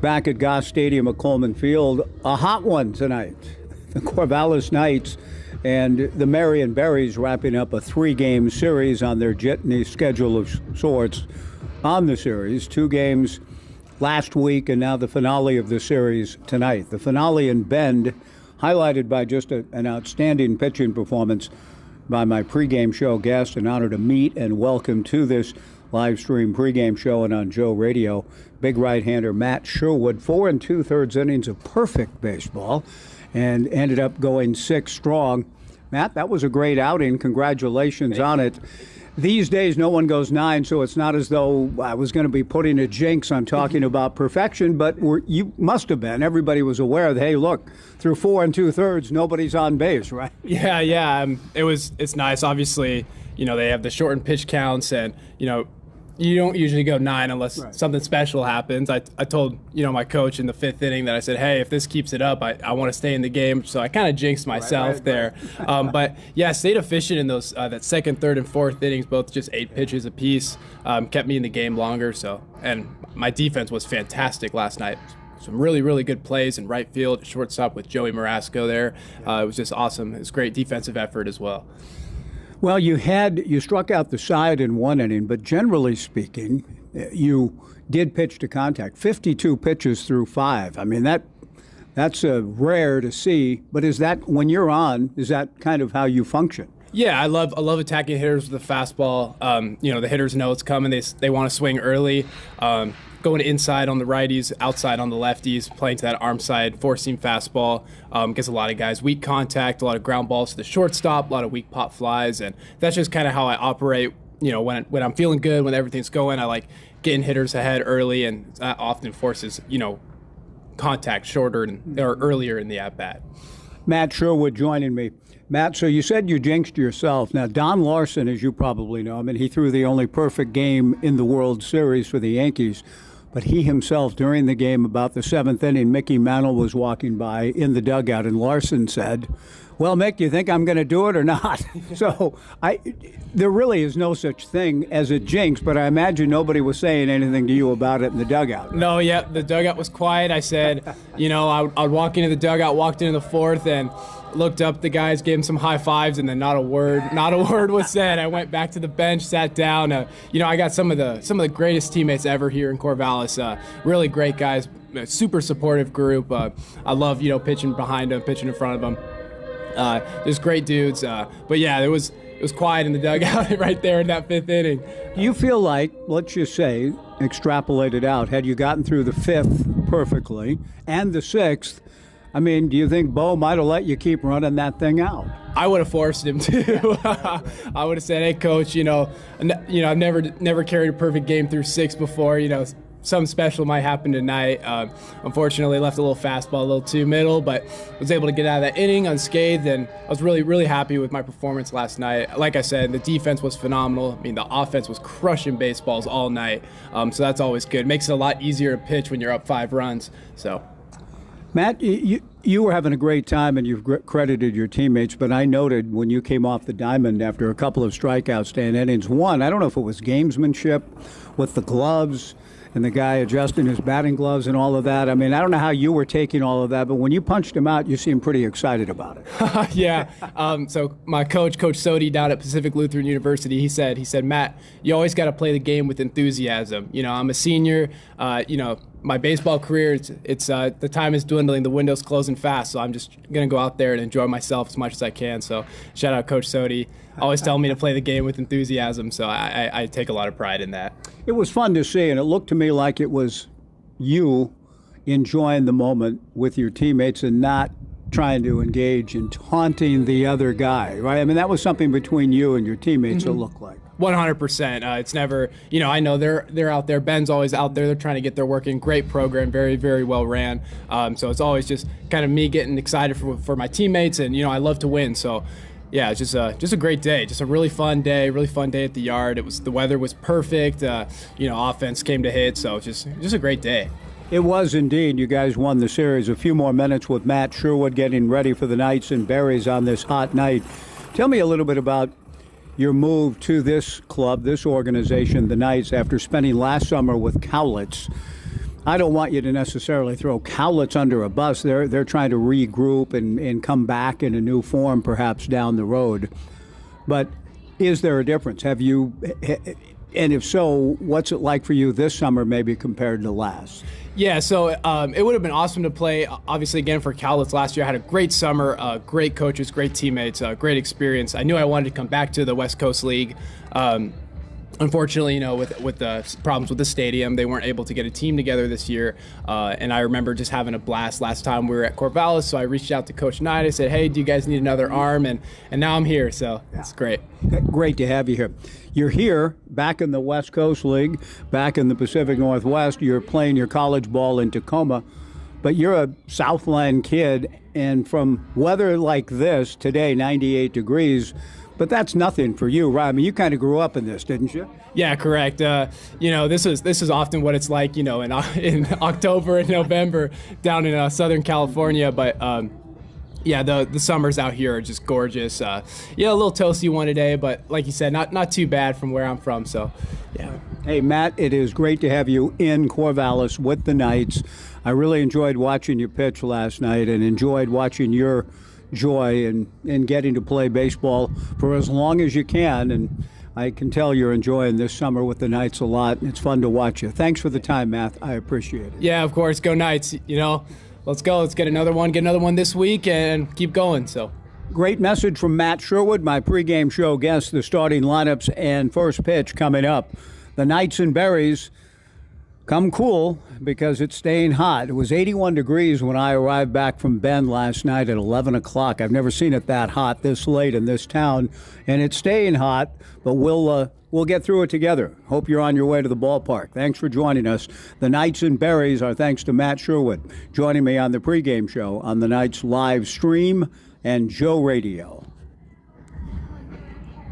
back at Goss Stadium at Coleman Field. A hot one tonight. The Corvallis Knights and the Marion Berries wrapping up a 3-game series on their jitney schedule of sorts on the series. 2 games last week and now the finale of the series tonight. The finale in Bend, highlighted by just an outstanding pitching performance by my pregame show guest. An honor to meet and welcome to this live stream pregame show and on Joe Radio, big right-hander Matt Sherwood. 4 2/3 innings of perfect baseball and ended up going 6 strong. Matt, that was a great outing. Congratulations on it. These days, no one goes 9, so it's not as though I was going to be putting a jinx on talking about perfection, but you must have been. Everybody was aware that, hey, look, through 4 2/3, nobody's on base, right? Yeah. It's nice. Obviously, they have the shortened pitch counts, and, you don't usually go 9 unless something special happens. I told, my coach in the 5th inning that I said, hey, if this keeps it up, I want to stay in the game. So I kind of jinxed myself there. But, yeah, stayed efficient in those that 2nd, 3rd, and 4th innings, both just 8 pitches apiece, kept me in the game longer. And my defense was fantastic last night. Some really, really good plays in right field, shortstop with Joey Marasco there. It was just awesome. It was great defensive effort as well. Well, you struck out the side in 1 inning, but generally speaking, you did pitch to contact. 52 pitches through 5. I mean, that's rare to see. But is that, when you're on, is that kind of how you function? Yeah, I love attacking hitters with the fastball. The hitters know it's coming. They want to swing early. Going inside on the righties, outside on the lefties, playing to that arm side, 4-seam fastball. Gets a lot of guys weak contact, a lot of ground balls to the shortstop, a lot of weak pop flies, and that's just kind of how I operate. When I'm feeling good, when everything's going, I like getting hitters ahead early, and that often forces contact shorter or earlier in the at bat. Matt Sherwood joining me. Matt, so you said you jinxed yourself. Now, Don Larson, as you probably know, he threw the only perfect game in the World Series for the Yankees. But he himself, during the game, about the 7th inning, Mickey Mantle was walking by in the dugout, and Larson said, well, Mick, do you think I'm going to do it or not? So there really is no such thing as a jinx, but I imagine nobody was saying anything to you about it in the dugout. Right? No, yeah, the dugout was quiet. I said, I'd walk into the dugout, walked into the 4th, and looked up the guys, gave them some high fives, and then not a word was said. I went back to the bench, sat down. I got some of the greatest teammates ever here in Corvallis. Really great guys, super supportive group. I love pitching behind them, pitching in front of them. There's great dudes, but yeah, it was quiet in the dugout right there in that 5th inning. You feel like, let's just say, extrapolate it out, had you gotten through the 5th perfectly and the 6th, do you think Bo might have let you keep running that thing out? I would have forced him to. I would have said, "Hey, coach, I've never carried a perfect game through 6 before. Something special might happen tonight." Unfortunately, left a little fastball, a little too middle, but was able to get out of that inning unscathed, and I was really, really happy with my performance last night. Like I said, the defense was phenomenal. The offense was crushing baseballs all night, so that's always good. Makes it a lot easier to pitch when you're up 5 runs. So. Matt, you were having a great time, and you've credited your teammates, but I noted when you came off the diamond after a couple of strikeouts, 10 innings, one, I don't know if it was gamesmanship with the gloves and the guy adjusting his batting gloves and all of that. I don't know how you were taking all of that, but when you punched him out, you seemed pretty excited about it. Yeah. So my Coach Sodi down at Pacific Lutheran University, he said, Matt, you always got to play the game with enthusiasm. I'm a senior, my baseball career, it's the time is dwindling, the window's closing fast, so I'm just going to go out there and enjoy myself as much as I can. So shout out Coach Sodi, always telling me to play the game with enthusiasm, so I take a lot of pride in that. It was fun to see, and it looked to me like it was you enjoying the moment with your teammates and not trying to engage in taunting the other guy, right? That was something between you and your teammates, it looked like. 100%. It's never, I know they're out there. Ben's always out there. They're trying to get their work in. Great program, very, very well ran. So it's always just kind of me getting excited for my teammates, and I love to win. So yeah, it's just a great day. Just a really fun day at the yard. The weather was perfect. Offense came to hit. So just a great day. It was indeed. You guys won the series. A few more minutes with Matt Sherwood getting ready for the Knights and Berries on this hot night. Tell me a little bit about your move to this club, this organization, the Knights, after spending last summer with Cowlitz. I don't want you to necessarily throw Cowlitz under a bus. They're trying to regroup and come back in a new form perhaps down the road. But is there a difference? Have you, and if so, what's it like for you this summer maybe compared to last? Yeah, so it would have been awesome to play, obviously, again for Cowlitz last year. I had a great summer, great coaches, great teammates, great experience. I knew I wanted to come back to the West Coast League. Unfortunately, with the problems with the stadium, they weren't able to get a team together this year. And I remember just having a blast last time we were at Corvallis. So I reached out to Coach Knight. I said, "Hey, do you guys need another arm?" And now I'm here. So it's great. Great to have you here. You're here, back in the West Coast League, back in the Pacific Northwest. You're playing your college ball in Tacoma, but you're a Southland kid, and from weather like this today, 98 degrees. But that's nothing for you, right? I mean, you kind of grew up in this, didn't you? Yeah, correct. This is often what it's like, in October and November down in Southern California. But the summers out here are just gorgeous. A little toasty one today, but like you said, not too bad from where I'm from. So, yeah. Hey, Matt, it is great to have you in Corvallis with the Knights. I really enjoyed watching you pitch last night and enjoyed watching your joy in getting to play baseball for as long as you can, and I can tell you're enjoying this summer with the Knights a lot. It's fun to watch you. Thanks for the time, Matt. I appreciate it. Yeah, of course. Go Knights. Let's go. Let's get another one this week and keep going. So great message from Matt Sherwood, my pregame show guest. The starting lineups and first pitch coming up. The Knights and Berries come cool because it's staying hot. It was 81 degrees when I arrived back from Bend last night at 11 o'clock. I've never seen it that hot this late in this town, and it's staying hot, but we'll get through it together. Hope you're on your way to the ballpark. Thanks for joining us. The Knights and Berries are thanks to Matt Sherwood, joining me on the pregame show on the Knights live stream and Joe Radio.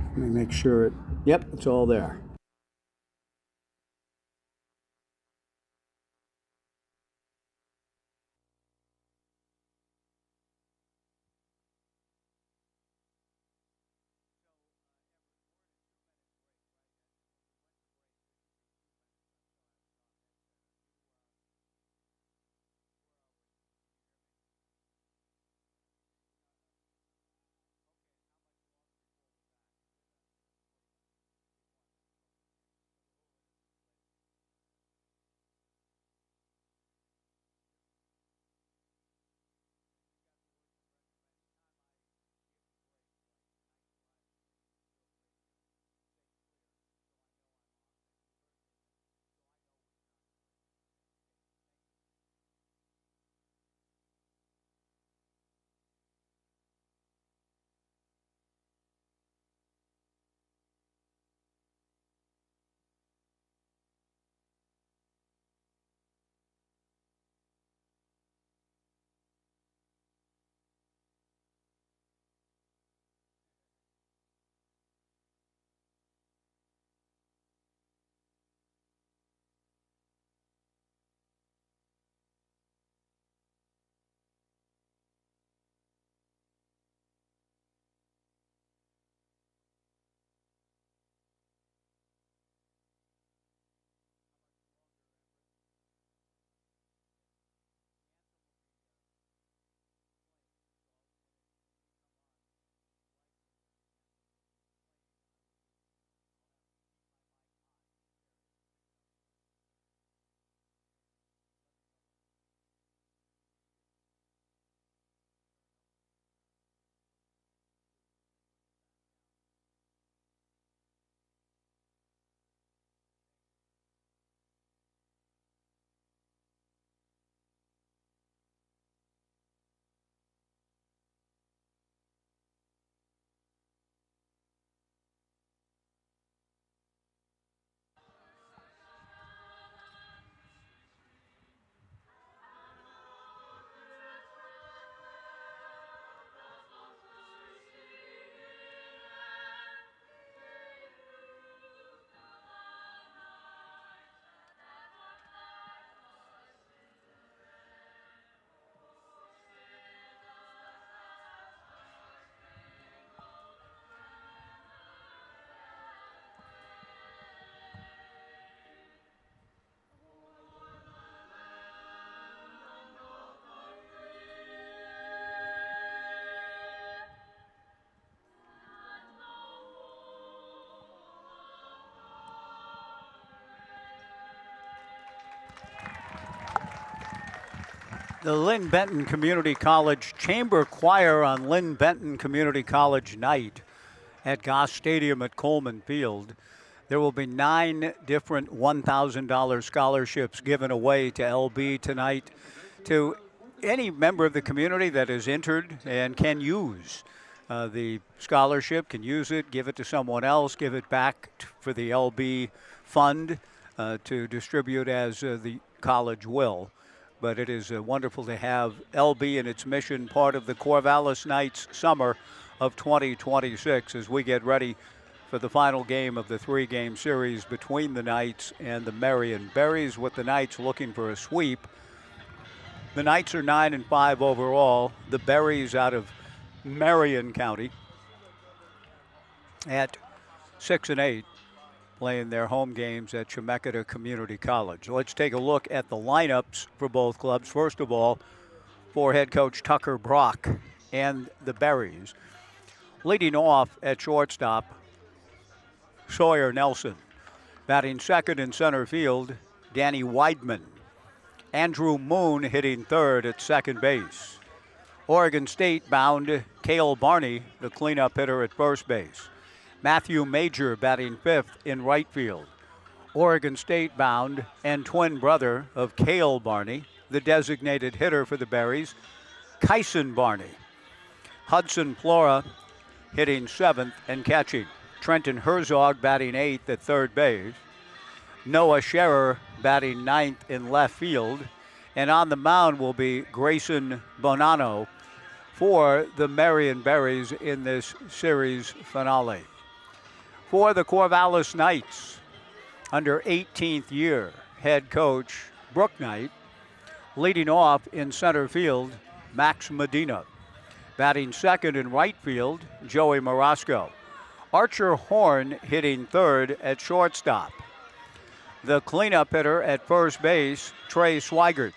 Let me make sure yep, it's all there. The Lynn Benton Community College Chamber Choir on Lynn Benton Community College night at Goss Stadium at Coleman Field. There will be 9 different $1,000 scholarships given away to LB tonight to any member of the community that is entered and can use the scholarship, can use it, give it to someone else, give it back for the LB fund to distribute as the college will. But it is wonderful to have LB and its mission part of the Corvallis Knights summer of 2026 as we get ready for the final game of the 3-game series between the Knights and the Marion Berries, with the Knights looking for a sweep. The Knights are 9-5 overall. The Berries out of Marion County at 6-8. Playing their home games at Chemeketa Community College. Let's take a look at the lineups for both clubs. First of all, for head coach Tucker Brock and the Berries. Leading off at shortstop, Sawyer Nelson. Batting second in center field, Danny Weidman. Andrew Moon hitting third at second base. Oregon State bound Cale Barney, the cleanup hitter at first base. Matthew Major batting fifth in right field. Oregon State bound and twin brother of Cale Barney, the designated hitter for the Berries, Kyson Barney. Hudson Flora hitting seventh and catching. Trenton Herzog batting eighth at third base. Noah Scherer batting ninth in left field. And on the mound will be Grayson Bonanno for the Marion Berries in this series finale. For the Corvallis Knights, under 18th year head coach Brooke Knight. Leading off in center field, Max Medina. Batting second in right field, Joey Morosco. Archer Horn hitting third at shortstop. The cleanup hitter at first base, Trey Swigert.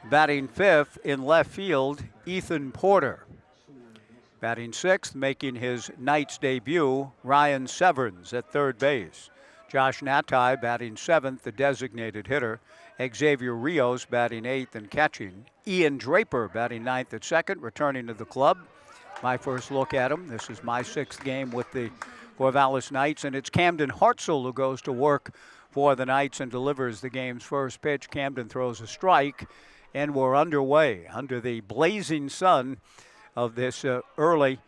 Batting fifth in left field, Ethan Porter. Batting sixth, making his Knights debut, Ryan Severns at third base. Josh Natai batting seventh, the designated hitter. Xavier Rios batting eighth and catching. Ian Draper batting ninth at second, returning to the club. My first look at him. This is my 6th game with the Corvallis Knights, and it's Camden Hartzell who goes to work for the Knights and delivers the game's first pitch. Camden throws a strike, and we're underway under the blazing sun of this early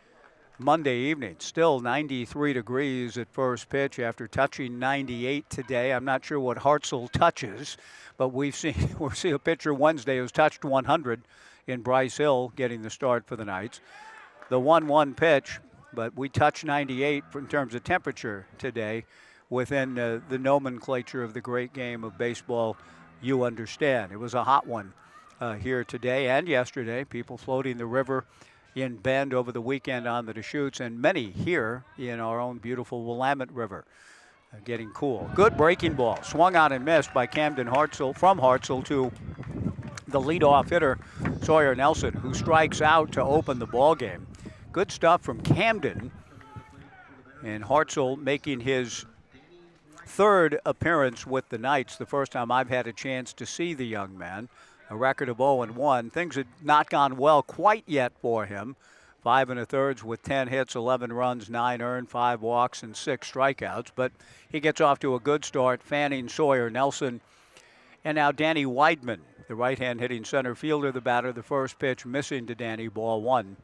Monday evening. Still 93 degrees at first pitch after touching 98 today. I'm not sure what Hartzell touches, but we'll see a pitcher Wednesday who's touched 100 in Bryce Hill getting the start for the Knights. The 1-1 pitch, but we touched 98 in terms of temperature today within the nomenclature of the great game of baseball you understand. It was a hot one here today and yesterday. People floating the river in Bend over the weekend on the Deschutes, and many here in our own beautiful Willamette River. Getting cool. Good breaking ball. Swung on and missed by Camden Hartzell, from Hartzell to the leadoff hitter, Sawyer Nelson, who strikes out to open the ball game. Good stuff from Camden. And Hartzell making his 3rd appearance with the Knights, the first time I've had a chance to see the young man. A record of 0-1. Things had not gone well quite yet for him. 5 1/3 with 10 hits, 11 runs, 9 earned, 5 walks, and 6 strikeouts. But he gets off to a good start, fanning Sawyer Nelson. And now Danny Weidman, the right-hand hitting center fielder, the batter. The first pitch missing to Danny, ball 1.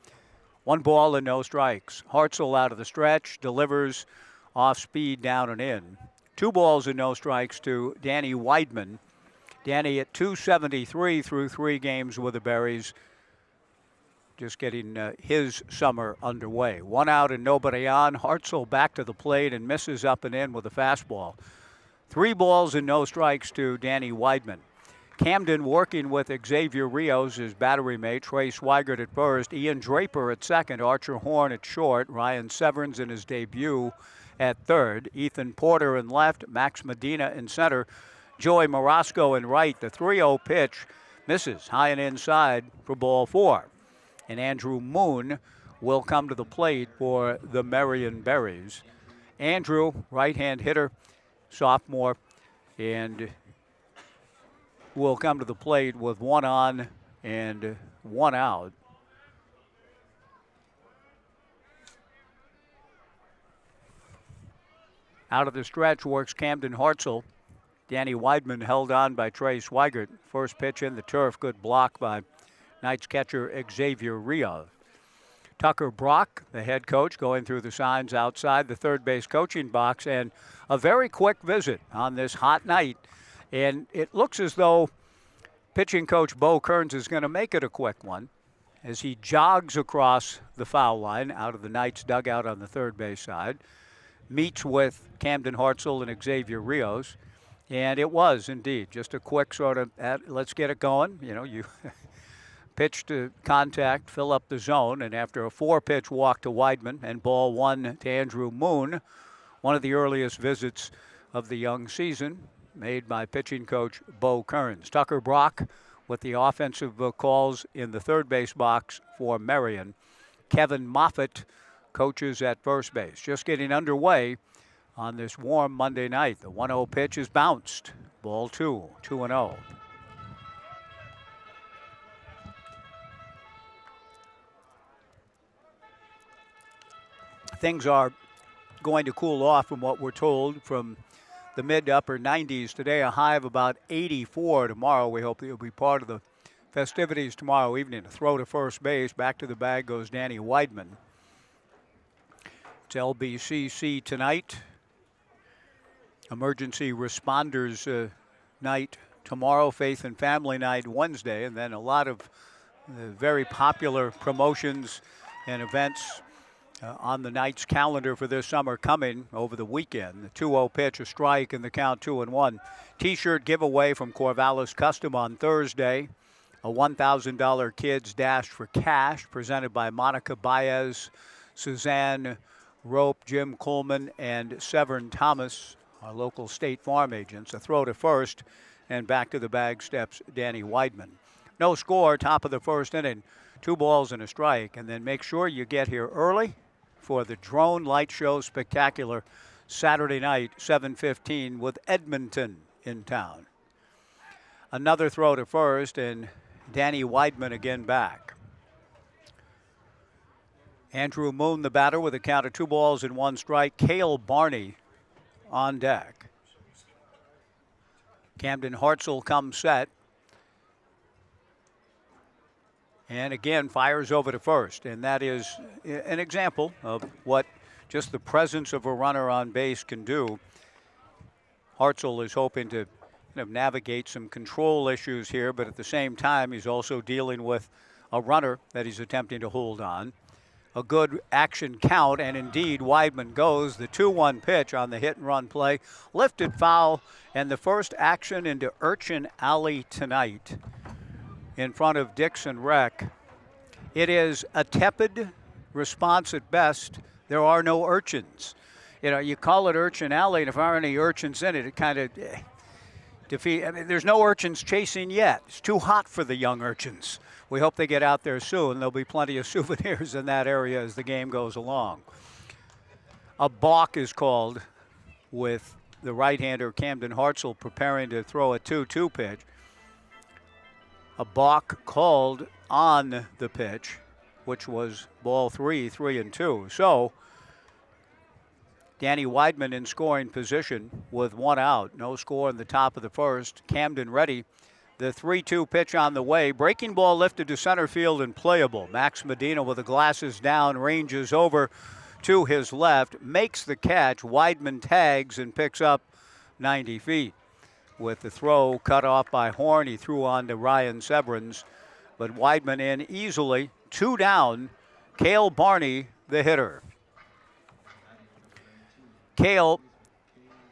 1 ball and no strikes. Hartzell out of the stretch, delivers off speed down and in. 2 balls and no strikes to Danny Weidman. Danny at .273 through 3 games with the Berries, just getting his summer underway. 1 out and nobody on. Hartzell back to the plate and misses up and in with a fastball. 3 balls and no strikes to Danny Weidman. Camden working with Xavier Rios, his battery mate. Trey Swigert at first. Ian Draper at second. Archer Horn at short. Ryan Severns in his debut at third. Ethan Porter in left. Max Medina in center. Joey Morosco in right. The 3-0 pitch misses high and inside for ball 4. And Andrew Moon will come to the plate for the Marion Berries. Andrew, right-hand hitter, sophomore, and will come to the plate with 1 on, and 1 out. Out of the stretch works Camden Hartzell. Danny Weidman held on by Trey Swigert. First pitch in the turf, good block by Knights catcher Xavier Rios. Tucker Brock, the head coach, going through the signs outside the third base coaching box, and a very quick visit on this hot night. And it looks as though pitching coach Bo Kearns is going to make it a quick one as he jogs across the foul line out of the Knights dugout on the third base side, meets with Camden Hartzell and Xavier Rios. And it was indeed just a quick sort of, let's get it going. You know, you pitch to contact, fill up the zone, and after a 4-pitch walk to Weidman and ball 1 to Andrew Moon, one of the earliest visits of the young season made by pitching coach Bo Kearns. Tucker Brock with the offensive calls in the third base box for Marion. Kevin Moffitt coaches at first base. Just getting underway on this warm Monday night. The 1-0 pitch is bounced. Ball 2, 2-0. Things are going to cool off from what we're told from the mid to upper 90s today. A high of about 84 tomorrow. We hope you'll be part of the festivities tomorrow evening. A throw to first base. Back to the bag goes Danny Weidman. It's LBCC tonight. Emergency responders night tomorrow. Faith and family night Wednesday. And then a lot of very popular promotions and events on the Knights calendar for this summer coming over the weekend. The 2-0 pitch, a strike, and the count 2-1. T-shirt giveaway from Corvallis Custom on Thursday. A $1,000 Kids Dash for Cash presented by Monica Baez, Suzanne Rope, Jim Coleman, and Severn Thomas, our local State Farm agents. A throw to first, and back to the bag steps Danny Weidman. No score, top of the first inning. 2 balls and a strike, and then make sure you get here early for the Drone Light Show Spectacular Saturday night, 7:15, with Edmonton in town. Another throw to first, and Danny Weidman again back. Andrew Moon, the batter, with a count of 2 balls and 1 strike. Cale Barney on deck. Camden Hartzell comes set. And again, fires over to first. And that is an example of what just the presence of a runner on base can do. Hartzell is hoping to navigate some control issues here, but at the same time, he's also dealing with a runner that he's attempting to hold on. A good action count, and indeed, Weidman goes. The 2-1 pitch on the hit and run play. Lifted foul, and the first action into Urchin Alley tonight in front of Dixon Rec. It is a tepid response at best. There are no urchins. You know, you call it Urchin Alley, and if there aren't any urchins in it, it kind of defeat. I mean, there's no urchins chasing yet. It's too hot for the young urchins. We hope they get out there soon. There'll be plenty of souvenirs in that area as the game goes along. A balk is called with the right-hander Camden Hartzell preparing to throw a 2-2 pitch. A balk called on the pitch, which was ball 3, 3-2. So Danny Weidman in scoring position with 1 out. No score in the top of the first. Camden ready. The 3-2 pitch on the way. Breaking ball lifted to center field and playable. Max Medina with the glasses down, ranges over to his left, makes the catch. Weidman tags and picks up 90 feet. With the throw cut off by Horn, he threw on to Ryan Severance, but Weidman in easily. 2 down. Cale Barney, the hitter. Cale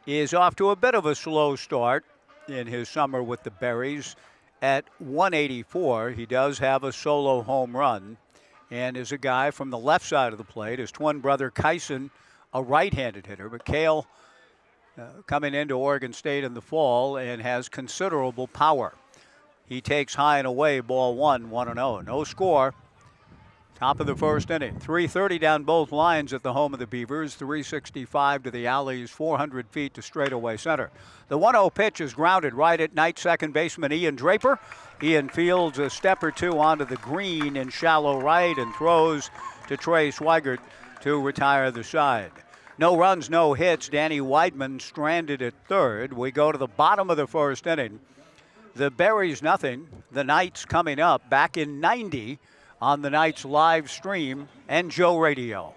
is off to a bit of a slow start in his summer with the Berries. At 184, he does have a solo home run and is a guy from the left side of the plate. His twin brother Kyson, a right-handed hitter, but Cale coming into Oregon State in the fall and has considerable power. He takes high and away, ball 1, 1-0. No score. Top of the first inning. 330 down both lines at the home of the Beavers. 365 to the alleys, 400 feet to straightaway center. The 1-0 pitch is grounded right at night. Second baseman Ian Draper. Ian fields a step or two onto the green in shallow right and throws to Trey Swigert to retire the side. No runs, no hits. Danny Weidman stranded at third. We go to the bottom of the first inning. The Berries nothing. The Knights coming up back in 90 on the Knights live stream and Joe Radio.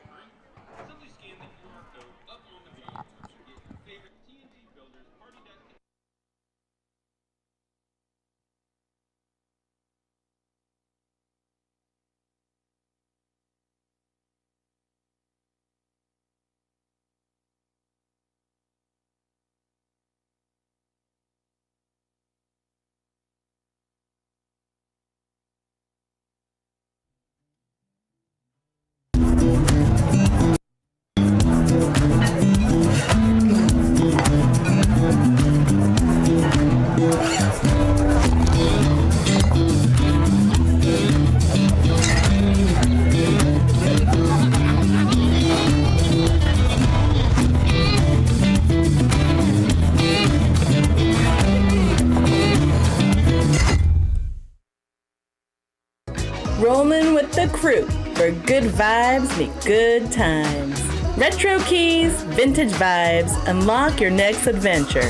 Rolling with the crew for good vibes meet good times. Retro keys, vintage vibes, unlock your next adventure.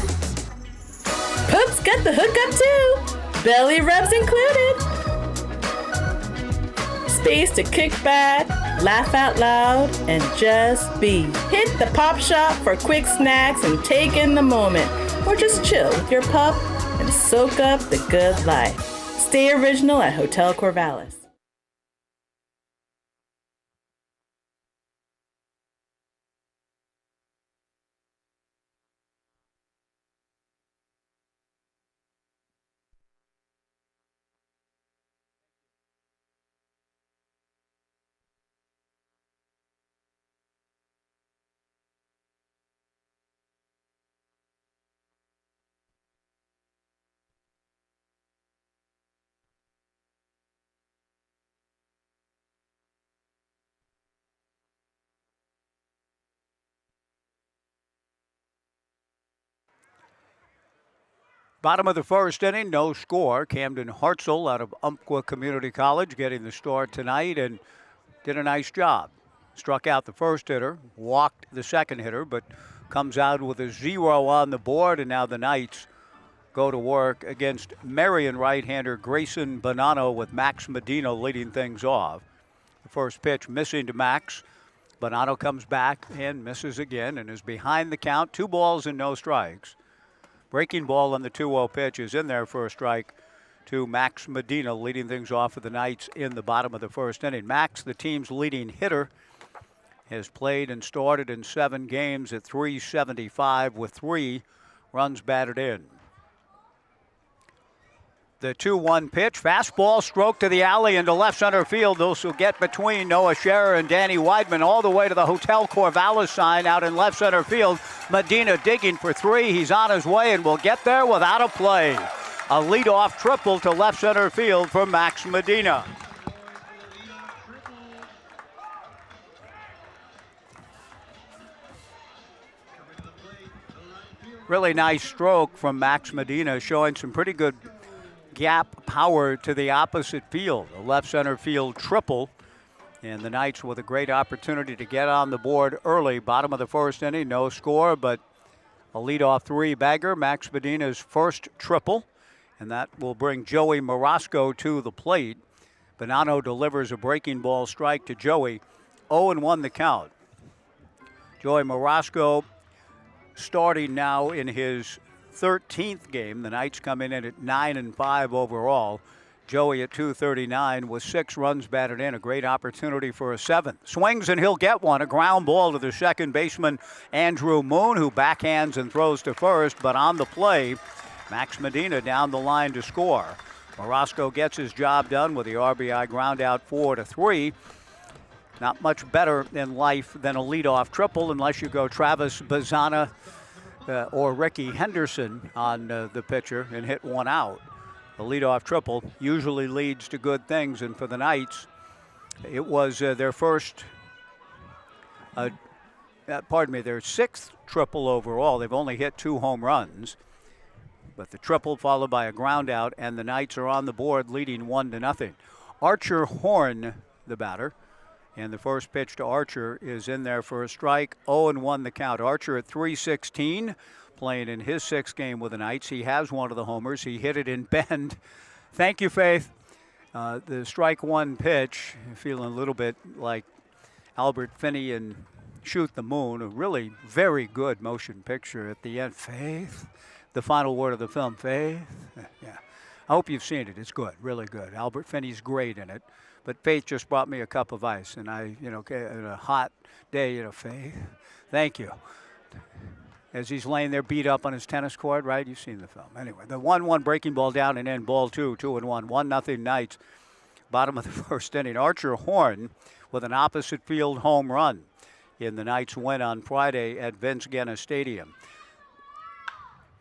Poop's got the hookup too, belly rubs included. Space to kick back, laugh out loud, and just be. Hit the pop shop for quick snacks and take in the moment, or just chill with your pup and soak up the good life. Stay original at Hotel Corvallis. Bottom of the first inning, no score. Camden Hartzell out of Umpqua Community College getting the start tonight and did a nice job. Struck out the first hitter, walked the second hitter, but comes out with a 0 on the board, and now the Knights go to work against Marion right-hander Grayson Bonanno with Max Medina leading things off. The first pitch missing to Max. Bonanno comes back and misses again and is behind the count. 2 balls and no strikes. Breaking ball on the 2-0 pitch is in there for a strike to Max Medina, leading things off for the Knights in the bottom of the first inning. Max, the team's leading hitter, has played and started in 7 games at .375 with 3 runs batted in. The 2-1 pitch, fastball stroke to the alley into left center field. Those will get between Noah Scherer and Danny Weidman all the way to the Hotel Corvallis sign out in left center field. Medina digging for 3. He's on his way and will get there without a play. A leadoff triple to left center field for Max Medina. Really nice stroke from Max Medina, showing some pretty good gap power to the opposite field. A left center field triple, and the Knights with a great opportunity to get on the board early. Bottom of the first inning, no score, but a leadoff 3-bagger. Max Medina's first triple, and that will bring Joey Morosco to the plate. Bonanno delivers a breaking ball strike to Joey. 0-1 the count. Joey Morosco starting now in his 13th game. The Knights come in at 9-5 overall. Joey at .239 with 6 runs batted in. A great opportunity for a 7th. Swings and he'll get one. A ground ball to the second baseman, Andrew Moon, who backhands and throws to first. But on the play, Max Medina down the line to score. Morosco gets his job done with the RBI ground out 4-3. Not much better in life than a leadoff triple unless you go Travis Bazana or Ricky Henderson on the pitcher and hit one out. The leadoff triple usually leads to good things, and for the Knights, It was their first, their sixth triple overall. They've only hit 2 home runs. But the triple followed by a ground out, and the Knights are on the board leading 1-0. Archer Horn, the batter. And the first pitch to Archer is in there for a strike. 0-1 the count. Archer at .316, playing in his 6th game with the Knights. He has one of the homers. He hit it in Bend. Thank you, Faith. The strike one pitch, feeling a little bit like Albert Finney and Shoot the Moon. A really very good motion picture at the end. Faith, the final word of the film, Faith. Yeah, I hope you've seen it. It's good, really good. Albert Finney's great in it. But Faith just brought me a cup of ice, and I, in a hot day, Faith, thank you. As he's laying there beat up on his tennis court, right? You've seen the film. Anyway, the 1-1 breaking ball down and in, ball 2, 2-1, 1-0 Knights. Bottom of the first inning. Archer Horn with an opposite field home run in the Knights' win on Friday at Vince Guenna Stadium.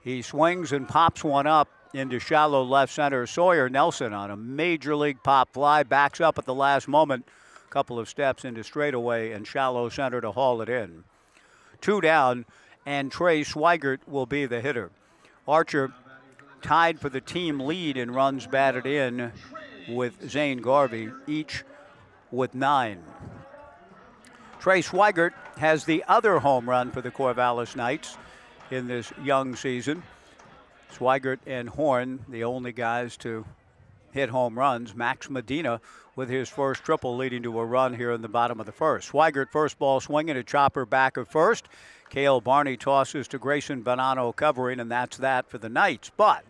He swings and pops one up into shallow left center. Sawyer Nelson on a major league pop fly, backs up at the last moment, a couple of steps into straightaway and shallow center to haul it in. 2 down, and Trey Swigert will be the hitter. Archer tied for the team lead in runs batted in with Zane Garvey, each with 9. Trey Swigert has the other home run for the Corvallis Knights in this young season. Swigert and Horn, the only guys to hit home runs. Max Medina with his first triple, leading to a run here in the bottom of the first. Swigert first ball swinging, a chopper back of first. Cale Barney tosses to Grayson Bonanno covering, and that's that for the Knights. But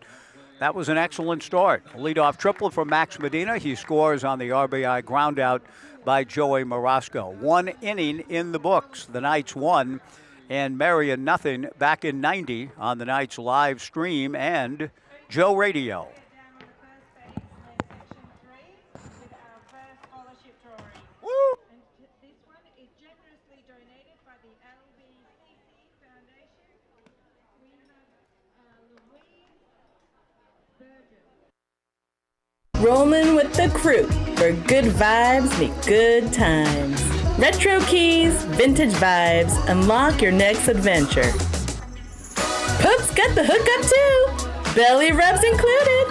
that was an excellent start. A leadoff triple from Max Medina. He scores on the RBI ground out by Joey Marasco. 1 inning in the books. The Knights won, and Marion nothing back in 90 on the Knights live stream and Joe Radio. Rolling with the crew for good vibes meet good times. Retro keys, vintage vibes, unlock your next adventure. Poop's got the hookup too, belly rubs included.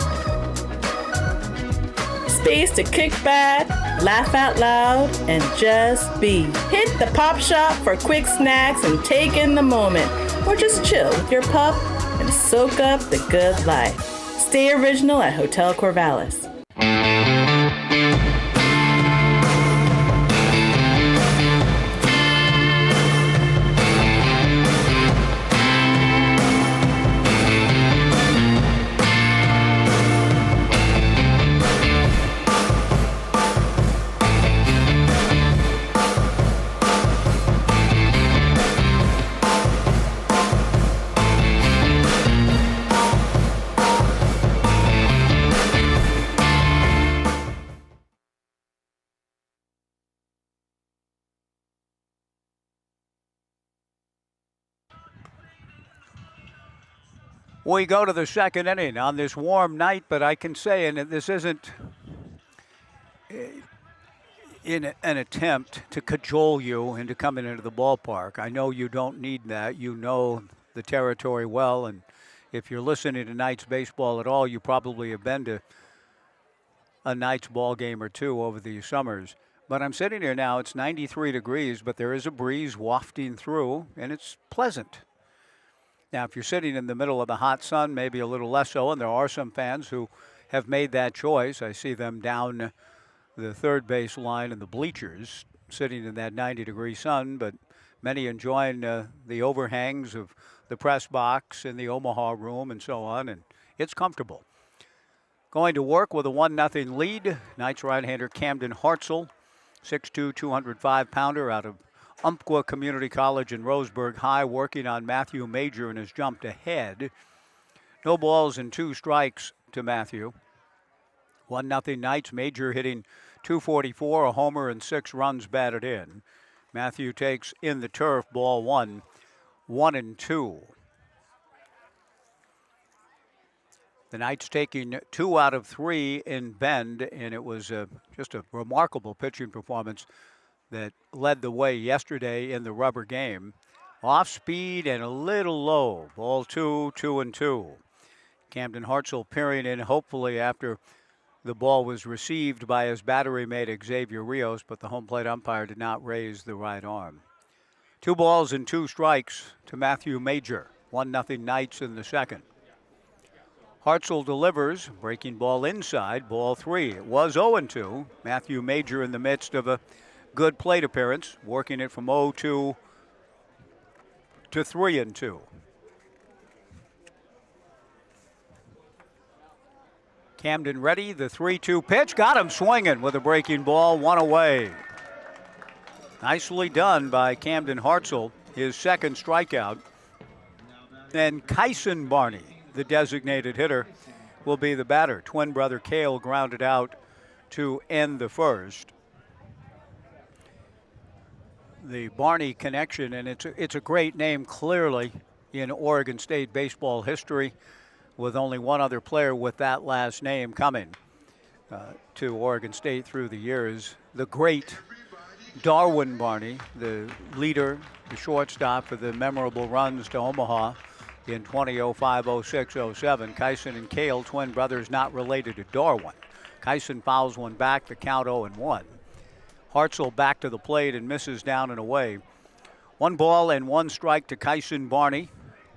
Space to kick back, laugh out loud, and just be. Hit the pop shop for quick snacks and take in the moment, or just chill with your pup and soak up the good life. Stay original at Hotel Corvallis. We go to the second inning on this warm night, but I can say, and this isn't in an attempt to cajole you into coming into the ballpark. I know you don't need that. You know the territory well, and if you're listening to Knights baseball at all, you probably have been to a Knights ball game or two over the summers. But I'm sitting here now, it's 93 degrees, but there is a breeze wafting through, and it's pleasant. Now, if you're sitting in the middle of the hot sun, maybe a little less so, and there are some fans who have made that choice. I see them down the third base line in the bleachers, sitting in that 90-degree sun, but many enjoying the overhangs of the press box in the Omaha room and so on, and it's comfortable. Going to work with a 1-0 lead, Knights right-hander Camden Hartzell, 6'2", 205-pounder out of Umpqua Community College in Roseburg High, working on Matthew Major and has jumped ahead. No balls and 2 strikes to Matthew. 1-0 Knights. Major hitting .244, a homer and 6 runs batted in. Matthew takes in the turf, ball 1, 1-2. The Knights taking 2 out of 3 in Bend, and it was just a remarkable pitching performance that led the way yesterday in the rubber game. Off speed and a little low. Ball 2, 2-2. Camden Hartzell peering in hopefully after the ball was received by his battery mate Xavier Rios, but the home plate umpire did not raise the right arm. 2 balls and 2 strikes to Matthew Major. 1-0 Knights in the second. Hartzell delivers, breaking ball inside, ball 3. It was 0-2. Matthew Major in the midst of a good plate appearance, working it from 0-2 to 3-2. Camden ready, the 3-2 pitch, got him swinging with a breaking ball, 1 away. Nicely done by Camden Hartzell, his second strikeout. Then Kyson Barney, the designated hitter, will be the batter. Twin brother Cale grounded out to end the first. The Barney connection, and it's a great name clearly in Oregon State baseball history, with only one other player with that last name coming to Oregon State through the years. The great Darwin Barney, the leader, the shortstop for the memorable runs to Omaha in 2005, 06, 07. Kyson and Cale, twin brothers not related to Darwin. Kyson fouls one back, the count 0-1. Hartzell back to the plate and misses down and away. 1 ball and 1 strike to Kyson Barney.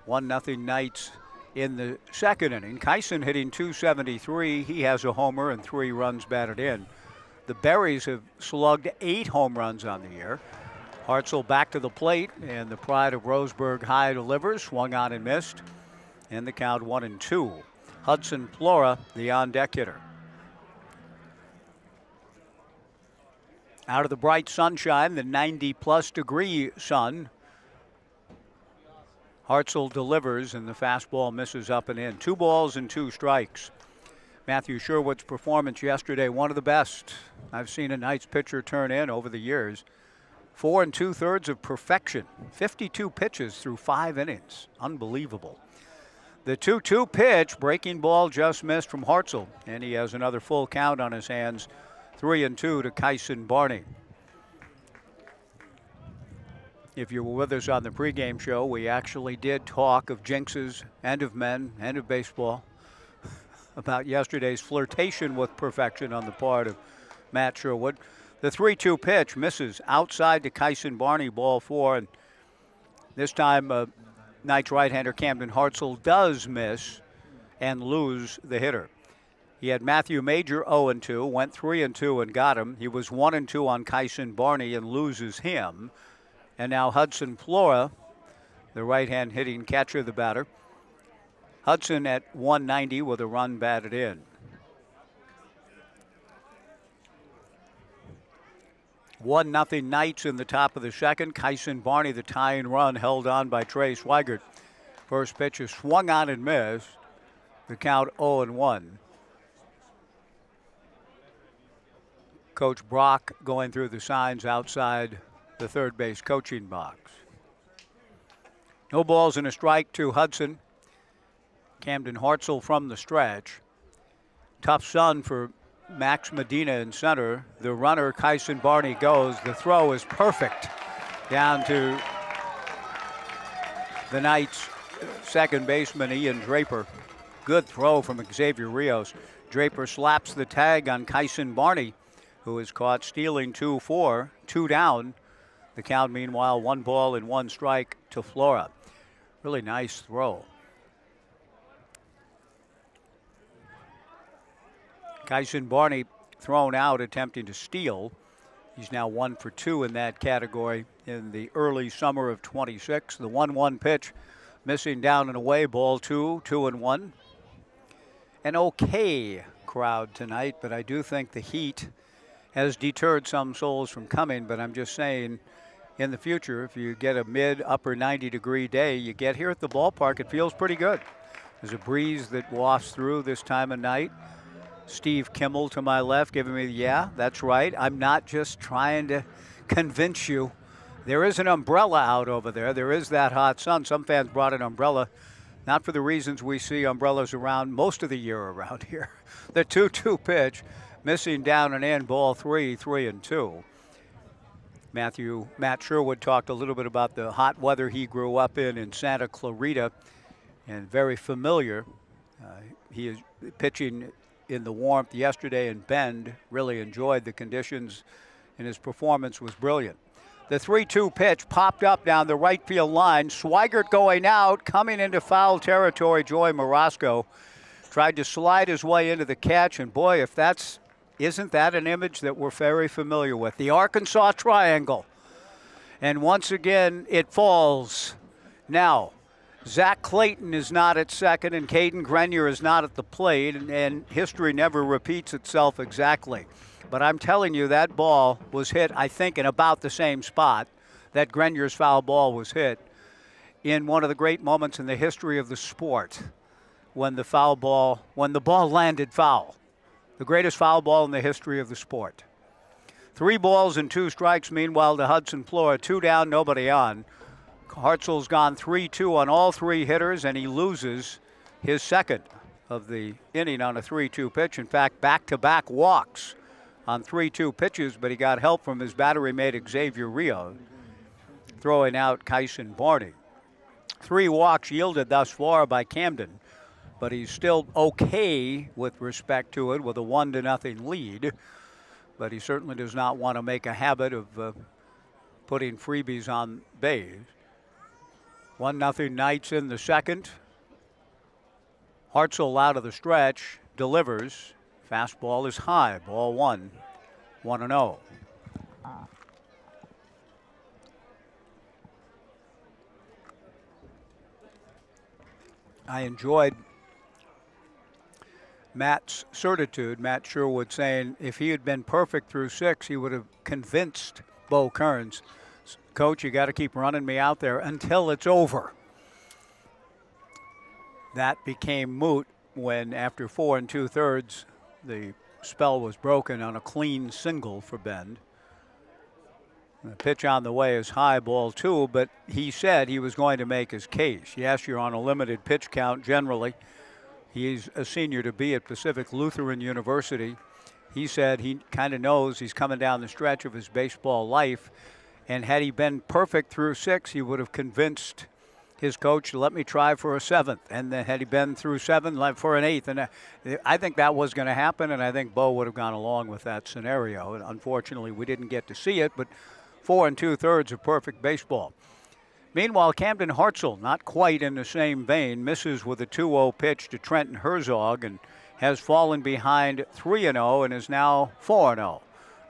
1-0 Knights in the second inning. Kyson hitting .273. He has a homer and 3 runs batted in. The Berries have slugged 8 home runs on the year. Hartzell back to the plate, and the pride of Roseburg High delivers, swung on and missed, and the count 1-2. Hudson Flora, the on-deck hitter. Out of the bright sunshine, the 90-plus degree sun, Hartzell delivers, and the fastball misses up and in. 2 balls and 2 strikes. Matthew Sherwood's performance yesterday, one of the best I've seen a Knights pitcher turn in over the years. 4 2/3 of perfection. 52 pitches through 5 innings. Unbelievable. The 2-2 pitch, breaking ball just missed from Hartzell, and he has another full count on his hands. 3-2 to Kyson Barney. If you were with us on the pregame show, we actually did talk of jinxes and of men and of baseball about yesterday's flirtation with perfection on the part of Matt Sherwood. The 3-2 pitch misses outside to Kyson Barney, ball 4. And this time, Knights right-hander Camden Hartzell does miss and lose the hitter. He had Matthew Major 0-2, went 3-2 and got him. He was 1-2 on Kyson Barney and loses him. And now Hudson Flora, the right-hand hitting catcher, the batter. Hudson at 190 with a run batted in. 1-0 Knights in the top of the second. Kyson Barney, the tying run, held on by Trey Swigert. First pitch is swung on and missed. The count 0-1. Coach Brock going through the signs outside the third base coaching box. No balls and a strike to Hudson. Camden Hartzell from the stretch. Tough sun for Max Medina in center. The runner, Kyson Barney, goes. The throw is perfect down to the Knights' second baseman, Ian Draper. Good throw from Xavier Rios. Draper slaps the tag on Kyson Barney, who is caught stealing 2-4, 2 down. The count, meanwhile, 1 ball and 1 strike to Flora. Really nice throw. Kyson Barney thrown out attempting to steal. He's now 1 for 2 in that category in the early summer of 26. The 1-1 pitch missing down and away, ball 2, 2-1. An okay crowd tonight, but I do think the heat has deterred some souls from coming. But I'm just saying, in the future, if you get a mid-upper 90-degree day, you get here at the ballpark, it feels pretty good. There's a breeze that wafts through this time of night. Steve Kimmel to my left giving me, yeah, that's right. I'm not just trying to convince you. There is an umbrella out over there. There is that hot sun. Some fans brought an umbrella not for the reasons we see umbrellas around most of the year around here. The 2-2 pitch, missing down and in, ball 3, 3-2. Matt Sherwood talked a little bit about the hot weather he grew up in Santa Clarita, and very familiar. He is pitching in the warmth yesterday in Bend, really enjoyed the conditions, and his performance was brilliant. The 3-2 pitch popped up down the right field line. Swigert going out, coming into foul territory. Joey Morosco tried to slide his way into the catch, and boy, if isn't that an image that we're very familiar with? The Arkansas Triangle. And once again, it falls. Now, Zach Clayton is not at second, and Caden Grenier is not at the plate, and history never repeats itself exactly. But I'm telling you, that ball was hit, I think, in about the same spot that Grenier's foul ball was hit, in one of the great moments in the history of the sport, when the ball landed foul. The greatest foul ball in the history of the sport. 3 balls and 2 strikes, meanwhile, to Hudson Plora. 2 down, nobody on. Hartzell's gone 3-2 on all 3 hitters, and he loses his second of the inning on a 3-2 pitch. In fact, back-to-back walks on 3-2 pitches, but he got help from his battery mate Xavier Rio, throwing out Kyson Barney. 3 walks yielded thus far by Camden, but he's still okay with respect to it with a 1-0 lead. But he certainly does not want to make a habit of putting freebies on base. 1-0 Knights in the second. Hartzell out of the stretch, delivers. Fastball is high, ball 1, 1-0. I enjoyed Matt's certitude. Matt Sherwood saying if he had been perfect through 6, he would have convinced Bo Kearns, Coach, you got to keep running me out there until it's over. That became moot when, after 4 2/3, the spell was broken on a clean single for Bend. The pitch on the way is high, ball 2, but he said he was going to make his case. Yes, you're on a limited pitch count generally. He's a senior to be at Pacific Lutheran University. He said he kind of knows he's coming down the stretch of his baseball life, and had he been perfect through 6, he would have convinced his coach to let me try for a 7th, and then had he been through 7, for an 8th. And I think that was going to happen, and I think Bo would have gone along with that scenario. And unfortunately, we didn't get to see it, but 4 2/3 of perfect baseball. Meanwhile, Camden Hartzell, not quite in the same vein, misses with a 2-0 pitch to Trenton Herzog and has fallen behind 3-0 and is now 4-0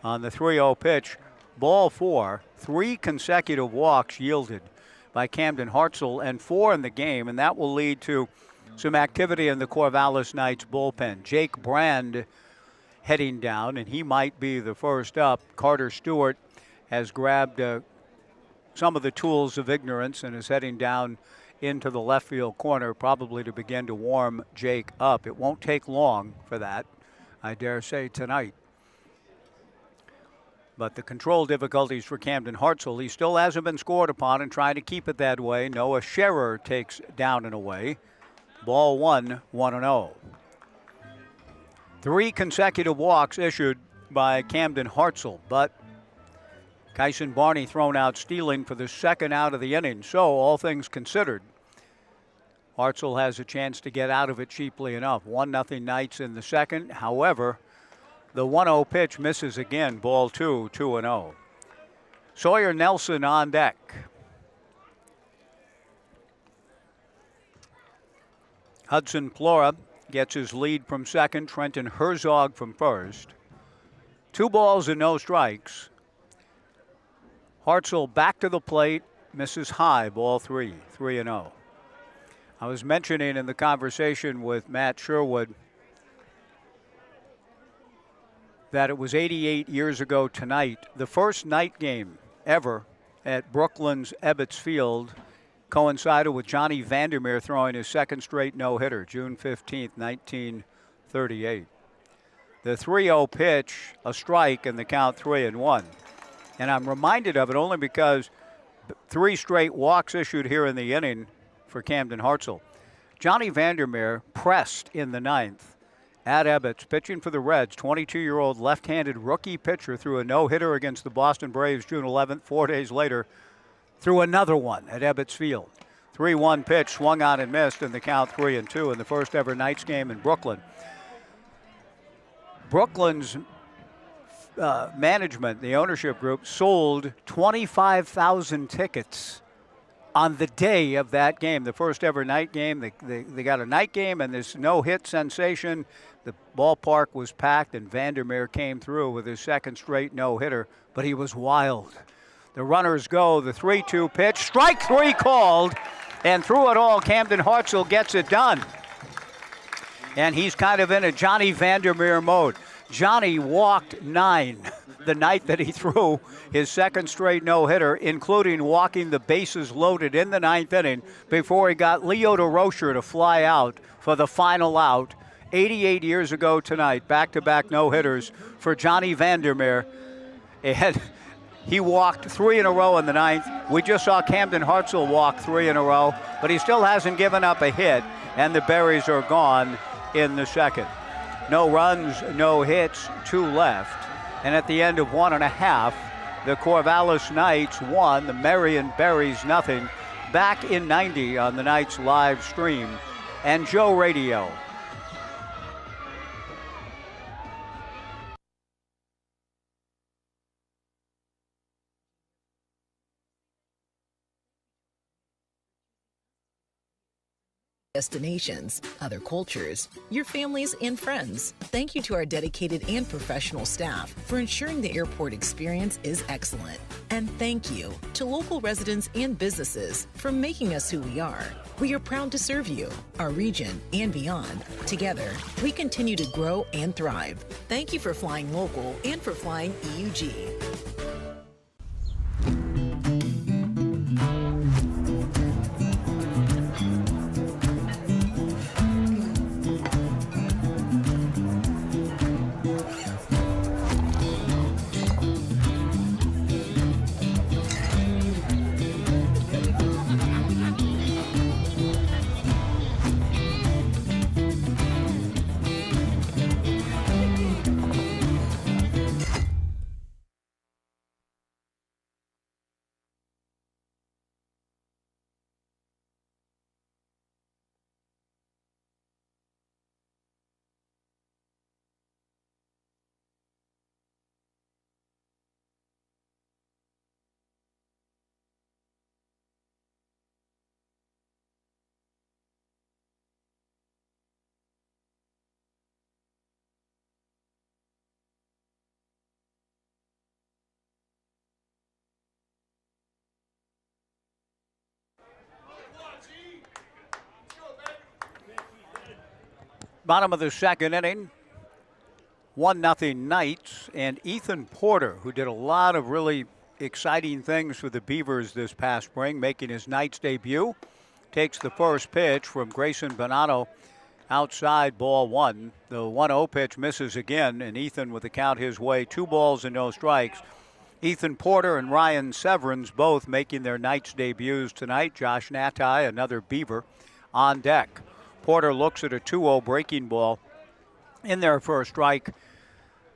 on the 3-0 pitch. Ball 4, 3 consecutive walks yielded by Camden Hartzell and 4 in the game, and that will lead to some activity in the Corvallis Knights bullpen. Jake Brand heading down, and he might be the first up. Carter Stewart has grabbed some of the tools of ignorance and is heading down into the left field corner, probably to begin to warm Jake up. It won't take long for that, I dare say, tonight. But the control difficulties for Camden Hartzell. He still hasn't been scored upon and trying to keep it that way. Noah Scherer takes down and away. Ball 1, 1-0. 3 consecutive walks issued by Camden Hartzell, but Kyson Barney thrown out stealing for the 2nd out of the inning. So, all things considered, Hartzell has a chance to get out of it cheaply enough. 1-0 Knights in the second. However, the 1-0 pitch misses again. Ball 2, 2-0. Sawyer Nelson on deck. Hudson Plora gets his lead from second. Trenton Herzog from first. 2 balls and no strikes. Hartzell back to the plate, misses high, ball 3, 3-0. I was mentioning in the conversation with Matt Sherwood that it was 88 years ago tonight, the first night game ever at Brooklyn's Ebbets Field coincided with Johnny Vandermeer throwing his 2nd straight no-hitter, June 15th, 1938. The 3-0 pitch, a strike, and the count 3-1. And I'm reminded of it only because 3 straight walks issued here in the inning for Camden Hartzell. Johnny Vandermeer pressed in the ninth at Ebbets, pitching for the Reds. 22-year-old left-handed rookie pitcher threw a no-hitter against the Boston Braves June 11th. 4 days later, threw another one at Ebbets Field. 3-1 pitch, swung on and missed, and the count 3-2 in the first ever Knights game in Brooklyn. Brooklyn's management, the ownership group, sold 25,000 tickets on the day of that game, the first ever night game. They got a night game and this no-hit sensation. The ballpark was packed, and Vandermeer came through with his second straight no-hitter, but he was wild. The runners go, the 3-2 pitch, strike three called, and through it all, Camden Hartzell gets it done. And he's kind of in a Johnny Vandermeer mode. Johnny walked 9 the night that he threw his second straight no-hitter, including walking the bases loaded in the 9th inning before he got Leo DeRocher to fly out for the final out. 88 years ago tonight, back-to-back no-hitters for Johnny Vandermeer. And he walked 3 in a row in the 9th. We just saw Camden Hartzell walk 3 in a row, but he still hasn't given up a hit, and the Berries are gone in the second. No runs, no hits, 2 left. And at the end of 1.5, the Corvallis Knights won, the Marion Berries nothing. Back in 90 on the Knights live stream and Joe Radio. Destinations, other cultures, your families and friends. Thank you to our dedicated and professional staff for ensuring the airport experience is excellent. And thank you to local residents and businesses for making us who we are. We are proud to serve you, our region, and beyond. Together, we continue to grow and thrive. Thank you for flying local and for flying EUG. Bottom of the second inning, 1-0 Knights, and Ethan Porter, who did a lot of really exciting things for the Beavers this past spring, making his Knights debut, takes the first pitch from Grayson Bonato outside, ball 1. The 1-0 pitch misses again, and Ethan with the count his way, 2 balls and no strikes. Ethan Porter and Ryan Severance both making their Knights debuts tonight. Josh Natai, another Beaver, on deck. Porter looks at a 2-0 breaking ball in there for a strike.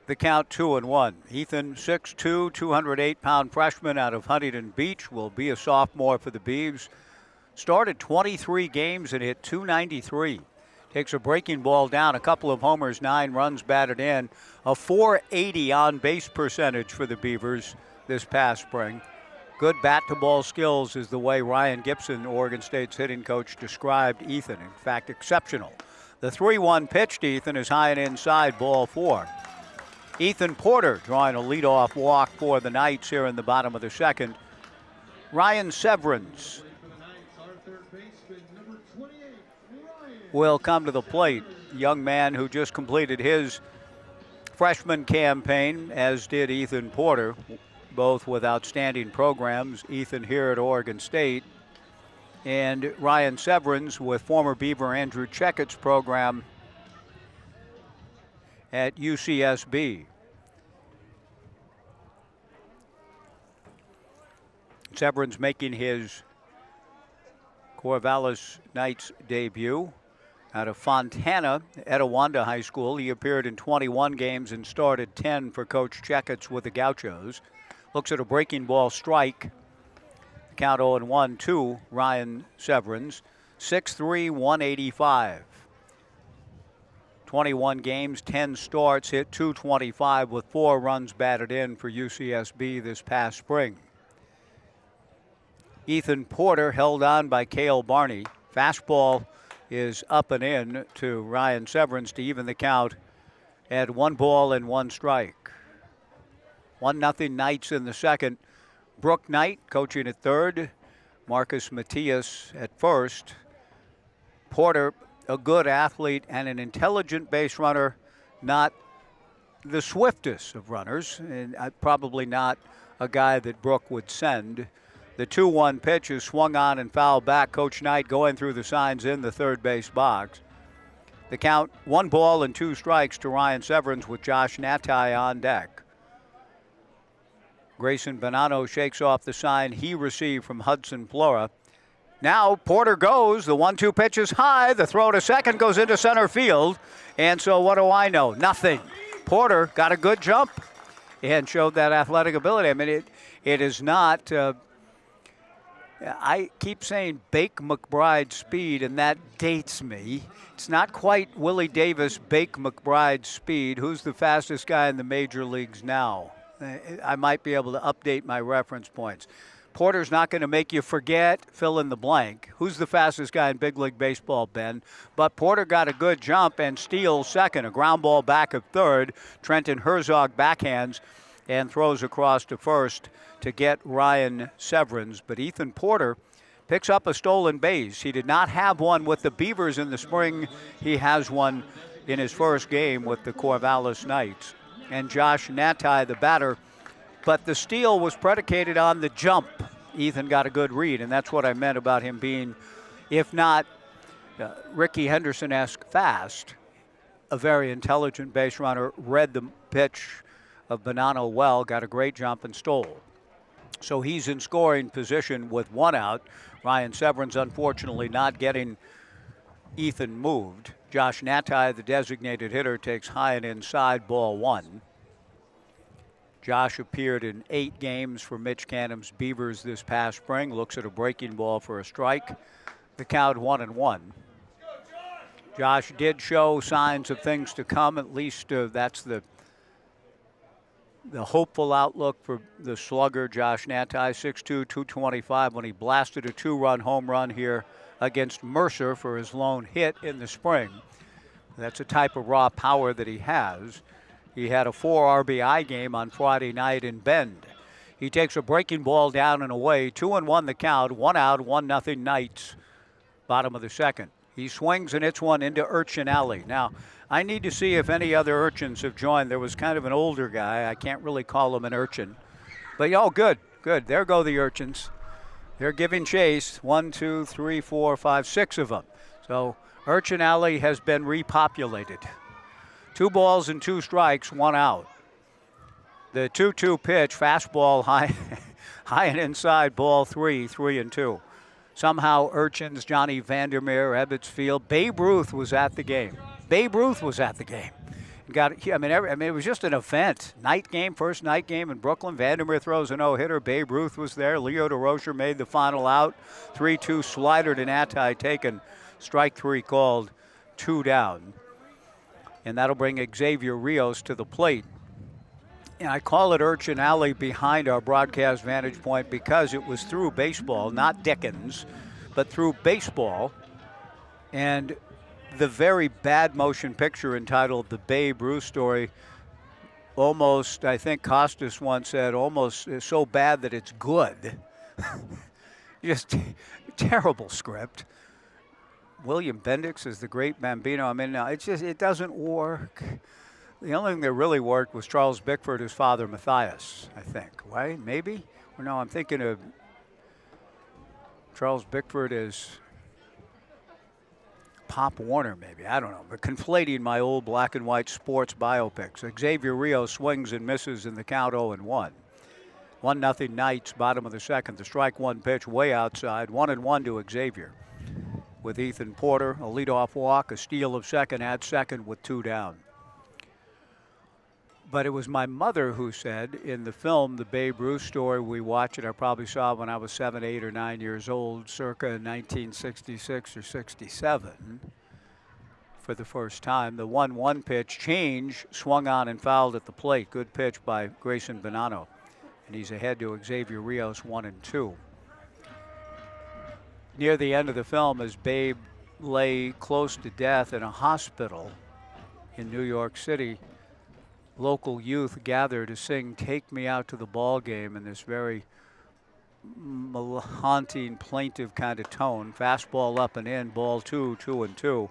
The count 2-1. Ethan, 6'2", 208-pound freshman out of Huntington Beach, will be a sophomore for the Beavs. Started 23 games and hit .293. Takes a breaking ball down, a couple of homers, 9 runs batted in. A .480 on-base percentage for the Beavers this past spring. Good bat-to-ball skills is the way Ryan Gibson, Oregon State's hitting coach, described Ethan. In fact, exceptional. The 3-1 pitch to Ethan is high and inside, ball 4. Ethan Porter drawing a leadoff walk for the Knights here in the bottom of the second. Ryan Severance will come to the plate. Young man who just completed his freshman campaign, as did Ethan Porter, both with outstanding programs. Ethan here at Oregon State, and Ryan Severance with former Beaver Andrew Checkett's program at UCSB. Severance making his Corvallis Knights debut. Out of Fontana, Etiwanda High School. He appeared in 21 games and started 10 for Coach Checketts with the Gauchos. Looks at a breaking ball strike. Count 0-1 to Ryan Severance. 6'3", 185. 21 games, 10 starts, hit .225 with 4 runs batted in for UCSB this past spring. Ethan Porter held on by Cale Barney. Fastball is up and in to Ryan Severance to even the count at 1 ball and 1 strike. 1-0 Knights in the second. Brooke Knight coaching at third. Marcus Matias at first. Porter, a good athlete and an intelligent base runner, not the swiftest of runners, and probably not a guy that Brooke would send. The 2-1 pitch is swung on and fouled back. Coach Knight going through the signs in the third base box. The count, 1 ball and 2 strikes to Ryan Severance with Josh Natai on deck. Grayson Bonanno shakes off the sign he received from Hudson Flora. Now Porter goes. The 1-2 pitch is high. The throw to second goes into center field. And so what do I know? Nothing. Porter got a good jump and showed that athletic ability. I mean, it is not... I keep saying Bake McBride speed, and that dates me. It's not quite Willie Davis, Bake McBride speed. Who's the fastest guy in the major leagues now? I might be able to update my reference points. Porter's not going to make you forget, fill in the blank. Who's the fastest guy in big league baseball, Ben? But Porter got a good jump and steals second. A ground ball back of third. Trenton Herzog backhands and throws across to first to get Ryan Severance. But Ethan Porter picks up a stolen base. He did not have one with the Beavers in the spring. He has one in his first game with the Corvallis Knights. And Josh Natai, the batter. But the steal was predicated on the jump. Ethan got a good read, and that's what I meant about him being, if not Ricky Henderson-esque fast, a very intelligent base runner, read the pitch of Bonanno well, got a great jump and stole. So he's in scoring position with 1 out. Ryan Severance, unfortunately, not getting Ethan moved. Josh Natai, the designated hitter, takes high and inside, ball 1. Josh appeared in 8 games for Mitch Canham's Beavers this past spring. Looks at a breaking ball for a strike. The count 1-1. Josh did show signs of things to come. At least that's the hopeful outlook for the slugger Josh Natai, 6'2", 225, when he blasted a 2-run home run here against Mercer for his lone hit in the spring. That's a type of raw power that he has. He had a 4 RBI game on Friday night in Bend. He takes a breaking ball down and away, 2-1 the count, 1 out, 1-0 Knights, bottom of the second. He swings and hits one into Urchin Alley. Now, I need to see if any other urchins have joined. There was kind of an older guy. I can't really call him an urchin. But, oh, good. There go the urchins. They're giving chase. 1, 2, 3, 4, 5, 6 of them. So Urchin Alley has been repopulated. 2 balls and 2 strikes, 1 out. The 2-2 pitch, fastball high and inside, ball 3, 3-2. Somehow Urchins, Johnny Vandermeer, Ebbets Field, Babe Ruth was at the game. It was just an event. Night game, first night game in Brooklyn. Vandermeer throws a no-hitter. Babe Ruth was there. Leo DeRocher made the final out. 3-2 slider to Natai taken. Strike 3 called, 2 down. And that'll bring Xavier Rios to the plate. And I call it Urchin Alley behind our broadcast vantage point because it was through baseball, not Dickens, but through baseball. And the very bad motion picture entitled The Babe Ruth Story, almost, I think Costas once said, almost so bad that it's good. Just terrible script. William Bendix is the great Bambino. I mean, it doesn't work. The only thing that really worked was Charles Bickford, his father, Matthias, I think. Right? Maybe? Or no, I'm thinking of Charles Bickford as Pop Warner, maybe. I don't know. But conflating my old black and white sports biopics. Xavier Rios swings and misses in the count 0-1. 1-0 Knights, bottom of the second. The strike 1 pitch way outside. 1-1 to Xavier. with Ethan Porter, a leadoff walk, a steal of second at second with 2 down. But it was my mother who said in the film, the Babe Ruth story, we watched it, I probably saw it when I was 7, 8, or 9 years old, circa 1966 or 67, for the first time. The 1-1 pitch change, swung on and fouled at the plate. Good pitch by Grayson Bonanno. And he's ahead to Xavier Rios, 1-2. Near the end of the film, as Babe lay close to death in a hospital in New York City, local youth gathered to sing "Take Me Out to the Ball Game" in this very haunting, plaintive kind of tone. Fastball up and in, ball 2, 2-2.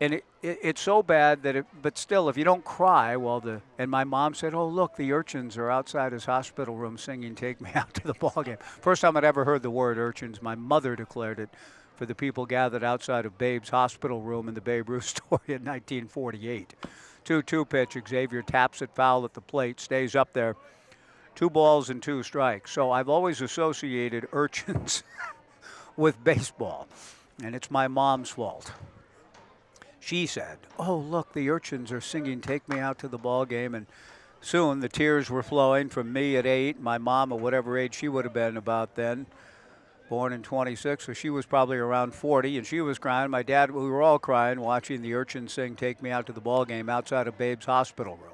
And it's so bad that but still, if you don't cry, and my mom said, oh, look, the urchins are outside his hospital room singing "Take Me Out to the Ball Game." First time I'd ever heard the word urchins. My mother declared it for the people gathered outside of Babe's hospital room in the Babe Ruth story in 1948. 2-2 pitch. Xavier taps it foul at the plate, stays up there. 2 balls and 2 strikes. So I've always associated urchins with baseball, and it's my mom's fault. She said, oh, look, the urchins are singing "Take Me Out to the Ball Game." And soon the tears were flowing from me at 8, my mom at whatever age she would have been about then, born in 26, so she was probably around 40, and she was crying. My dad, we were all crying watching the urchins sing "Take Me Out to the Ball Game" outside of Babe's hospital room.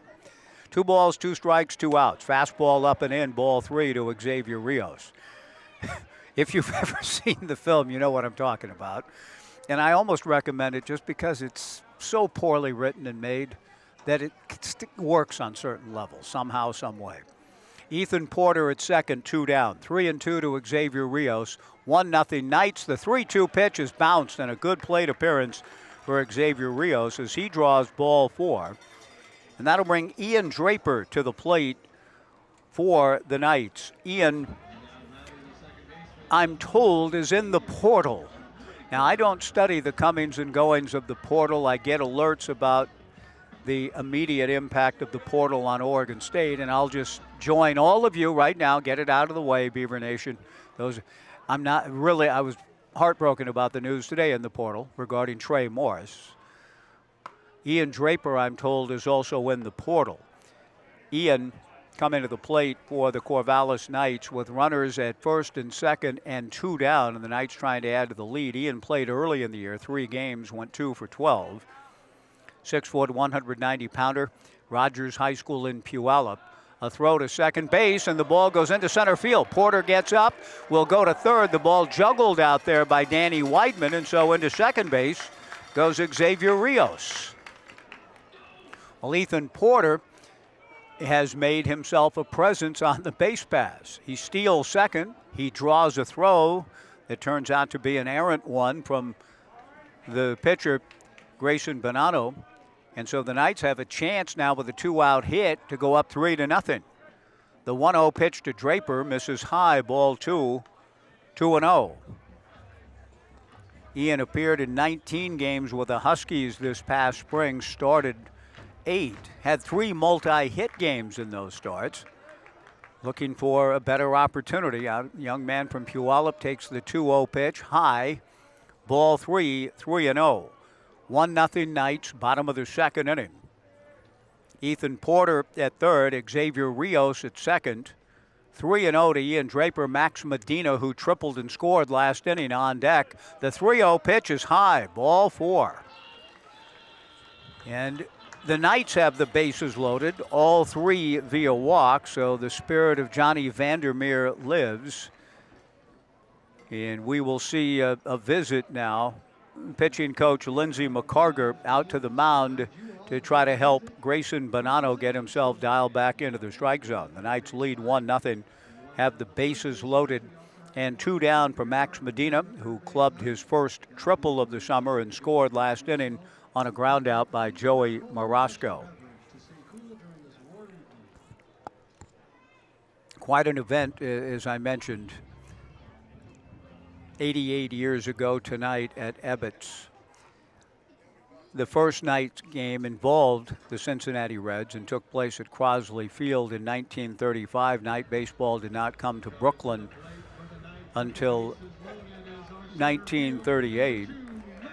2 balls, 2 strikes, 2 outs. Fastball up and in, ball 3 to Xavier Rios. If you've ever seen the film, you know what I'm talking about. And I almost recommend it just because it's so poorly written and made that it works on certain levels, somehow, some way. Ethan Porter at second, 2 down. 3-2 to Xavier Rios. 1-0 Knights. The 3-2 pitch is bounced, and a good plate appearance for Xavier Rios as he draws ball 4. And that'll bring Ian Draper to the plate for the Knights. Ian, I'm told, is in the portal. Now, I don't study the comings and goings of the portal. I get alerts about the immediate impact of the portal on Oregon State, and I'll just join all of you right now. Get it out of the way, Beaver Nation. I was heartbroken about the news today in the portal regarding Trey Morris. Ian Draper, I'm told, is also in the portal. Ian coming to the plate for the Corvallis Knights with runners at first and second and 2 down, and the Knights trying to add to the lead. Ian played early in the year, 3 games, went 2 for 12. 6-foot, 190-pounder, Rogers High School in Puyallup. A throw to second base, and the ball goes into center field. Porter gets up, will go to third. The ball juggled out there by Danny Weidman, and so into second base goes Xavier Rios. Well, Ethan Porter has made himself a presence on the base pass. He steals second. He draws a throw that turns out to be an errant one from the pitcher, Grayson Bonanno. And so the Knights have a chance now with a 2-out hit to go up 3-0. The 1-0 pitch to Draper misses high, ball 2, 2-0. Ian appeared in 19 games with the Huskies this past spring, started 8, had 3 multi-hit games in those starts. Looking for a better opportunity. A young man from Puyallup takes the 2-0 pitch, high, ball 3, 3-0. 1-0 Knights, bottom of the second inning. Ethan Porter at third, Xavier Rios at second. 3-0 to Ian Draper. Max Medina, who tripled and scored last inning, on deck. The 3-0 pitch is high, ball 4. And the Knights have the bases loaded, all 3 via walk, so the spirit of Johnny Vandermeer lives. And we will see a visit now. Pitching coach Lindsey McCarger out to the mound to try to help Grayson Bonanno get himself dialed back into the strike zone. The Knights lead 1-0, have the bases loaded, and 2 down for Max Medina, who clubbed his first triple of the summer and scored last inning on a ground out by Joey Marasco. Quite an event, as I mentioned, 88 years ago tonight at Ebbets. The first night's game involved the Cincinnati Reds and took place at Crosley Field in 1935. Night baseball did not come to Brooklyn until 1938.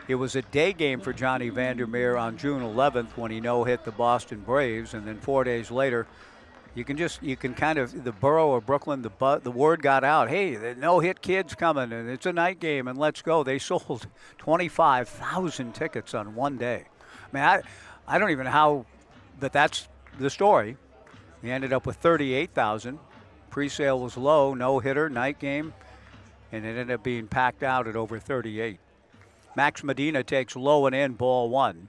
It was a day game for Johnny Vandermeer on June 11th when he no-hit the Boston Braves, and then 4 days later, you can kind of, the borough of Brooklyn, the word got out, hey, the no-hit kid's coming, and it's a night game, and let's go. They sold 25,000 tickets on one day. I mean, I don't even know how, but that's the story. He ended up with 38,000. Pre-sale was low, no-hitter, night game, and it ended up being packed out at over 38. Max Medina takes low and in, ball one.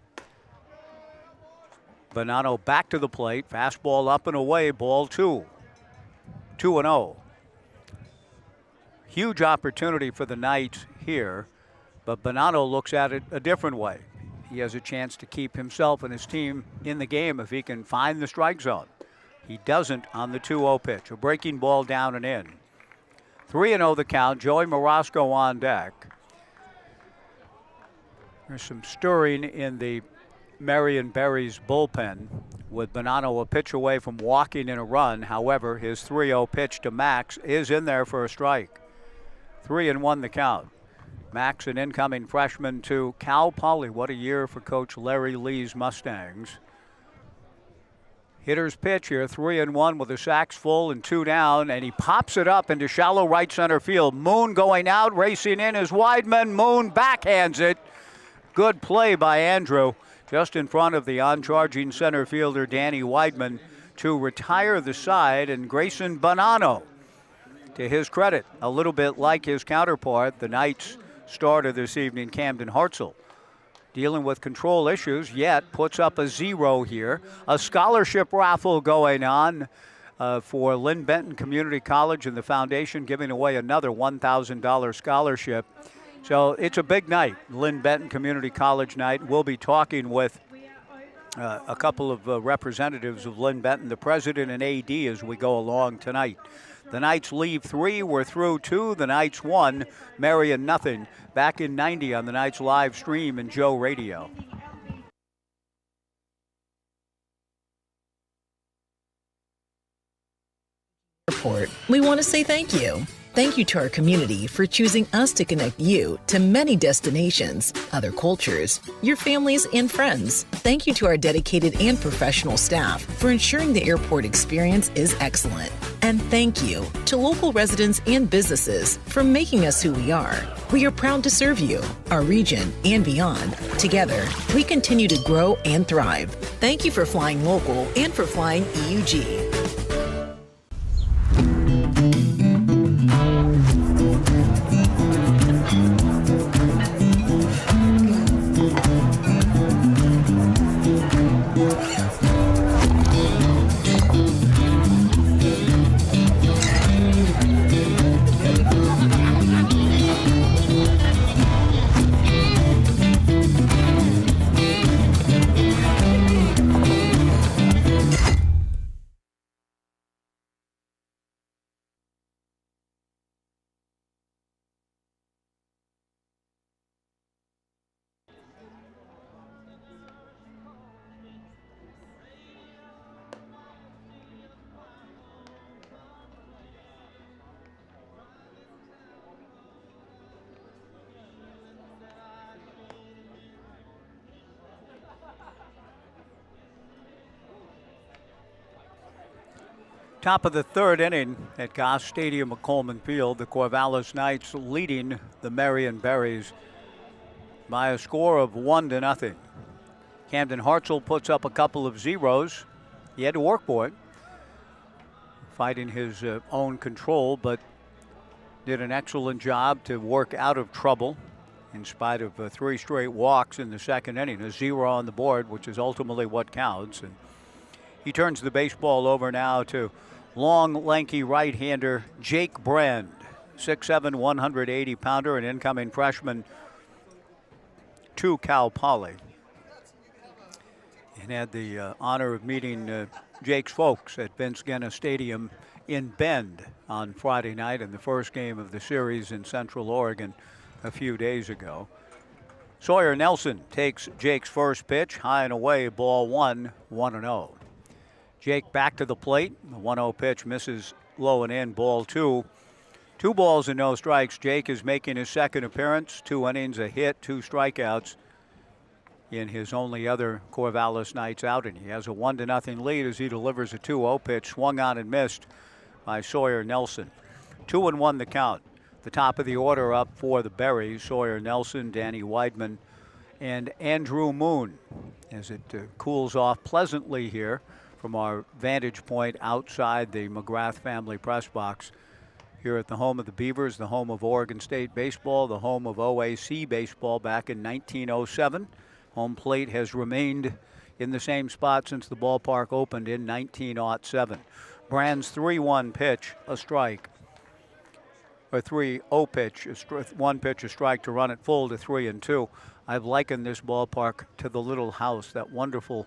Bonanno back to the plate, fastball up and away, ball two. 2-0. Huge opportunity for the Knights here, but Bonanno looks at it a different way. He has a chance to keep himself and his team in the game if he can find the strike zone. He doesn't on the 2-0 pitch. A breaking ball down and in. 3-0 the count. Joey Morosco on deck. There's some stirring in the Marion Berry's bullpen with Bonanno a pitch away from walking in a run. However, his 3-0 pitch to Max is in there for a strike. 3-1 the count. Max, an incoming freshman to Cal Poly. What a year for Coach Larry Lee's Mustangs. Hitter's pitch here, 3-1 with the sacks full and 2 down, and he pops it up into shallow right center field. Moon going out, racing in is Weidman. Moon backhands it. Good play by Andrew, just in front of the on-charging center fielder Danny Weidman to retire the side, and Grayson Bonanno, to his credit, a little bit like his counterpart, the Knights starter this evening, Camden Hartzell, dealing with control issues, yet puts up a 0 here. A scholarship raffle going on for Lynn Benton Community College and the foundation giving away another $1,000 scholarship. So it's a big night, Lynn Benton Community College night. We'll be talking with a couple of representatives of Lynn Benton, the president and AD, as we go along tonight. The Knights leave 3. We're through 2. The Knights 1. Marion nothing. Back in 90 on the Knights live stream and Joe Radio. Report. We want to say thank you. Thank you to our community for choosing us to connect you to many destinations, other cultures, your families, and friends. Thank you to our dedicated and professional staff for ensuring the airport experience is excellent. And thank you to local residents and businesses for making us who we are. We are proud to serve you, our region, and beyond. Together, we continue to grow and thrive. Thank you for flying local and for flying EUG. Top of the third inning at Goss Stadium at Coleman Field. The Corvallis Knights leading the Marion Berries by a score of 1-0. Camden Hartzell puts up a couple of zeros. He had to work for it, fighting his own control, but did an excellent job to work out of trouble in spite of 3 straight walks in the second inning. A 0 on the board, which is ultimately what counts. And he turns the baseball over now to long, lanky right-hander Jake Brand, 6'7", 180-pounder, an incoming freshman to Cal Poly. And had the honor of meeting Jake's folks at Vince Guenna Stadium in Bend on Friday night in the first game of the series in Central Oregon a few days ago. Sawyer Nelson takes Jake's first pitch, high and away, ball 1, 1-0. Jake back to the plate. The 1-0 pitch misses low and in, ball 2. 2 balls and no strikes. Jake is making his second appearance. 2 innings, a hit, 2 strikeouts in his only other Corvallis Knights outing. He has a 1-0 lead as he delivers a 2-0 pitch, swung on and missed by Sawyer Nelson. 2-1 the count. The top of the order up for the Berries: Sawyer Nelson, Danny Weidman, and Andrew Moon, as it cools off pleasantly here from our vantage point outside the McGrath family press box here at the home of the Beavers, the home of Oregon State baseball, the home of OAC baseball back in 1907. Home plate has remained in the same spot since the ballpark opened in 1907. Brand's 3-1 pitch, a strike. Or 3-0 pitch, 1 pitch, a strike to run it full to 3-2. I've likened this ballpark to The Little House, that wonderful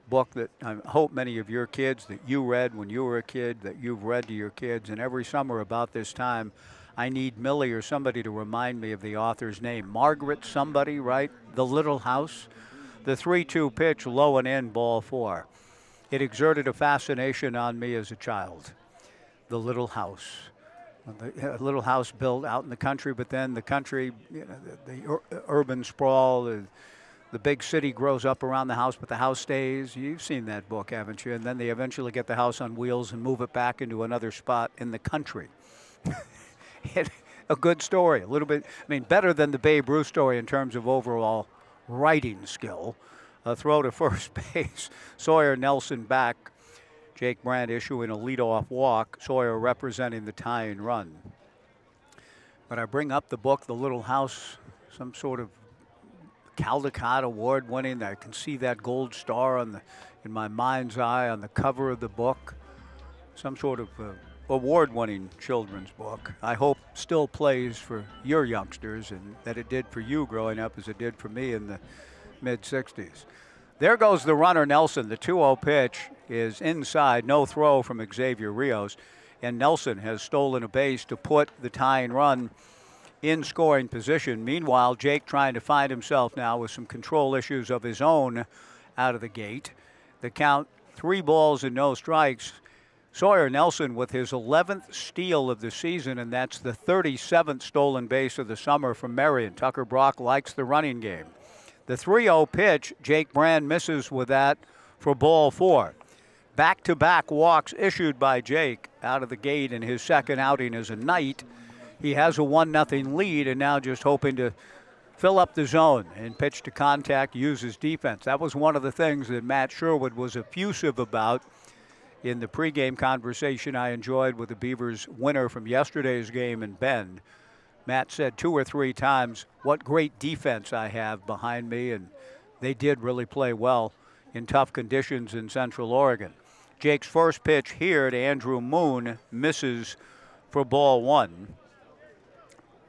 book that I hope many of your kids, that you read when you were a kid, that you've read to your kids. And every summer about this time, I need Millie or somebody to remind me of the author's name. Margaret somebody, right? The Little House. The 3-2 pitch, low and in, ball 4. It exerted a fascination on me as a child. The Little House. A little house built out in the country, but then the country, the urban sprawl, the big city grows up around the house, but the house stays. You've seen that book, haven't you? And then they eventually get the house on wheels and move it back into another spot in the country. A good story, a little bit, better than the Babe Ruth story in terms of overall writing skill. A throw to first base. Sawyer Nelson back. Jake Brand issuing a leadoff walk. Sawyer representing the tying run. But I bring up the book, The Little House, some sort of Caldecott Award winning. I can see that gold star in my mind's eye on the cover of the book. Some sort of award-winning children's book. I hope still plays for your youngsters, and that it did for you growing up as it did for me in the mid-'60s. There goes the runner, Nelson. The 2-0 pitch is inside. No throw from Xavier Rios. And Nelson has stolen a base to put the tying run in scoring position. Meanwhile, Jake trying to find himself now with some control issues of his own out of the gate. The count, 3 balls and no strikes. Sawyer Nelson with his 11th steal of the season, and that's the 37th stolen base of the summer from Marion. Tucker Brock likes the running game. The 3-0 pitch, Jake Brand misses with that for ball 4. Back-to-back walks issued by Jake out of the gate in his second outing as a Knight. He has a 1-0 lead and now just hoping to fill up the zone and pitch to contact, use his defense. That was one of the things that Matt Sherwood was effusive about in the pregame conversation I enjoyed with the Beavers winner from yesterday's game in Bend. Matt said 2 or 3 times, what great defense I have behind me, and they did really play well in tough conditions in Central Oregon. Jake's first pitch here to Andrew Moon misses for ball 1.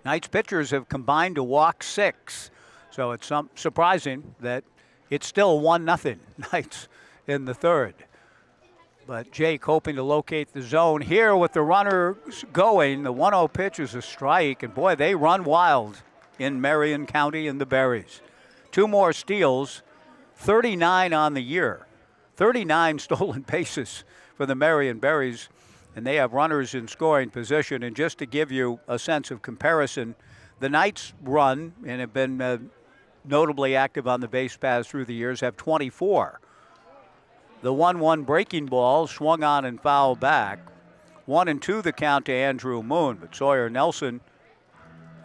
Knights pitchers have combined to walk 6, so it's surprising that it's still 1-0 Knights in the third. But Jake hoping to locate the zone here with the runner going. The 1-0 pitch is a strike, and boy, they run wild in Marion County in the Berries. 2 more steals, 39 on the year. 39 stolen bases for the Marion Berries, and they have runners in scoring position. And just to give you a sense of comparison, the Knights run and have been notably active on the base paths through the years, have 24. The 1-1 breaking ball swung on and fouled back. 1-2 the count to Andrew Moon, but Sawyer Nelson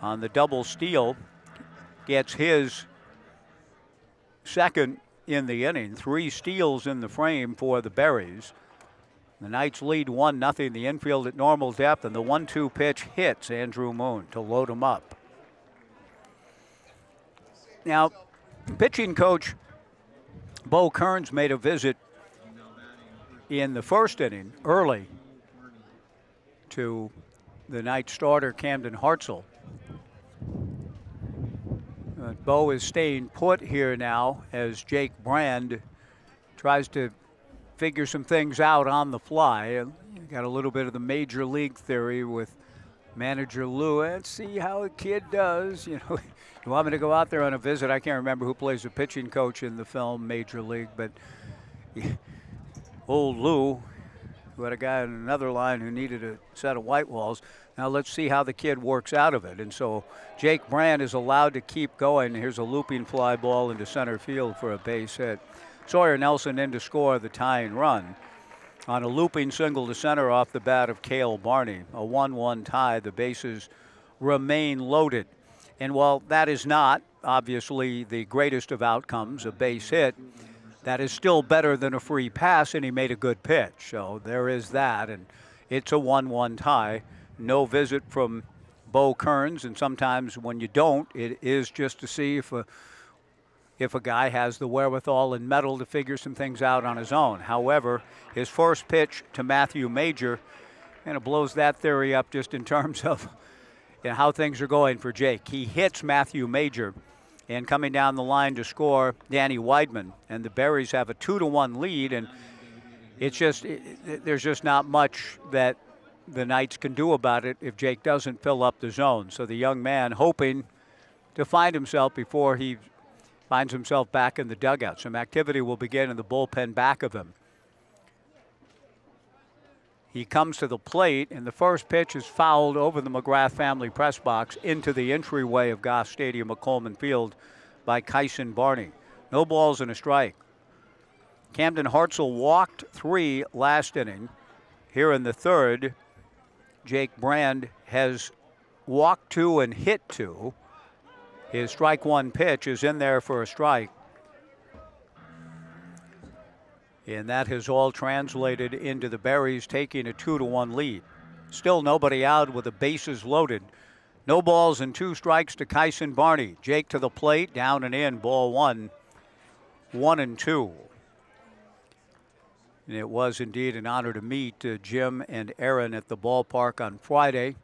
on the double steal gets his second in the inning. 3 steals in the frame for the Berries. The Knights lead 1-0, the infield at normal depth, and the 1-2 pitch hits Andrew Moon to load him up. Now, pitching coach Bo Kearns made a visit in the first inning early to the Knights starter Camden Hartzell. Bo is staying put here now as Jake Brand tries to figure some things out on the fly. Got a little bit of the major league theory with manager Lou. Let's see how a kid does. You want me to go out there on a visit? I can't remember who plays the pitching coach in the film Major League, but old Lou, who had a guy on another line who needed a set of white walls. Now let's see how the kid works out of it. And so Jake Brand is allowed to keep going. Here's a looping fly ball into center field for a base hit. Sawyer Nelson in to score the tying run on a looping single to center off the bat of Cale Barney. A 1-1 tie. The bases remain loaded. And while that is not obviously the greatest of outcomes, a base hit, that is still better than a free pass, and he made a good pitch. So there is that, and it's a 1-1 tie. No visit from Bo Kearns, and sometimes when you don't, it is just to see if a guy has the wherewithal and mettle to figure some things out on his own. However, his first pitch to Matthew Major kind of blows that theory up just in terms of how things are going for Jake. He hits Matthew Major, and coming down the line to score, Danny Weidman. And the Berries have a 2-1 lead, and there's just not much that the Knights can do about it if Jake doesn't fill up the zone. So the young man hoping to find himself before he finds himself back in the dugout. Some activity will begin in the bullpen back of him. He comes to the plate, and the first pitch is fouled over the McGrath family press box into the entryway of Goff Stadium at Coleman Field by Kyson Barney. No balls and a strike. Camden Hartzell walked 3 last inning. Here in the third, Jake Brand has walked 2 and hit 2. His strike 1 pitch is in there for a strike. And that has all translated into the Berries taking a 2-1 lead. Still nobody out with the bases loaded. No balls and 2 strikes to Kyson Barney. Jake to the plate, down and in, ball 1, 1-2. And it was indeed an honor to meet Jim and Aaron at the ballpark on Friday.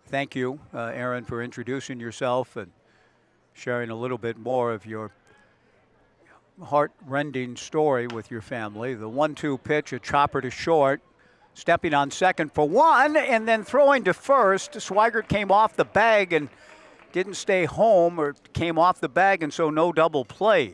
Thank you, Aaron, for introducing yourself and sharing a little bit more of your heart-rending story with your family. The 1-2 pitch, a chopper to short, stepping on second for 1, and then throwing to first. Swigert came off the bag and didn't stay home, or came off the bag, and so no double play.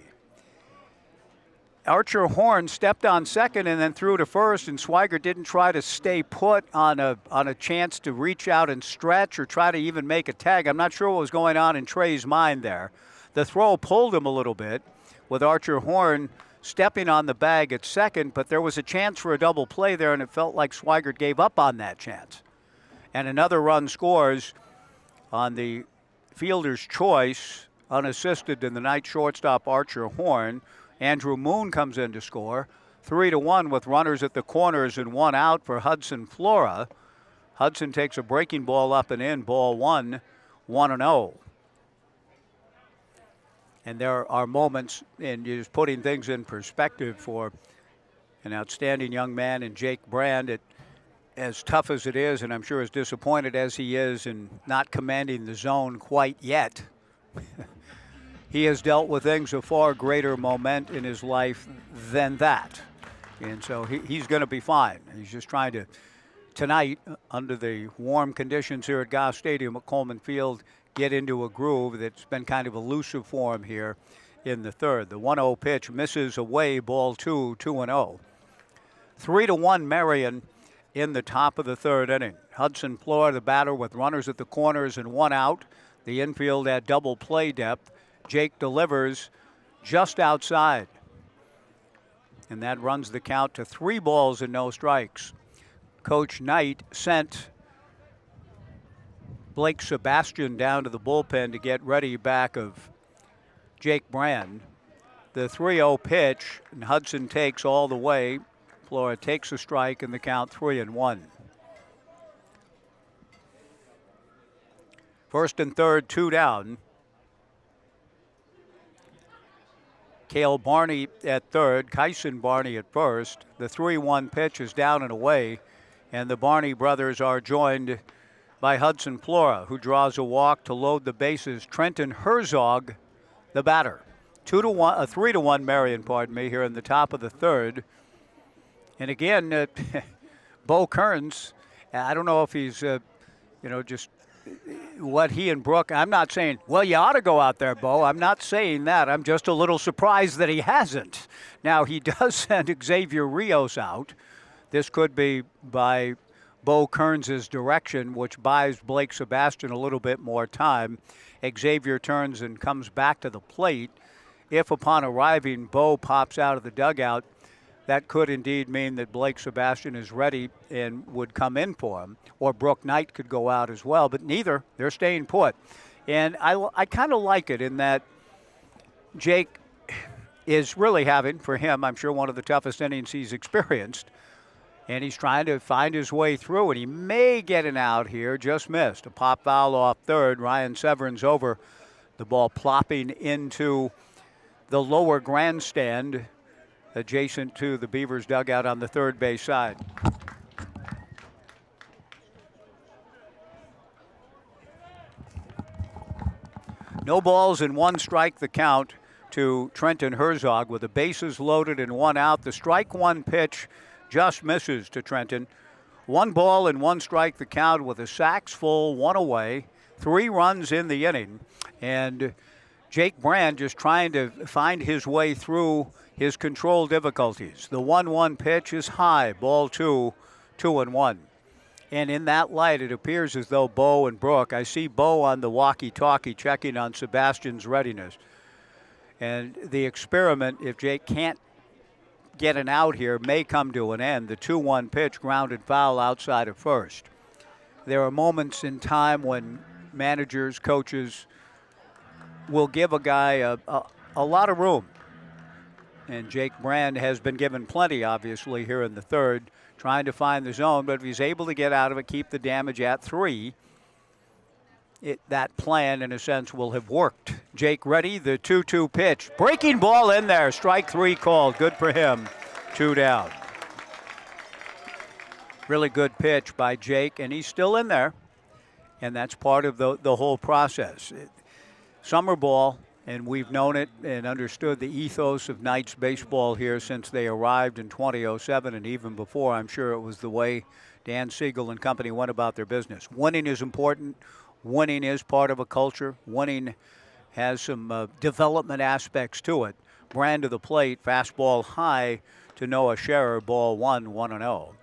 Archer Horn stepped on second and then threw to first, and Swigert didn't try to stay put on a chance to reach out and stretch or try to even make a tag. I'm not sure what was going on in Trey's mind there. The throw pulled him a little bit, with Archer Horn stepping on the bag at second, but there was a chance for a double play there, and it felt like Swigert gave up on that chance. And another run scores on the fielder's choice, unassisted, in the night shortstop Archer Horn. Andrew Moon comes in to score. 3-1 with runners at the corners and 1 out for Hudson Flora. Hudson takes a breaking ball up and in, ball 1, 1-0. And there are moments in just putting things in perspective for an outstanding young man in Jake Brand. As tough as it is, and I'm sure as disappointed as he is in not commanding the zone quite yet, he has dealt with things of far greater moment in his life than that. And so he's going to be fine. He's just trying to, tonight, under the warm conditions here at Goff Stadium at Coleman Field, get into a groove that's been kind of elusive for him here in the third. The 1-0 pitch misses away, ball 2, 2-0. 3-1 Marion in the top of the third inning. Hudson Flora, the batter, with runners at the corners and 1 out. The infield at double play depth. Jake delivers just outside. And that runs the count to 3 balls and no strikes. Coach Knight sent Blake Sebastian down to the bullpen to get ready back of Jake Brand. The 3-0 pitch, and Hudson takes all the way. Flora takes a strike, and the count 3-1. First and third, 2 down. Cale Barney at third, Kyson Barney at first. The 3-1 pitch is down and away, and the Barney brothers are joined by Hudson Flora, who draws a walk to load the bases. Trenton Herzog, the batter. 3-1 Marion, here in the top of the third. And again, Bo Kearns, I don't know if he's, just what he and Brooke, I'm not saying, well, you ought to go out there, Bo. I'm not saying that. I'm just a little surprised that he hasn't. Now, he does send Xavier Rios out. This could be by Bo Kearns' direction, which buys Blake Sebastian a little bit more time. Xavier turns and comes back to the plate. If upon arriving, Bo pops out of the dugout, that could indeed mean that Blake Sebastian is ready and would come in for him. Or Brooke Knight could go out as well, but neither. They're staying put. And I kind of like it in that Jake is really having, for him, I'm sure, one of the toughest innings he's experienced. And he's trying to find his way through, and he may get an out here. Just missed. A pop foul off third. Ryan Severin's over. The ball plopping into the lower grandstand adjacent to the Beavers dugout on the third base side. No balls and one strike the count to Trenton Herzog with the bases loaded and one out. The strike one pitch just misses to Trenton. 1 ball and 1 strike the count with the sacks full, 1 away, 3 runs in the inning. And Jake Brand just trying to find his way through his control difficulties. The 1-1 pitch is high, ball 2, 2-1. And in that light, it appears as though Bo and Brooke, I see Bo on the walkie-talkie checking on Sebastian's readiness. And the experiment, if Jake can't get an out here, may come to an end. The 2-1 pitch grounded foul outside of first. There are moments in time when managers, coaches will give a guy a lot of room. And Jake Brand has been given plenty, obviously, here in the third, trying to find the zone. But if he's able to get out of it, keep the damage at 3, that plan, in a sense, will have worked. Jake ready, the 2-2 pitch. Breaking ball in there, strike 3 called. Good for him, 2 down. Really good pitch by Jake, and he's still in there. And that's part of the whole process. Summer ball, and we've known it and understood the ethos of Knights baseball here since they arrived in 2007, and even before. I'm sure it was the way Dan Siegel and company went about their business. Winning is important. Winning is part of a culture. Winning has some development aspects to it. Brand to the plate, fastball high to Noah Scherer, ball 1, 1-0.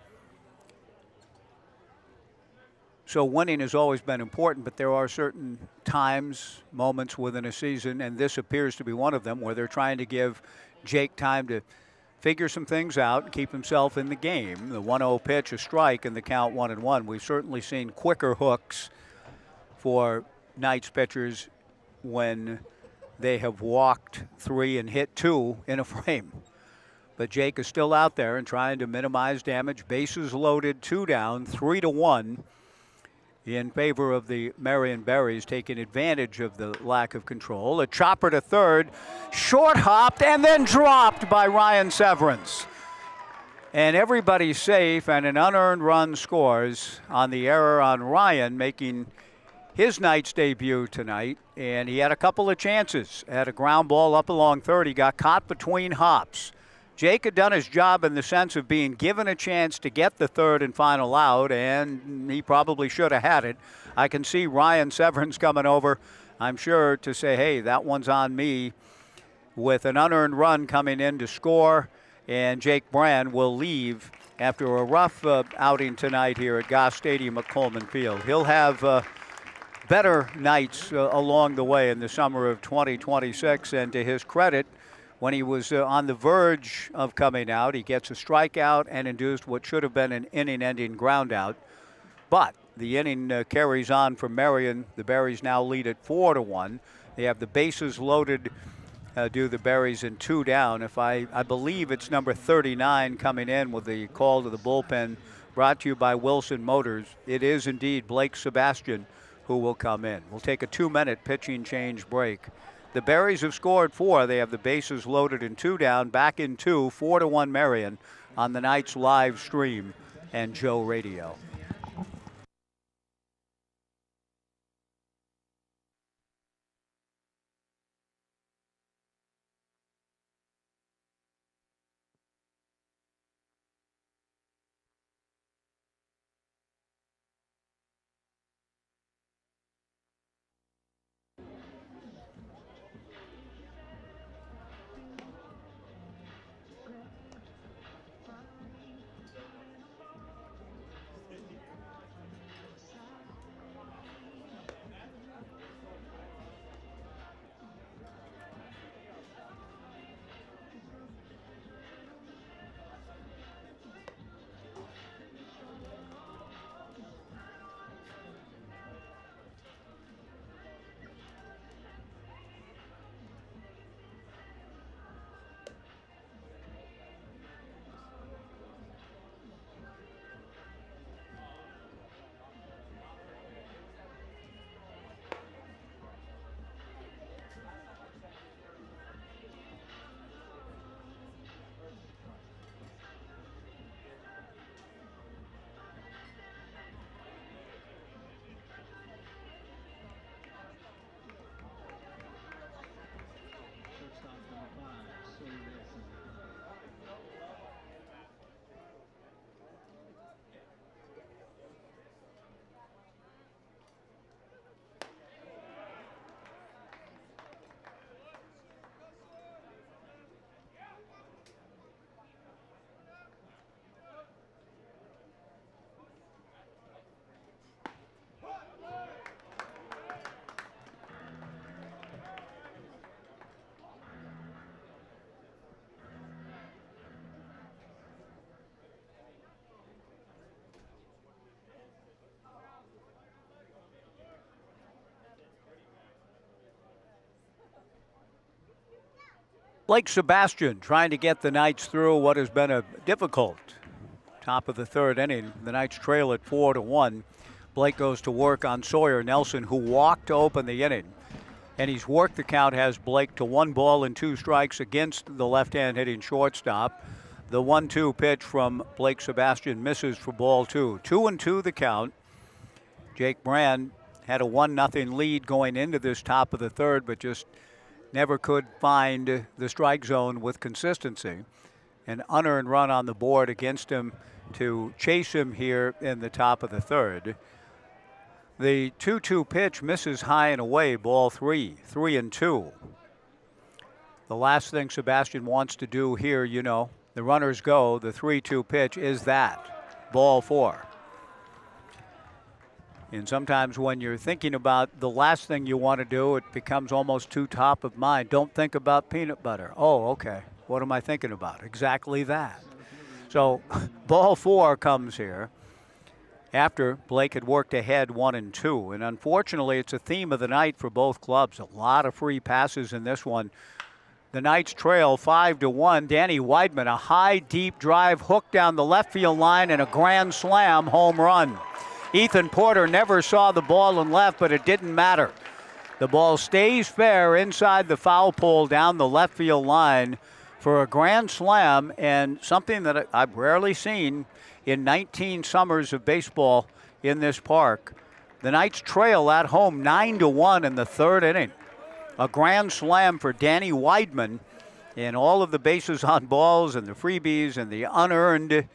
So winning has always been important, but there are certain times, moments within a season, and this appears to be one of them, where they're trying to give Jake time to figure some things out and keep himself in the game. The 1-0 pitch, a strike, and the count 1-1. We've certainly seen quicker hooks for Knights pitchers when they have walked 3 and hit 2 in a frame. But Jake is still out there and trying to minimize damage. Bases loaded, 2 down, 3-1 in favor of the Marion Berries, taking advantage of the lack of control. A chopper to third, short hopped and then dropped by Ryan Severance. And everybody's safe, and an unearned run scores on the error on Ryan, making his Knights debut tonight. And he had a couple of chances. Had a ground ball up along third. He got caught between hops. Jake had done his job in the sense of being given a chance to get the third and final out, and he probably should have had it. I can see Ryan Severance coming over, I'm sure, to say, hey, that one's on me, with an unearned run coming in to score. And Jake Brand will leave after a rough outing tonight here at Goss Stadium at Coleman Field. He'll have better nights along the way in the summer of 2026. And to his credit, when he was on the verge of coming out, he gets a strikeout and induced what should have been an inning-ending groundout. But the inning carries on for Marion. The Berries now lead at 4-1. They have the bases loaded, do the Berries in 2 down. I believe it's number 39 coming in with the call to the bullpen, brought to you by Wilson Motors. It is indeed Blake Sebastian who will come in. We'll take a 2-minute pitching change break. The Berries have scored 4. They have the bases loaded in 2 down, back in 2, 4-1 Marion on the Knights live stream and Joe Radio. Blake Sebastian trying to get the Knights through what has been a difficult top of the third inning. The Knights trail at 4-1. Blake goes to work on Sawyer Nelson, who walked to open the inning. And he's worked the count, has Blake to 1 ball and 2 strikes against the left-hand hitting shortstop. The 1-2 pitch from Blake Sebastian misses for ball 2. 2-2 the count. Jake Brand had a 1-0 lead going into this top of the third, but just never could find the strike zone with consistency. An unearned run on the board against him to chase him here in the top of the third. The 2-2 pitch misses high and away, ball 3, 3-2. The last thing Sebastian wants to do here, you know, the runners go, the 3-2 pitch is that, ball 4. And sometimes when you're thinking about the last thing you want to do, it becomes almost too top of mind. Don't think about peanut butter. Oh, okay. What am I thinking about? Exactly that. So ball 4 comes here after Blake had worked ahead 1-2. And unfortunately, it's a theme of the night for both clubs. A lot of free passes in this one. The Knights trail 5-1. Danny Weidman, a high, deep drive hook down the left field line and a grand slam home run. Ethan Porter never saw the ball in left, but it didn't matter. The ball stays fair inside the foul pole down the left field line for a grand slam, and something that I've rarely seen in 19 summers of baseball in this park. The Knights trail at home 9-1 in the third inning. A grand slam for Danny Weidman, and all of the bases on balls and the freebies and the unearned.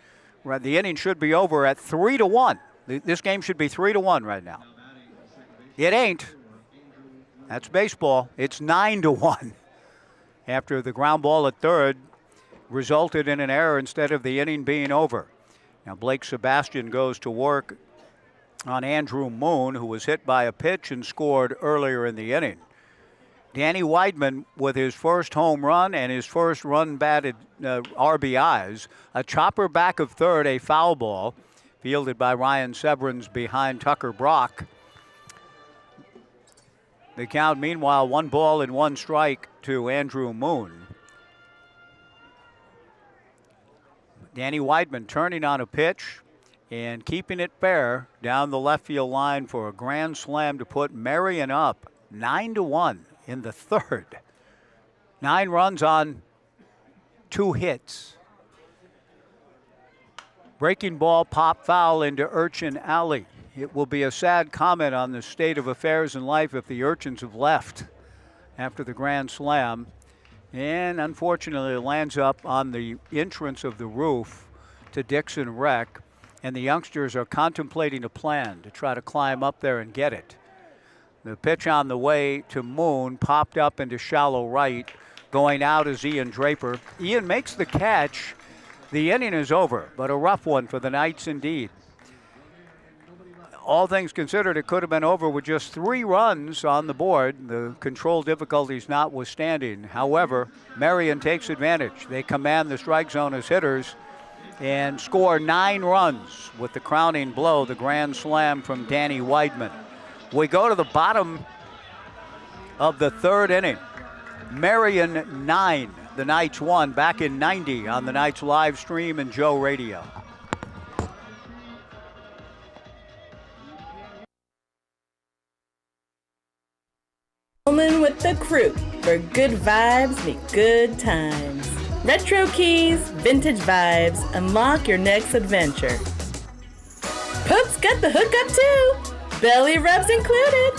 The inning should be over at 3-1. This game should be 3-1 right now. It ain't. That's baseball. It's 9-1 after the ground ball at third resulted in an error instead of the inning being over. Now Blake Sebastian goes to work on Andrew Moon, who was hit by a pitch and scored earlier in the inning. Danny Weidman with his first home run and his first run batted RBIs. A chopper back of third, a foul ball, fielded by Ryan Severance behind Tucker Brock. The count, meanwhile, 1 ball and 1 strike to Andrew Moon. Danny Weidman turning on a pitch and keeping it fair down the left field line for a grand slam to put Marion up 9-1 in the third. 9 runs on 2 hits. Breaking ball pop foul into Urchin Alley. It will be a sad comment on the state of affairs in life if the Urchins have left after the grand slam. And unfortunately, it lands up on the entrance of the roof to Dixon Rec. And the youngsters are contemplating a plan to try to climb up there and get it. The pitch on the way to Moon popped up into shallow right. Going out is Ian Draper. Ian makes the catch. The inning is over, but a rough one for the Knights indeed. All things considered, it could have been over with just 3 runs on the board, the control difficulties notwithstanding. However, Marion takes advantage. They command the strike zone as hitters and score 9 runs with the crowning blow, the grand slam from Danny Weidman. We go to the bottom of the third inning. Marion 9, the Knights 1, back in 90 on the Knights live stream and Joe Radio. Rolling with the crew, where good vibes meet good times. Retro keys, vintage vibes, unlock your next adventure. Pope's got the hookup too, belly rubs included.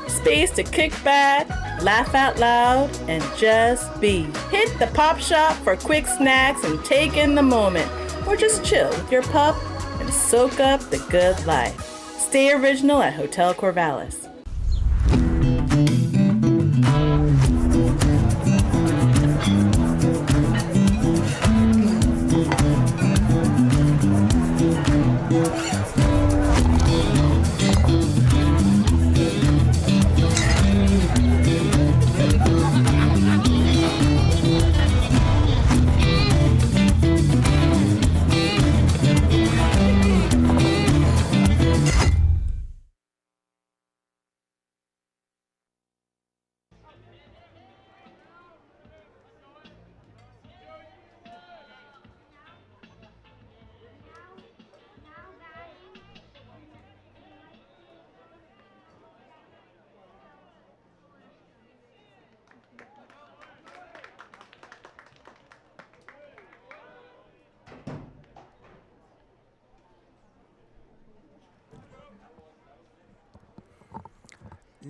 Space to kick back, laugh out loud, and just be. Hit the pop shop for quick snacks and take in the moment, or just chill with your pup and soak up the good life. Stay original at Hotel Corvallis.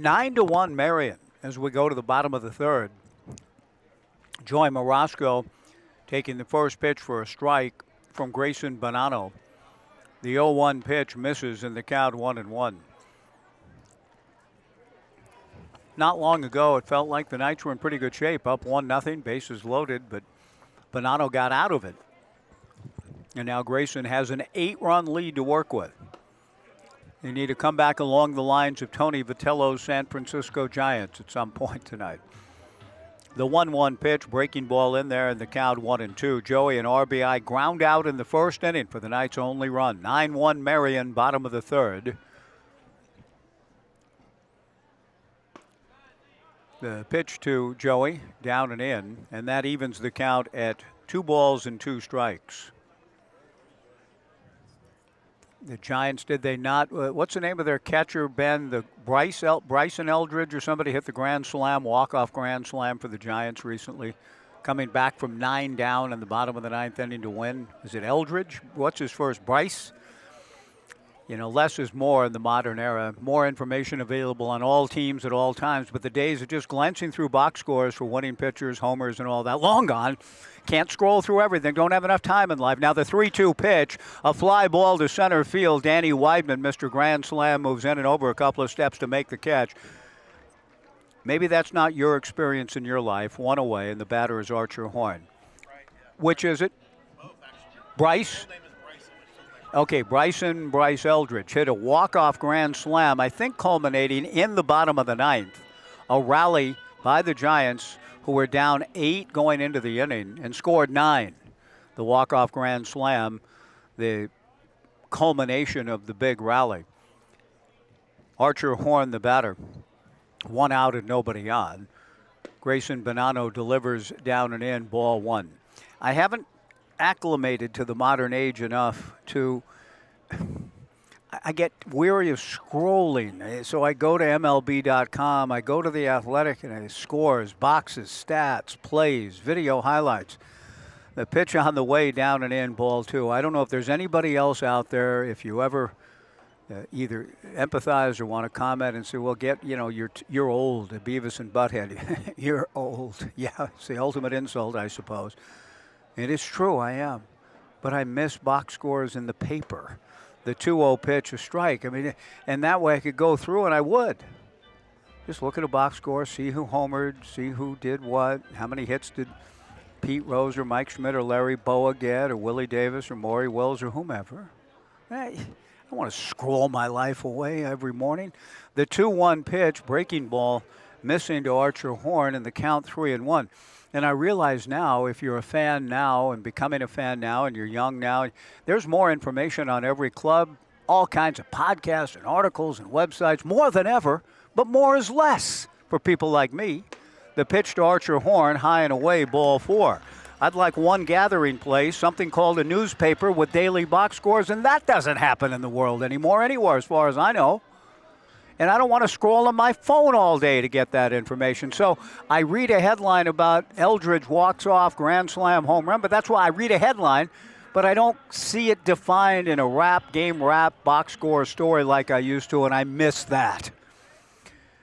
9-1 Marion as we go to the bottom of the third. Joey Morosco taking the first pitch for a strike from Grayson Bonanno. The 0-1 pitch misses in the count 1-1. Not long ago, it felt like the Knights were in pretty good shape, up 1-0, bases loaded, but Bonanno got out of it. And now Grayson has an 8-run lead to work with. They need to come back along the lines of Tony Vitello's San Francisco Giants at some point tonight. The 1-1 pitch, breaking ball in there, and the count 1-2. Joey, an RBI ground out in the first inning for the Knights' only run. 9-1 Marion, bottom of the third. The pitch to Joey, down and in, and that evens the count at 2 balls and 2 strikes. The Giants, did they not? What's the name of their catcher, Ben? The Bryson Eldridge or somebody hit the grand slam, walk-off grand slam for the Giants recently, coming back from 9 down in the bottom of the 9th inning to win. Is it Eldridge? What's his first? Bryce? You know, less is more in the modern era. More information available on all teams at all times, but the days of just glancing through box scores for winning pitchers, homers, and all that, long gone. Can't scroll through everything. Don't have enough time in life. Now the 3-2 pitch, a fly ball to center field. Danny Weidman, Mr. Grand Slam, moves in and over a couple of steps to make the catch. Maybe that's not your experience in your life. One away, and the batter is Archer Horn. Which is it? Bryce? Okay, Bryce Eldridge hit a walk-off grand slam, I think culminating in the bottom of the 9th. A rally by the Giants, who were down 8 going into the inning and scored 9. The walk-off grand slam, the culmination of the big rally. Archer Horn, the batter. 1 out and nobody on. Grayson Bonanno delivers down and in, ball 1. I haven't acclimated to the modern age enough to, I get weary of scrolling. So I go to MLB.com, I go to The Athletic, and I scores, boxes, stats, plays, video highlights. The pitch on the way, down and in, ball 2. I don't know if there's anybody else out there, if you ever either empathize or want to comment and say, well, you're old, Beavis and Butthead. You're old. Yeah, it's the ultimate insult, I suppose. It is true, I am. But I miss box scores in the paper. The 2-0 pitch, a strike. I mean, and that way I could go through, and I would. Just look at a box score, see who homered, see who did what, how many hits did Pete Rose or Mike Schmidt or Larry Boa get, or Willie Davis or Maury Wills or whomever. I don't want to scroll my life away every morning. The 2-1 pitch, breaking ball, missing to Archer Horn, and the count 3-1. And I realize now, if you're a fan now and becoming a fan now and you're young now, there's more information on every club, all kinds of podcasts and articles and websites, more than ever, but more is less for people like me. The pitch to Archer Horn, high and away, ball 4. I'd like one gathering place, something called a newspaper with daily box scores, and that doesn't happen in the world anymore, anywhere as far as I know. And I don't want to scroll on my phone all day to get that information. So I read a headline about Eldridge walks off, grand slam, home run, but that's why I read a headline, but I don't see it defined in a game wrap, box score story like I used to, and I miss that.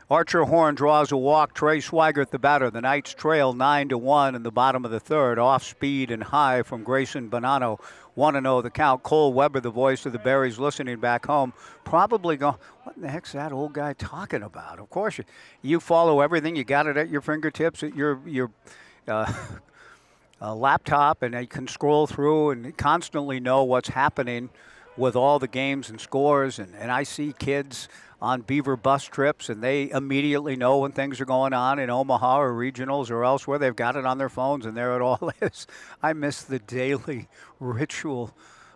Archer Horn draws a walk. Trey Swigert, the batter. The Knights trail 9-1 in the bottom of the third. Off speed and high from Grayson Bonanno. 1-0 the count. Cole Weber, the voice of the Berries, listening back home, probably going, what in the heck's that old guy talking about? Of course, you follow everything. You got it at your fingertips, at your laptop, and you can scroll through and constantly know what's happening with all the games and scores. And I see kids on Beaver bus trips, and they immediately know when things are going on in Omaha or regionals or elsewhere. They've got it on their phones, and there it all is. I miss the daily ritual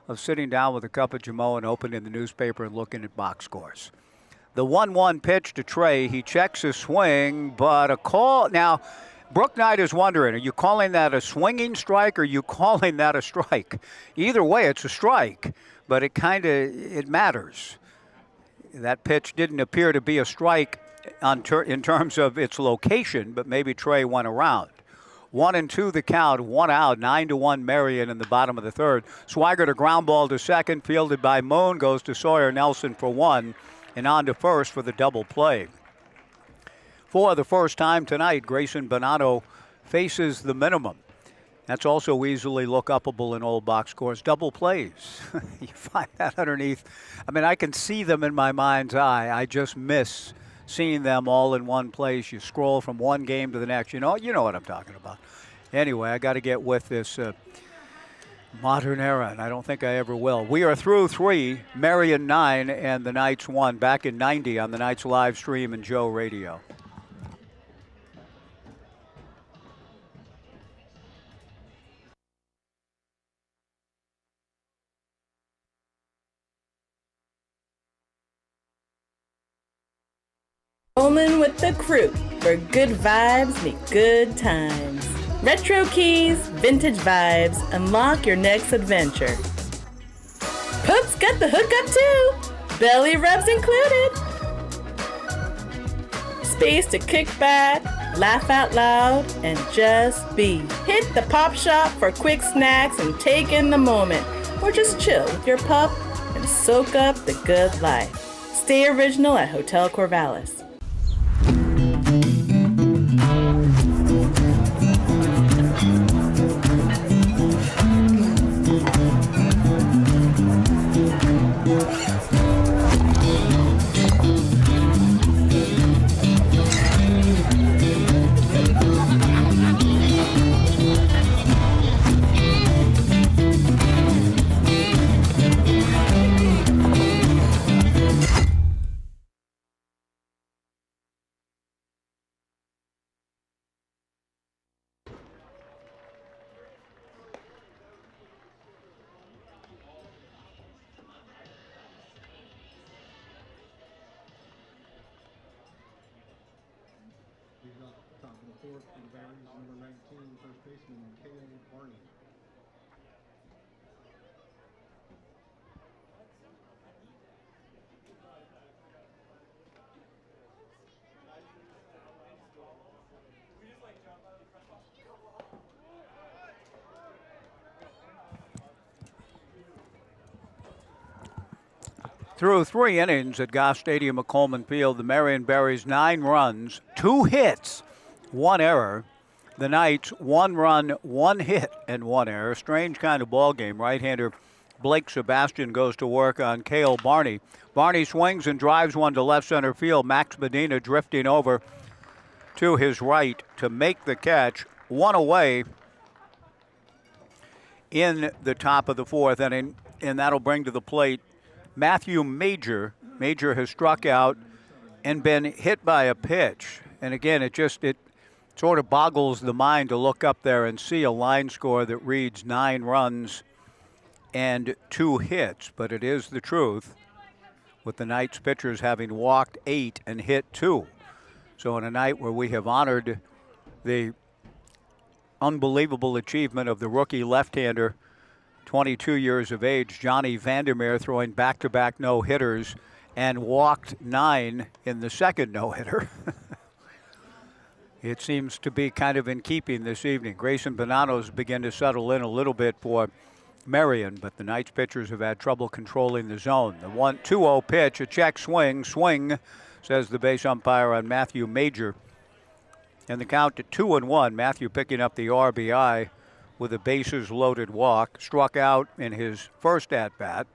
of sitting down with a cup of Jamo and opening the newspaper and looking at box scores. The 1-1 pitch to Trey. He checks his swing, but a call. Now, Brooke Knight is wondering, are you calling that a swinging strike or are you calling that a strike? Either way, it's a strike, but it matters. That pitch didn't appear to be a strike in terms of its location, but maybe Trey went around. 1-2 the count, 1 out, 9-1 Marion in the bottom of the third. Swigert a ground ball to second, fielded by Moon, goes to Sawyer Nelson for 1, and on to first for the double play. For the first time tonight, Grayson Bonato faces the minimum. That's also easily look-upable in old box scores. Double plays. You find that underneath. I mean, I can see them in my mind's eye. I just miss seeing them all in one place. You scroll from one game to the next. You know what I'm talking about. Anyway, I got to get with this modern era, and I don't think I ever will. We are through 3, Marion 9, and the Knights 1. Back in 90 on the Knights live stream and Joe Radio. Rolling with the crew, where good vibes meet good times. Retro keys, vintage vibes, unlock your next adventure. Pope's got the hookup too, belly rubs included. Space to kick back, laugh out loud, and just be. Hit the pop shop for quick snacks and take in the moment, or just chill with your pup and soak up the good life. Stay original at Hotel Corvallis. Through 3 innings at Goff Stadium at Coleman Field, the Marion Berries 9 runs, 2 hits, 1 error. The Knights 1 run, 1 hit, and 1 error. Strange kind of ball game. Right-hander Blake Sebastian goes to work on Cale Barney. Barney swings and drives one to left center field. Max Medina drifting over to his right to make the catch. 1 away in the top of the 4th inning, and that'll bring to the plate Matthew Major. Major has struck out and been hit by a pitch. And again, it sort of boggles the mind to look up there and see a line score that reads 9 runs and 2 hits. But it is the truth, with the Knights pitchers having walked 8 and hit 2. So on a night where we have honored the unbelievable achievement of the rookie left-hander, 22 years of age, Johnny Vandermeer, throwing back-to-back no-hitters and walked 9 in the second no-hitter. It seems to be kind of in keeping this evening. Grayson Bonato's begin to settle in a little bit for Marion, but the Knights pitchers have had trouble controlling the zone. The 1-2-0 pitch, a check swing, says the base umpire on Matthew Major. And the count to 2-1. Matthew picking up the RBI with a bases loaded walk. Struck out in his first at-bat.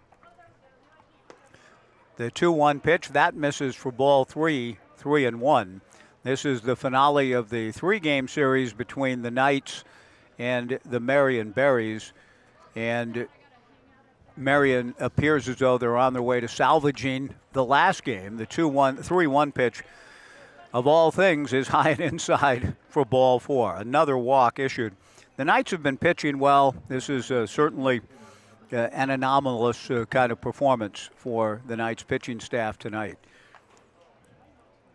The 2-1 pitch, that misses for ball 3, 3-1. This is the finale of the 3-game series between the Knights and the Marion Berries. And Marion appears as though they're on their way to salvaging the last game. The 3-1 pitch, of all things, is high and inside for ball 4. Another walk issued. The Knights have been pitching well. This is certainly an anomalous kind of performance for the Knights pitching staff tonight.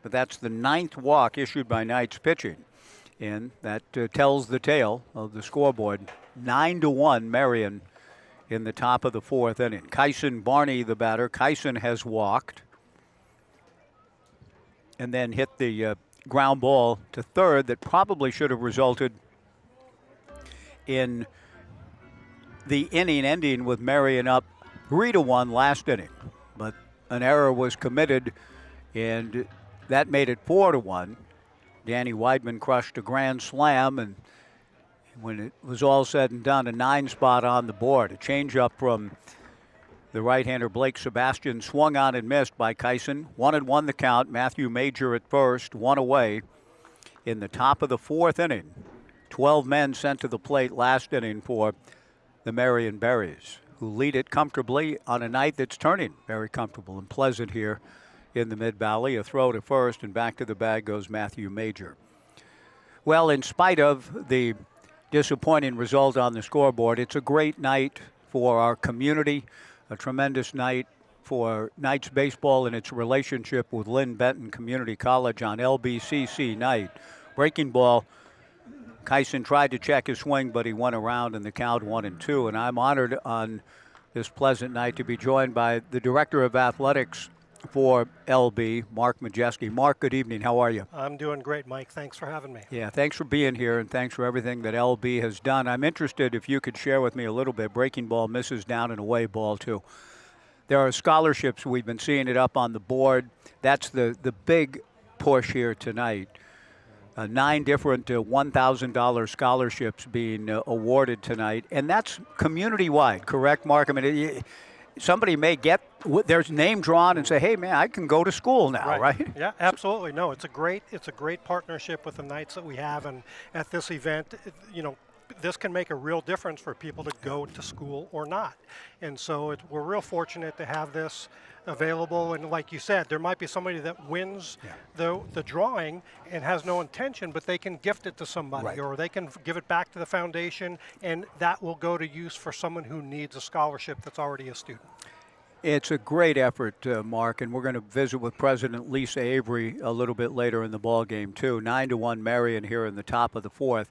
But that's the 9th walk issued by Knights pitching. And that tells the tale of the scoreboard. 9-1 Marion in the top of the 4th inning. Kyson Barney, the batter. Kyson has walked and then hit the ground ball to third that probably should have resulted in the inning ending with Marion up 3-1 last inning. But an error was committed, and that made it 4-1. Danny Weidman crushed a grand slam, and when it was all said and done, a 9 spot on the board. A changeup from the right-hander Blake Sebastian swung on and missed by Kyson. 1-1 the count. Matthew Major at first, 1 away in the top of the 4th inning. 12 men sent to the plate last inning for the Marion Berries, who lead it comfortably on a night that's turning very comfortable and pleasant here in the Mid-Valley. A throw to first, and back to the bag goes Matthew Major. Well, in spite of the disappointing result on the scoreboard, it's a great night for our community, a tremendous night for Knights baseball and its relationship with Lynn Benton Community College on LBCC night. Breaking ball, Kyson tried to check his swing, but he went around in the count 1-2. And I'm honored on this pleasant night to be joined by the Director of Athletics for LB, Mark Majeski. Mark, good evening. How are you? I'm doing great, Mike. Thanks for having me. Yeah, thanks for being here, and thanks for everything that LB has done. I'm interested if you could share with me a little bit. Breaking ball misses down and away ball, too. There are scholarships. We've been seeing it up on the board. That's the big push here tonight. 9 different $1,000 scholarships being awarded tonight, and that's community-wide, correct, Mark? I mean, somebody may get their name drawn and say, "Hey, man, I can go to school now," right? Yeah, absolutely. No, it's a great partnership with the Knights that we have, and at this event, this can make a real difference for people to go to school or not. And so we're real fortunate to have this available. And like you said, there might be somebody that wins the drawing and has no intention, but they can gift it to somebody, or they can give it back to the foundation, and that will go to use for someone who needs a scholarship that's already a student. It's a great effort, Mark, and we're going to visit with President Lisa Avery a little bit later in the ball game, too. 9-1 Marion here in the top of the 4th.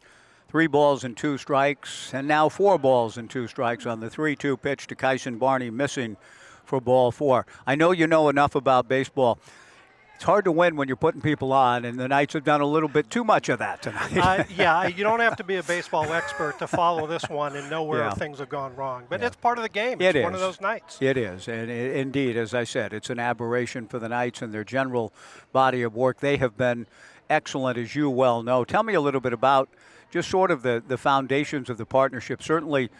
3 balls and 2 strikes, and now 4 balls and 2 strikes on the 3-2 pitch to Kyson Barney, missing for ball 4. I know you know enough about baseball. It's hard to win when you're putting people on, and the Knights have done a little bit too much of that tonight. Yeah, you don't have to be a baseball expert to follow this one and know where things have gone wrong. But it's part of the game. It's one of those nights. It is, and indeed, as I said, it's an aberration for the Knights and their general body of work. They have been excellent, as you well know. Tell me a little bit about just sort of the foundations of the partnership. Certainly,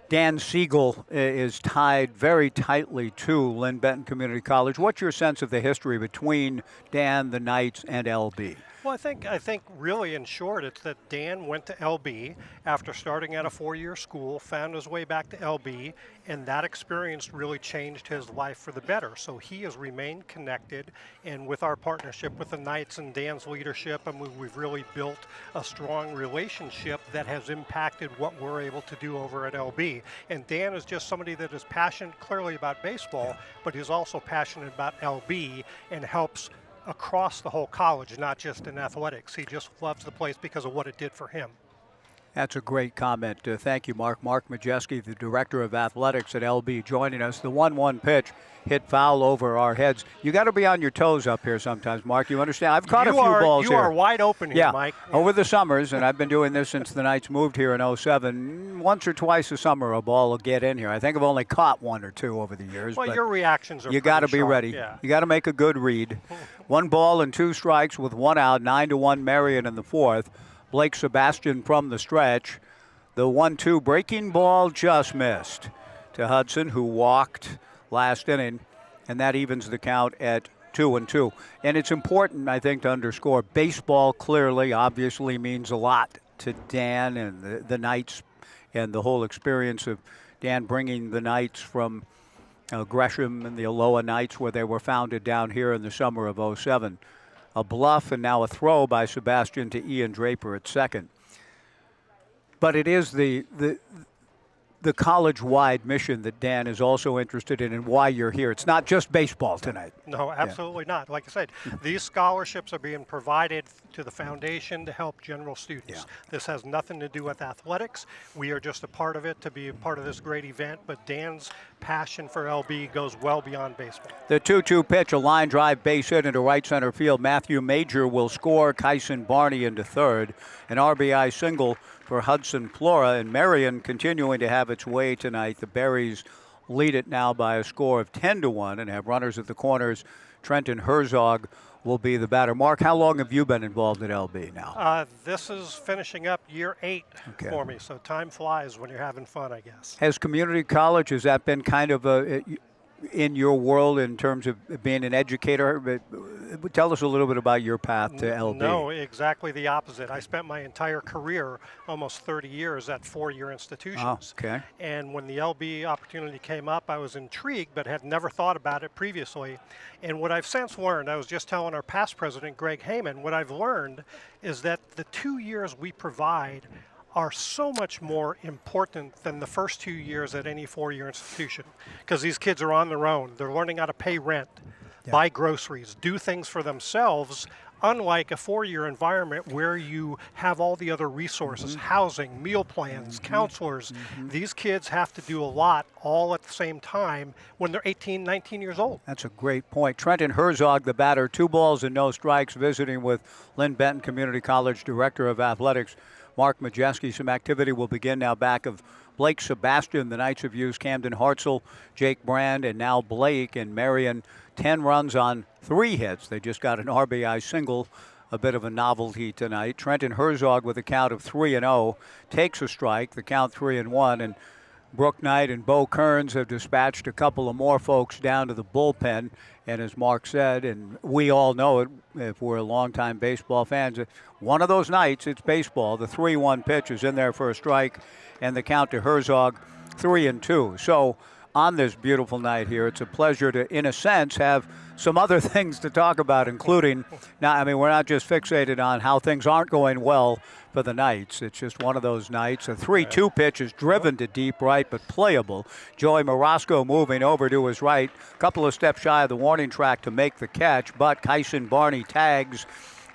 Dan Siegel is tied very tightly to Lynn Benton Community College. What's your sense of the history between Dan, the Knights, and LB? Well, I think really in short, it's that Dan went to LB after starting at a 4-year school, found his way back to LB, and that experience really changed his life for the better. So he has remained connected, and with our partnership with the Knights and Dan's leadership, we've really built a strong relationship that has impacted what we're able to do over at LB. And Dan is just somebody that is passionate clearly about baseball, but he's also passionate about LB and helps across the whole college, not just in athletics. He just loves the place because of what it did for him. That's a great comment. Thank you, Mark. Mark Majeski, the Director of Athletics at LB, joining us. The 1-1 pitch hit foul over our heads. You got to be on your toes up here sometimes, Mark. You understand? I've caught a few balls here. You are wide open here, Mike. Over the summers, and I've been doing this since the Knights moved here in 07. Once or twice a summer, a ball will get in here. I think I've only caught 1 or 2 over the years. Well, but your reactions are you got to be sharp. ready. Yeah. You got to make a good read. 1 ball and 2 strikes with 1 out. 9-1 Marion in the 4th. Blake Sebastian from the stretch. The 1-2 breaking ball just missed to Hudson, who walked last inning, and that evens the count at 2-2. And it's important, I think, to underscore baseball clearly, obviously means a lot to Dan and the Knights and the whole experience of Dan bringing the Knights from Gresham and the Aloha Knights, where they were founded down here in the summer of 07. A bluff and now a throw by Sebastian to Ian Draper at second. But it is the college-wide mission that Dan is also interested in and why you're here. It's not just baseball tonight. No, absolutely not. Like I said, these scholarships are being provided to the foundation to help general students. Yeah. This has nothing to do with athletics. We are just a part of it to be a part of this great event, but Dan's passion for LB goes well beyond baseball. The 2-2 pitch, a line drive base hit into right center field. Matthew Major will score. Kyson Barney into third. An RBI single for Hudson Flora, and Marion continuing to have its way tonight. The Berries lead it now by a score of 10-1 and have runners at the corners. Trenton Herzog will be the batter. Mark, how long have you been involved at LB now? This is finishing up year 8 Okay. for me, so time flies when you're having fun, I guess. Has community college, has that been kind of in your world in terms of being an educator? But tell us a little bit about your path to LB. No, exactly the opposite. I spent my entire career, almost 30 years, at 4-year institutions. Oh, okay. And when the LB opportunity came up, I was intrigued, but had never thought about it previously. And what I've since learned, I was just telling our past president, Greg Heyman, what I've learned is that the 2 years we provide are so much more important than the first 2 years at any 4-year institution, because these kids are on their own. They're learning how to pay rent, buy groceries, do things for themselves, unlike a 4-year environment where you have all the other resources, housing, meal plans, counselors. These kids have to do a lot all at the same time when they're 18, 19 years old. That's a great point. Trenton Herzog, the batter, 2 balls and no strikes, visiting with Lynn Benton Community College Director of Athletics, Mark Majeski. Some activity will begin now back of Blake Sebastian. The Knights have used Camden Hartzell, Jake Brand, and now Blake and Marion. 10 runs on 3 hits. They just got an RBI single, a bit of a novelty tonight. Trenton Herzog with a count of 3-0 takes a strike, the count 3-1, and Brooke Knight and Bo Kearns have dispatched a couple of more folks down to the bullpen. And as Mark said, and we all know it if we're longtime baseball fans, one of those nights, it's baseball. The 3-1 pitch is in there for a strike, and the count to Herzog, 3-2. So on this beautiful night here, it's a pleasure to, in a sense, have some other things to talk about, including, now, I mean, we're not just fixated on how things aren't going well for the Knights. It's just one of those nights. A 3-2 pitch is driven to deep right, but playable. Joey Morosco moving over to his right, a couple of steps shy of the warning track to make the catch, but Kyson Barney tags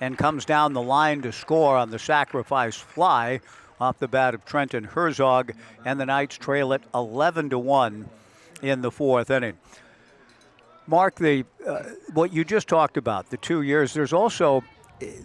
and comes down the line to score on the sacrifice fly off the bat of Trenton Herzog, and the Knights trail it 11-1 in the 4th inning. Mark, what you just talked about, the 2 years, there's also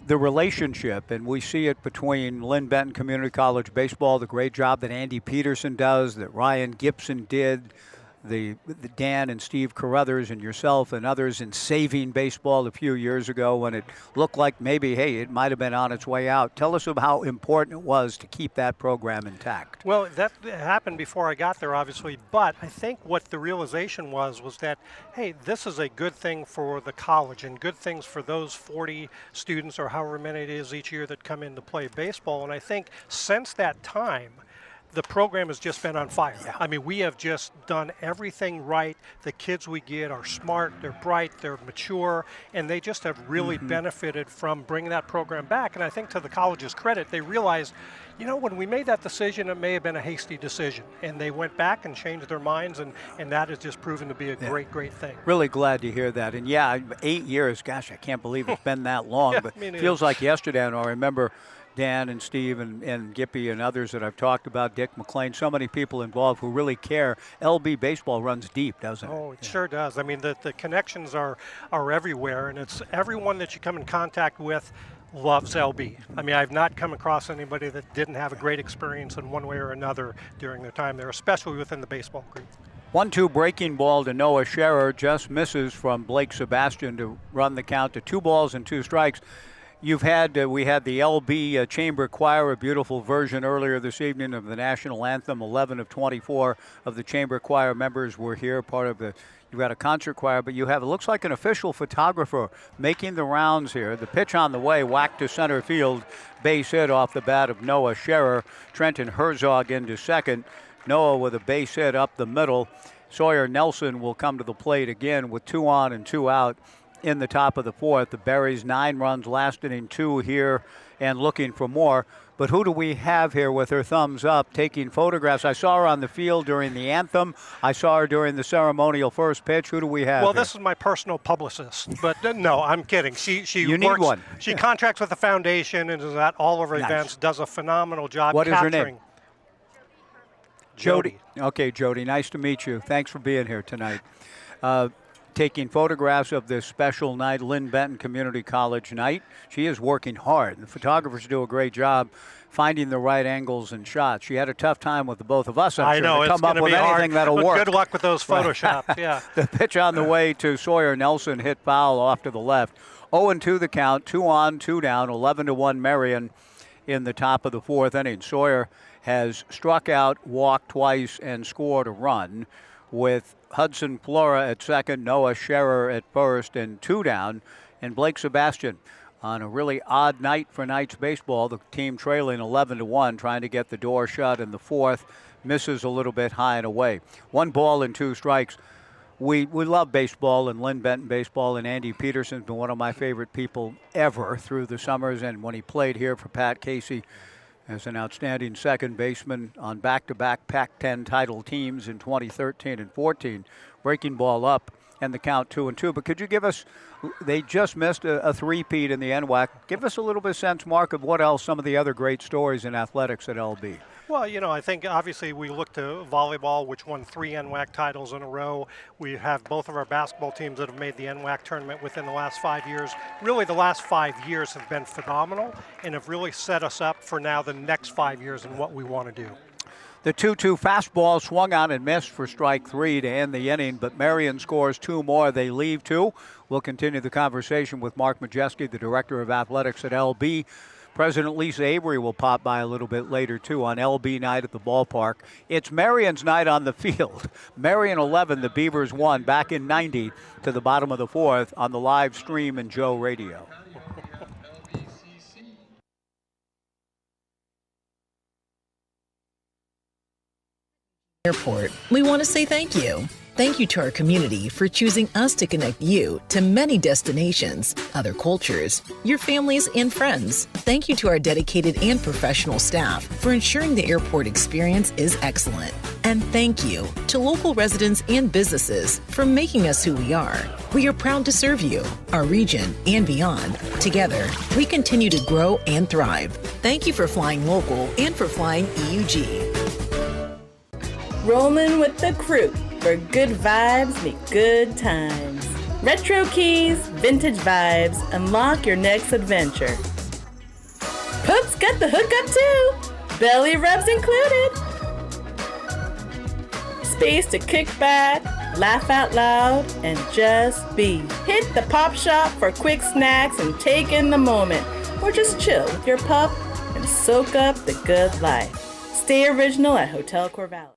the relationship, and we see it between Lynn Benton Community College baseball, the great job that Andy Peterson does, that Ryan Gibson did, the Dan and Steve Carruthers and yourself and others in saving baseball a few years ago when it looked like maybe, hey, it might have been on its way out. Tell us about how important it was to keep that program intact. Well, that happened before I got there, obviously, but I think what the realization was that, hey, this is a good thing for the college and good things for those 40 students or however many it is each year that come in to play baseball. And I think since that time, the program has just been on fire. Yeah. I mean, we have just done everything right. The kids we get are smart, they're bright, they're mature, and they just have really benefited from bringing that program back. And I think to the college's credit, they realized, you know, when we made that decision, it may have been a hasty decision. And they went back and changed their minds, and that has just proven to be a great, great thing. Really glad to hear that. And yeah, 8 years, gosh, I can't believe it's been that long, Yeah, but me it neither. feels like yesterday. And I remember Dan and Steve and Gippy and others that I've talked about, Dick McLean, so many people involved who really care. LB baseball runs deep, doesn't it? Oh, it sure does. I mean, the connections are everywhere, and it's everyone that you come in contact with loves LB. I mean, I've not come across anybody that didn't have a great experience in one way or another during their time there, especially within the baseball group. 1-2 breaking ball to Noah Scherer, just misses from Blake Sebastian to run the count to 2 balls and 2 strikes. You've had, we had the LB Chamber Choir, a beautiful version earlier this evening of the national anthem. 11 of 24 of the Chamber Choir members were here, part of the, you've got a concert choir, but you have, it looks like an official photographer making the rounds here. The pitch on the way, whacked to center field, base hit off the bat of Noah Scherer. Trenton Herzog into second. Noah with a base hit up the middle. Sawyer Nelson will come to the plate again with 2 on and 2 out in the top of the 4th. The Berries 9 runs, last inning 2 here and looking for more. But who do we have here with her thumbs up taking photographs? I saw her on the field during the anthem. I saw her during the ceremonial first pitch. Who do we have Well, here? this is my personal publicist, but no, I'm kidding. She You need works, one. She contracts with the foundation and is at all of our Nice. events, does a phenomenal job What is her capturing. name? Jody. Okay, Jody, nice to meet you. Thanks for being here tonight. Taking photographs of this special night, Lynn Benton Community College night. She is working hard. The photographers do a great job finding the right angles and shots. She had a tough time with the both of us, I'm I sure, know, to it's come going up to with be hard. anything that'll but work. Good luck with those Photoshops, yeah. The pitch on the way to Sawyer Nelson hit foul off to the left. 0-2 the count, 2 on, 2 down, 11-1 Marion in the top of the fourth inning. Sawyer has struck out, walked twice, and scored a run, with Hudson Flora at second, Noah Scherer at first, and 2 down, and Blake Sebastian on a really odd night for Knights baseball. The team trailing 11-1, trying to get the door shut in the fourth, misses a little bit high and away. 1 ball and 2 strikes. We love baseball and Lynn Benton baseball, and Andy Peterson's been one of my favorite people ever through the summers, and when he played here for Pat Casey as an outstanding second baseman on back-to-back Pac-10 title teams in 2013 and 14, breaking ball up and the count 2-2. But could you give us, they just missed a three-peat in the NWAC. Give us a little bit of sense, Mark, of what else, some of the other great stories in athletics at LB. Well, I think obviously we look to volleyball, which won 3 NWAC titles in a row. We have both of our basketball teams that have made the NWAC tournament within the last 5 years. Really, the last 5 years have been phenomenal and have really set us up for now the next 5 years and what we want to do. The 2-2 fastball swung on and missed for strike 3 to end the inning, but Marion scores 2 more. They leave 2. We'll continue the conversation with Mark Majeski, the Director of Athletics at LB. President Lisa Avery will pop by a little bit later, too, on LB night at the ballpark. It's Marion's night on the field. Marion 11, the Beavers 1, back in 90 to the bottom of the fourth on the live stream and Joe Radio. Airport, we want to say thank you. Thank you to our community for choosing us to connect you to many destinations, other cultures, your families, and friends. Thank you to our dedicated and professional staff for ensuring the airport experience is excellent. And thank you to local residents and businesses for making us who we are. We are proud to serve you, our region, and beyond. Together, we continue to grow and thrive. Thank you for flying local and for flying EUG. Rolling with the crew, where good vibes meet good times. Retro keys, vintage vibes, unlock your next adventure. Pope's got the hookup too, belly rubs included. Space to kick back, laugh out loud, and just be. Hit the pop shop for quick snacks and take in the moment, or just chill with your pup and soak up the good life. Stay original at Hotel Corvallis.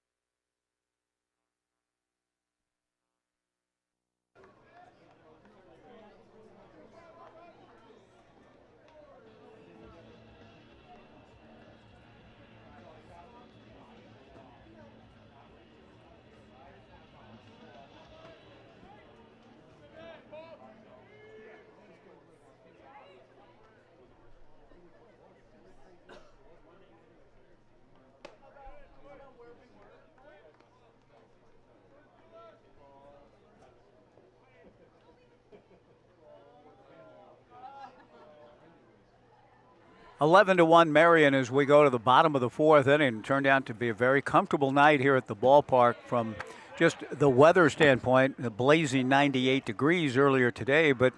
Eleven to 1 Marion as we go to the bottom of the fourth inning. Turned out to be a very comfortable night here at the ballpark from just the weather standpoint. The blazing 98 degrees earlier today, but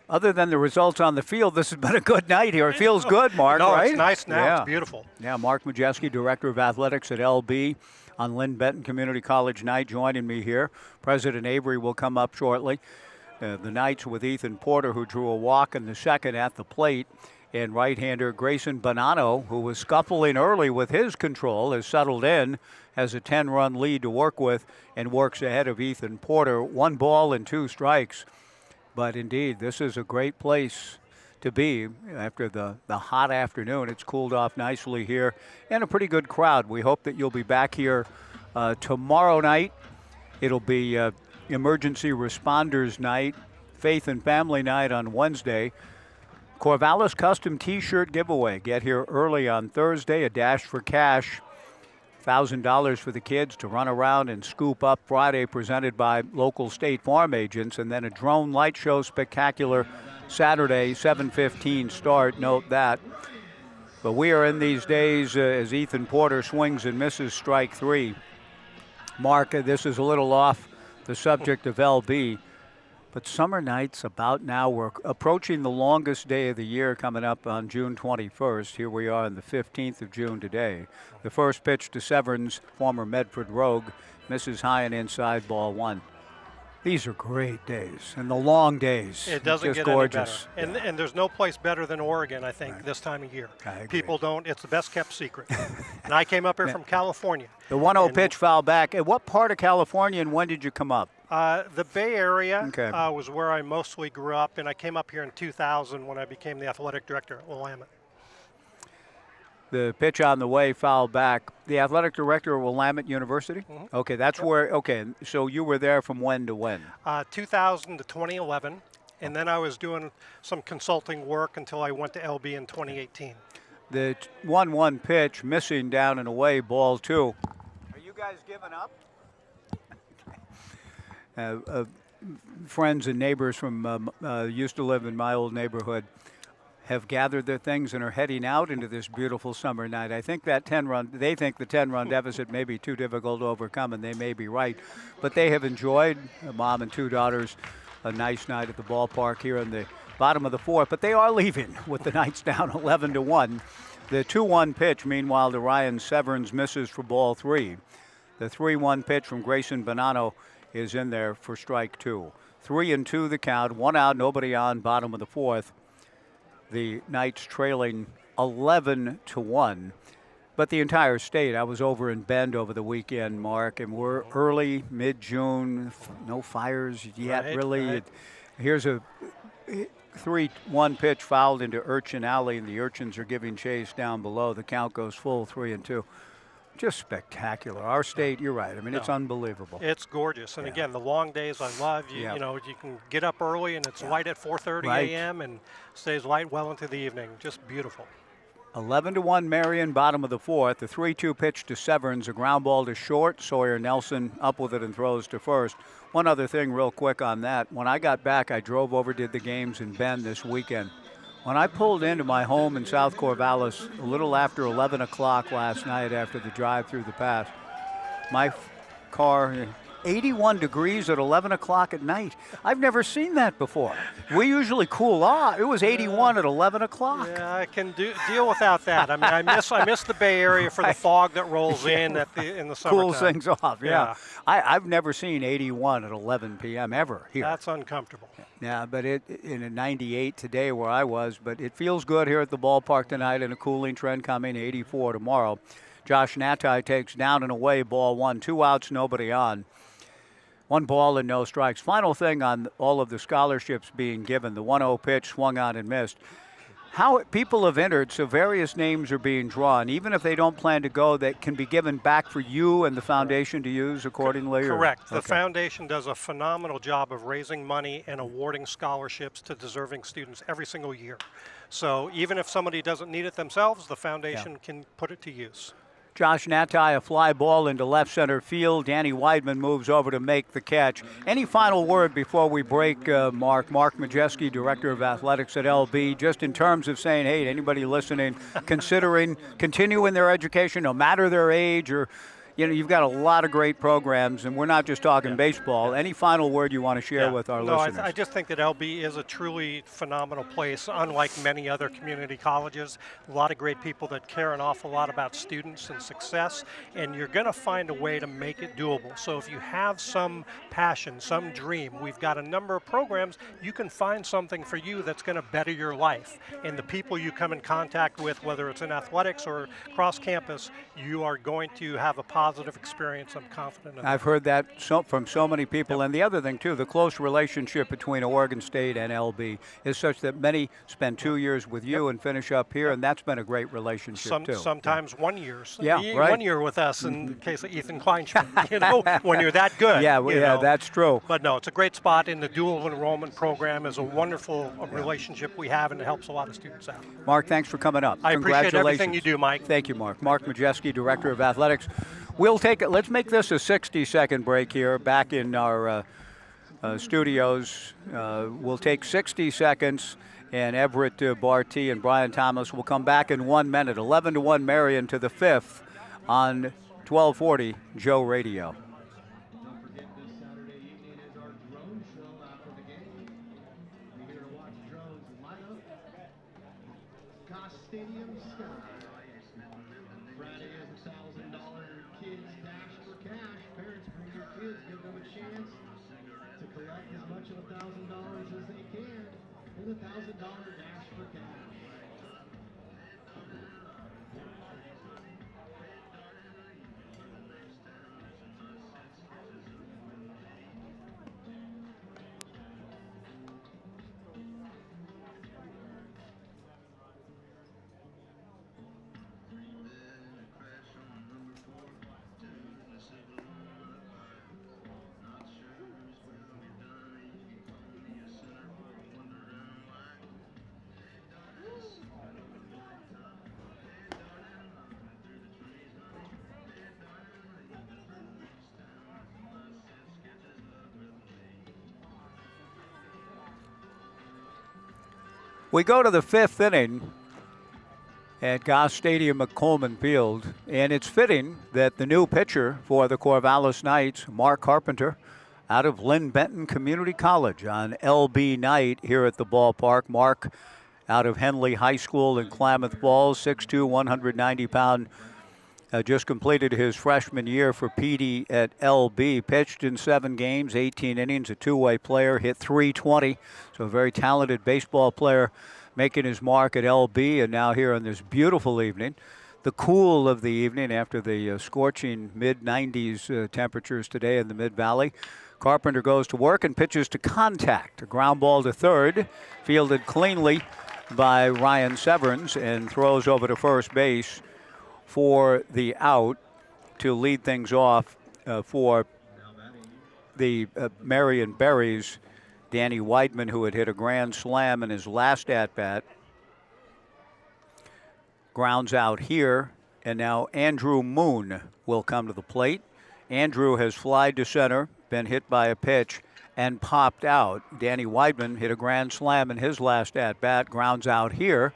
other than the results on the field, this has been a good night here. It feels good, Mark, No, right? it's nice now. Yeah. It's beautiful. Yeah, Mark Majeski, Director of Athletics at LB on Lynn Benton Community College night, joining me here. President Avery will come up shortly. The Knights with Ethan Porter, who drew a walk in the second at the plate. And right-hander Grayson Bonanno, who was scuffling early with his control, has settled in, has a 10-run lead to work with, and works ahead of Ethan Porter. 1 ball and 2 strikes. But indeed, this is a great place to be after the hot afternoon. It's cooled off nicely here, and a pretty good crowd. We hope that you'll be back here tomorrow night. It'll be emergency responders night, faith and family night on Wednesday. Corvallis custom t-shirt giveaway. Get here early on Thursday. A dash for cash. $1,000 for the kids to run around and scoop up Friday, presented by local State Farm agents. And then a drone light show spectacular Saturday, 7:15 start. Note that. But we are in these days as Ethan Porter swings and misses strike 3. Mark, this is a little off the subject of LB. But summer nights about now, we're approaching the longest day of the year coming up on June 21st. Here we are on the 15th of June today. The first pitch to Severns, former Medford Rogue, misses high and inside, ball 1. These are great days, and the long days. It doesn't just get gorgeous. any better. And there's no place better than Oregon, I think, this time of year. I agree. People don't, it's the best kept secret. And I came up here from California. The 1-0 And, pitch foul back. At what part of California, and when did you come up? The Bay Area Okay. was where I mostly grew up, and I came up here in 2000 when I became the athletic director at Willamette. The pitch on the way, foul back. The athletic director of Willamette University? Mm-hmm. Okay, that's where, okay, so you were there from when to when? 2000 to 2011, and then I was doing some consulting work until I went to LB in 2018. The 1-1 pitch, missing down and away, ball 2. Are you guys giving up? Friends and neighbors from used to live in my old neighborhood have gathered their things and are heading out into this beautiful summer night. I think that 10-run, they think the 10-run deficit may be too difficult to overcome, and they may be right. But they have enjoyed, a mom and 2 daughters, a nice night at the ballpark here in the bottom of the 4th. But they are leaving with the Knights down 11-1. The 2-1 pitch, meanwhile, to Ryan Severns misses for ball 3. The 3-1 pitch from Grayson Bonanno is in there for strike 2. 3-2 the count, 1 out, nobody on, bottom of the 4th. The Knights trailing 11-1. But the entire state, I was over in Bend over the weekend, Mark, and we're early, mid-June, no fires yet, Right, really. right. Here's a 3-1 pitch fouled into Urchin Alley, and the Urchins are giving chase down below. The count goes full, 3-2. Just spectacular. Our state, you're right. I mean, it's unbelievable. It's gorgeous. And again, the long days I love. You know, you can get up early and it's light at 4:30 Right. a.m. and stays light well into the evening. Just beautiful. 11-1 Marion, bottom of the 4th. The 3-2 pitch to Severns, a ground ball to short. Sawyer Nelson up with it and throws to first. One other thing real quick on that. When I got back, I drove over, did the games in Bend this weekend. When I pulled into my home in South Corvallis a little after 11 o'clock last night after the drive through the pass, my car, 81 degrees at 11 o'clock at night. I've never seen that before. We usually cool off. It was 81 at 11 o'clock. Yeah, I can deal without that. I mean, I miss the Bay Area for the fog that rolls in in the summertime. Cools things off, yeah. Yeah. I've never seen 81 at 11 p.m. ever here. That's uncomfortable. Yeah, but it in a 98 today where I was, but it feels good here at the ballpark tonight, and a cooling trend coming, 84 tomorrow. Josh Natai takes down and away, ball 1, 2 outs, nobody on. 1 ball and no strikes. Final thing on all of the scholarships being given, the 1-0 pitch swung on and missed. How people have entered, so various names are being drawn. Even if they don't plan to go, that can be given back for you and the foundation to use accordingly? Correct. The Okay. foundation does a phenomenal job of raising money and awarding scholarships to deserving students every single year. So even if somebody doesn't need it themselves, the foundation can put it to use. Josh Natai, a fly ball into left center field. Danny Weidman moves over to make the catch. Any final word before we break, Mark? Mark Majeski, Director of Athletics at LB, just in terms of saying, hey, anybody listening, considering continuing their education, no matter their age, or, you know, you've got a lot of great programs, and we're not just talking baseball. Any final word you want to share with our listeners? I just think that LB is a truly phenomenal place, unlike many other community colleges. A lot of great people that care an awful lot about students and success, and you're going to find a way to make it doable. So if you have some passion, some dream, we've got a number of programs. You can find something for you that's going to better your life. And the people you come in contact with, whether it's in athletics or cross campus, you are going to have a positive experience. I'm confident in that. I've heard that from so many people. And the other thing, too, the close relationship between Oregon State and LB is such that many spend 2 years with you and finish up here, and that's been a great relationship, too. Sometimes 1 year. Yeah, right. 1 year with us in the case of Ethan Kleinschmidt, you know, when you're that good. Yeah, you know. that's true. But no, it's a great spot, and the dual enrollment program is a wonderful relationship we have, and it helps a lot of students out. Mark, thanks for coming up. I appreciate everything you do, Mike. Thank you, Mark. Mark Majeski, Director of Athletics. We'll take it. Let's make this a 60-second break here back in our studios. We'll take 60 seconds, and Everett Barty and Brian Thomas will come back in 1 minute. 11-1 Marion to the 5th on 1240 Joe Radio. Stadium Sky. Friday is $1,000 Kids Dash for Cash. Parents, bring your kids, give them a chance to collect. We go to the 5th inning at Goss Stadium at Coleman Field, and it's fitting that the new pitcher for the Corvallis Knights, Mark Carpenter, out of Lynn Benton Community College on LB night here at the ballpark. Mark out of Henley High School in Klamath Falls, 6'2", 190-pound. Just completed his freshman year for PD at LB. Pitched in 7 games, 18 innings, a two-way player, hit .320. So a very talented baseball player making his mark at LB, and now here on this beautiful evening, the cool of the evening after the scorching mid-90s temperatures today in the Mid-Valley. Carpenter goes to work and pitches to contact. A ground ball to third, fielded cleanly by Ryan Severns, and throws over to first base for the out to lead things off for the Marion Berries. Danny Weidman, who had hit a grand slam in his last at-bat, grounds out here, and now Andrew Moon will come to the plate. Andrew has flied to center, been hit by a pitch, and popped out. Danny Weidman hit a grand slam in his last at-bat, grounds out here,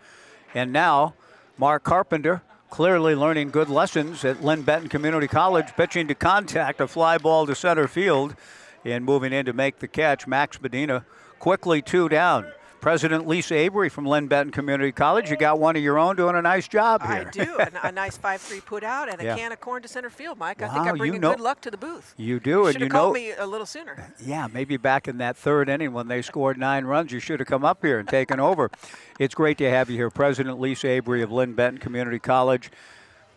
and now Mark Carpenter, clearly learning good lessons at Lynn Benton Community College, pitching to contact, a fly ball to center field, and moving in to make the catch, Max Medina, quickly 2 down. President Lisa Avery from Lynn Benton Community College, you got one of your own doing a nice job here. I do, a nice 5-3 put out and a can of corn to center field, Mike. I think I'm bringing good luck to the booth. You do, and you know. Called me a little sooner. Yeah, maybe back in that 3rd inning when they scored 9 runs, you should have come up here and taken over. It's great to have you here, President Lisa Avery of Lynn Benton Community College.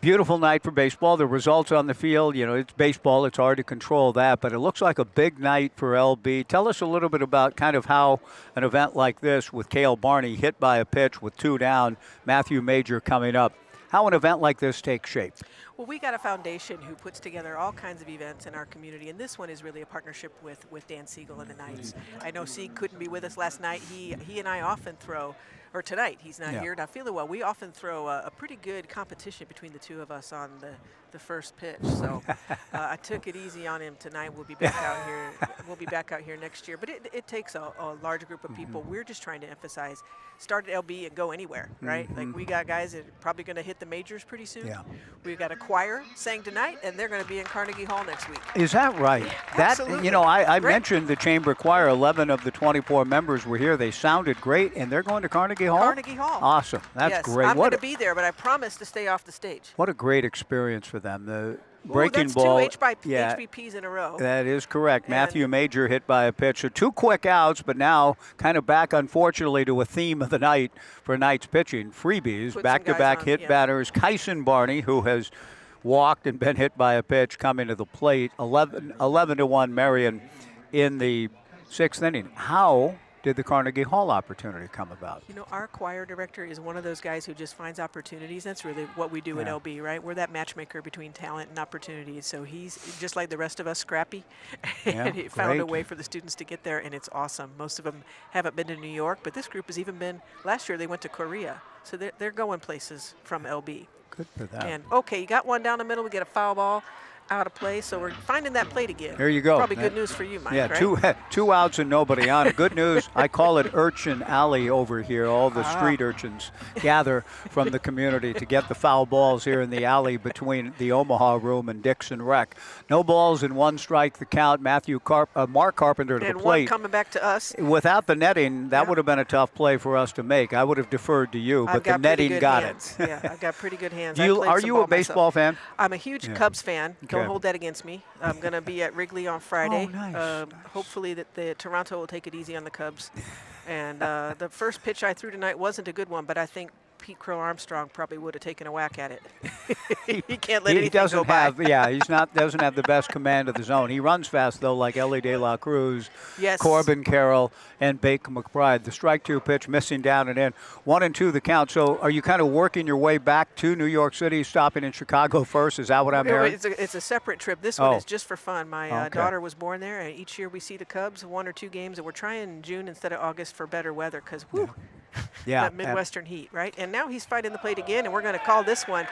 Beautiful night for baseball. The results on the field, you know, it's baseball. It's hard to control that, but it looks like a big night for LB. Tell us a little bit about kind of how an event like this with Cale Barney hit by a pitch with 2 down, Matthew Major coming up, how an event like this takes shape. Well, we got a foundation who puts together all kinds of events in our community, and this one is really a partnership with Dan Siegel and the Knights. I know Sieg couldn't be with us last night. He and I often throw, or tonight, he's not here, not feeling well. We often throw a pretty good competition between the two of us on the first pitch. So I took it easy on him tonight. We'll be back out here. We'll be back out here next year. But it takes a large group of people. We're just trying to emphasize start at LB and go anywhere, right? Like we got guys that are probably going to hit the majors pretty soon. Yeah. We've got a choir sang tonight, and they're going to be in Carnegie Hall next week. Is that right? Absolutely. You know, I mentioned the chamber choir. 11 of the 24 members were here. They sounded great, and they're going to Carnegie Hall? Carnegie Hall. Awesome. That's great. I'm going to be there, but I promise to stay off the stage. What a great experience for them. The breaking that's ball. Two HBPs in a row. That is correct. Matthew Major hit by a pitch. So 2 quick outs, but now kind of back, unfortunately, to a theme of the night for Knights pitching. Freebies, back-to-back hit batters. Kyson Barney, who has walked and been hit by a pitch, coming to the plate. 11-1 Marion in the 6th inning. How did the Carnegie Hall opportunity come about? You know, our choir director is one of those guys who just finds opportunities. That's really what we do at LB, right? We're that matchmaker between talent and opportunities. So he's just like the rest of us, scrappy, and he found a way for the students to get there, and it's awesome. Most of them haven't been to New York, but this group has even been, last year they went to Korea. So they're going places from LB. Good for that. And okay, you got one down the middle, we get a foul ball out of play, so we're finding that plate again. There you go. Probably good news for you, Mike, right? two outs and nobody on. Good news, I call it Urchin Alley over here. All the street urchins gather from the community to get the foul balls here in the alley between the Omaha Room and Dixon Rec. No balls and 1 strike the count. Mark Carpenter to the plate. And 1 coming back to us. Without the netting, that would have been a tough play for us to make. I would have deferred to you, but the netting got it. Yeah, I've got pretty good hands. Are you a baseball fan? I'm a huge Cubs fan. Don't hold that against me. I'm going to be at Wrigley on Friday. Oh, nice. Hopefully that the Toronto will take it easy on the Cubs. And the first pitch I threw tonight wasn't a good one, but I think Pete Crow Armstrong probably would have taken a whack at it. He can't let anything go by. Doesn't have the best command of the zone. He runs fast, though, like Ellie De La Cruz, yes, Corbin Carroll, and Baker McBride. The strike 2 pitch missing down and in. 1-2 the count. So are you kind of working your way back to New York City, stopping in Chicago first? Is that what I'm hearing? It's a separate trip. This one is just for fun. My daughter was born there, and each year we see the Cubs, 1 or 2 games, and we're trying June instead of August for better weather because, that Midwestern heat, right? And now he's fighting the plate again, and we're going to call this one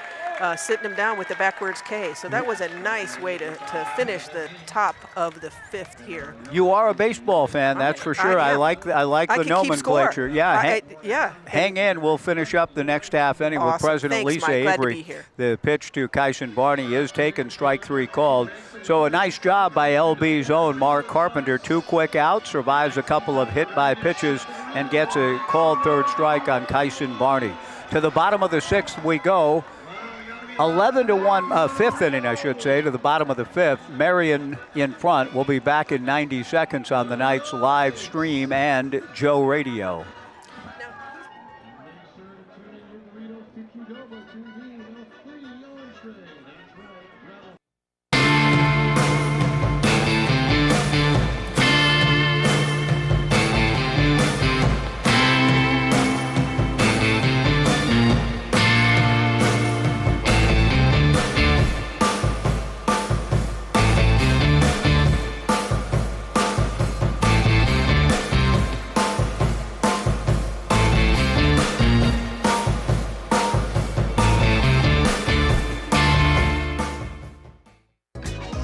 sitting him down with the backwards K. So that was a nice way to finish the top of the 5th here. You are a baseball fan, that's for sure. I like the nomenclature. Yeah, hang in. We'll finish up the next half inning with President Thanks, Lisa Mike. Glad to Avery. be here. The pitch to Kyson Barney is taken, strike 3 called. So a nice job by LB's own Mark Carpenter. 2 quick outs, survives a couple of hit by pitches, and gets a called 3rd strike on Kyson Barney. To the bottom of the 6th we go. 11-1, 5th inning, I should say, to the bottom of the 5th. Marion in front. We'll be back in 90 seconds on the night's live stream and Joe Radio.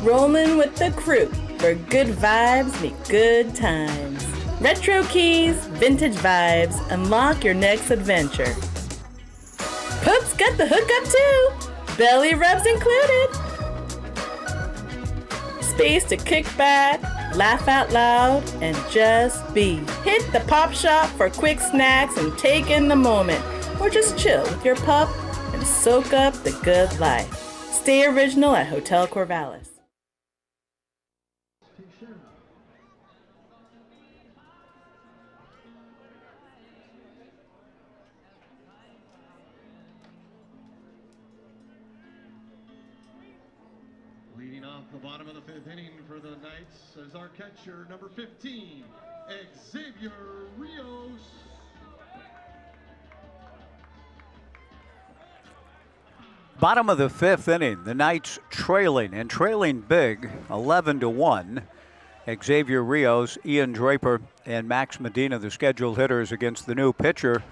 Rolling with the crew, where good vibes meet good times. Retro keys, vintage vibes, unlock your next adventure. Poop's got the hookup too, belly rubs included. Space to kick back, laugh out loud, and just be. Hit the pop shop for quick snacks and take in the moment, or just chill with your pup and soak up the good life. Stay original at Hotel Corvallis. Leading off the bottom of the 5th inning for the Knights is our catcher, number 15, Xavier Rios. Bottom of the 5th inning, the Knights trailing big, 11-1. Xavier Rios, Ian Draper, and Max Medina, the scheduled hitters against the new pitcher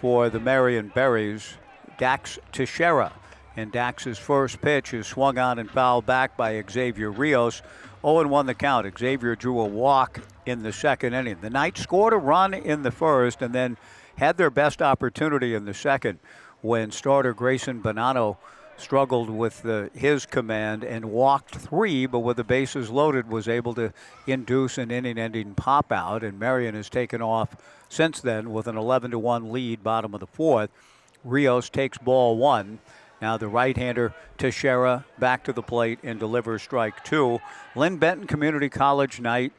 for the Marion Berries, Dax Teixeira. And Dax's first pitch is swung on and fouled back by Xavier Rios. 0-1 the count. Xavier drew a walk in the 2nd inning. The Knights scored a run in the 1st and then had their best opportunity in the 2nd when starter Grayson Bonanno struggled with his command and walked 3, but with the bases loaded was able to induce an inning-ending pop-out. And Marion has taken off since then with an 11-1 lead, bottom of the 4th. Rios takes ball 1. Now the right-hander Teixeira back to the plate and delivers strike 2. Lynn Benton Community College night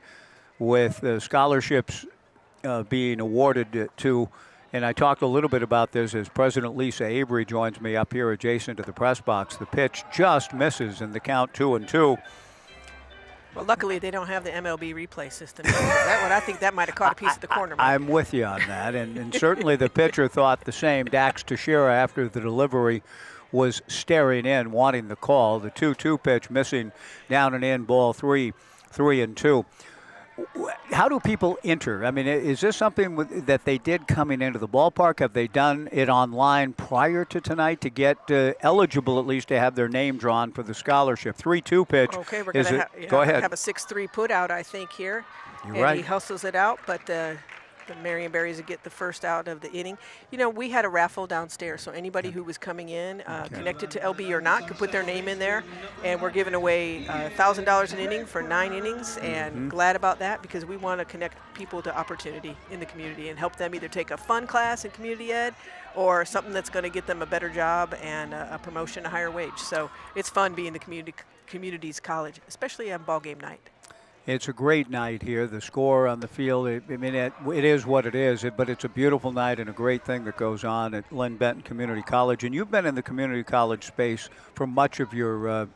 with scholarships being awarded to, and I talked a little bit about this as President Lisa Avery joins me up here adjacent to the press box. The pitch just misses in the count 2-2. Well, luckily they don't have the MLB replay system. That one, I think that might have caught a piece of the corner. I'm with you on that, and certainly the pitcher thought the same. Dax Teixeira, after the delivery, was staring in, wanting the call. The 2-2 pitch missing, down and in, ball 3, 3-2. How do people enter? I mean, is this something that they did coming into the ballpark? Have they done it online prior to tonight to get eligible at least to have their name drawn for the scholarship? 3-2 pitch. Okay, we're going to go ahead. Have a 6-3 put out, I think, here. You're and right. He hustles it out, but the Marion Berries would get the first out of the inning. You know, we had a raffle downstairs, so anybody who was coming in, connected to LB or not, could put their name in there. And we're giving away $1,000 an inning for 9 innings, and glad about that because we want to connect people to opportunity in the community and help them either take a fun class in community ed or something that's going to get them a better job and a promotion, a higher wage. So it's fun being the community's college, especially on ball game night. It's a great night here. The score on the field, it is what it is, but it's a beautiful night and a great thing that goes on at Lynn Benton Community College. And you've been in the community college space for much of your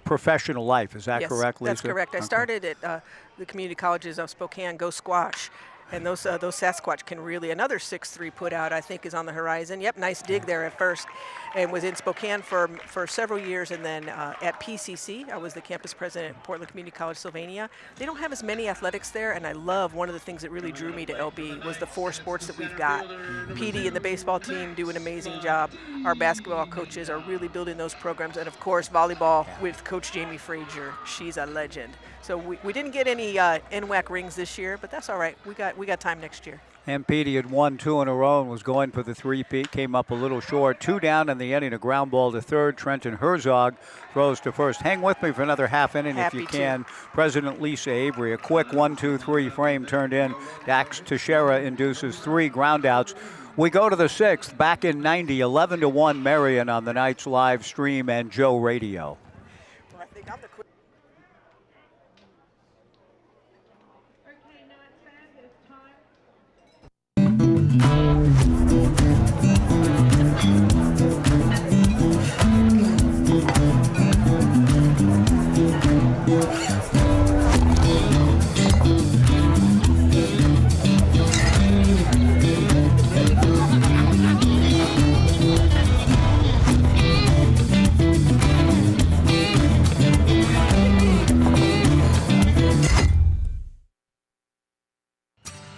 professional life. Is that correct, Lisa? That's correct. I started at the community colleges of Spokane, Go Squash. And those Sasquatch can really, another 6'3" put out, I think, is on the horizon. Yep, nice dig there at first. And was in Spokane for several years. And then at PCC, I was the campus president at Portland Community College, Sylvania. They don't have as many athletics there. And I love, one of the things that really drew me to LB was the 4 sports that we've got. PD and the baseball team do an amazing job. Our basketball coaches are really building those programs. And of course, volleyball with Coach Jamie Frazier. She's a legend. So we didn't get any NWAC rings this year, but that's all right. We got time next year. And Petey had won 2 in a row and was going for the three-peat, came up a little short. 2 down in the inning, a ground ball to third. Trenton Herzog throws to first. Hang with me for another half inning if you can. President Lisa Avery, a quick 1-2-3 frame turned in. Dax Teixeira induces 3 groundouts. We go to the 6th, back in 90, 11-1 Marion on the night's live stream and Joe Radio. Well, I think I'm the quick.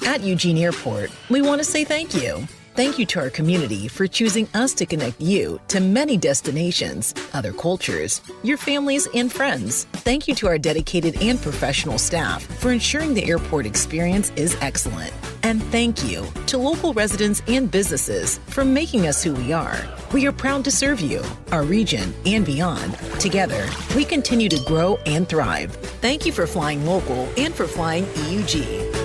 At Eugene Airport, we want to say thank you. Thank you to our community for choosing us to connect you to many destinations, other cultures, your families, and friends. Thank you to our dedicated and professional staff for ensuring the airport experience is excellent. And thank you to local residents and businesses for making us who we are. We are proud to serve you, our region, and beyond. Together, we continue to grow and thrive. Thank you for flying local and for flying EUG.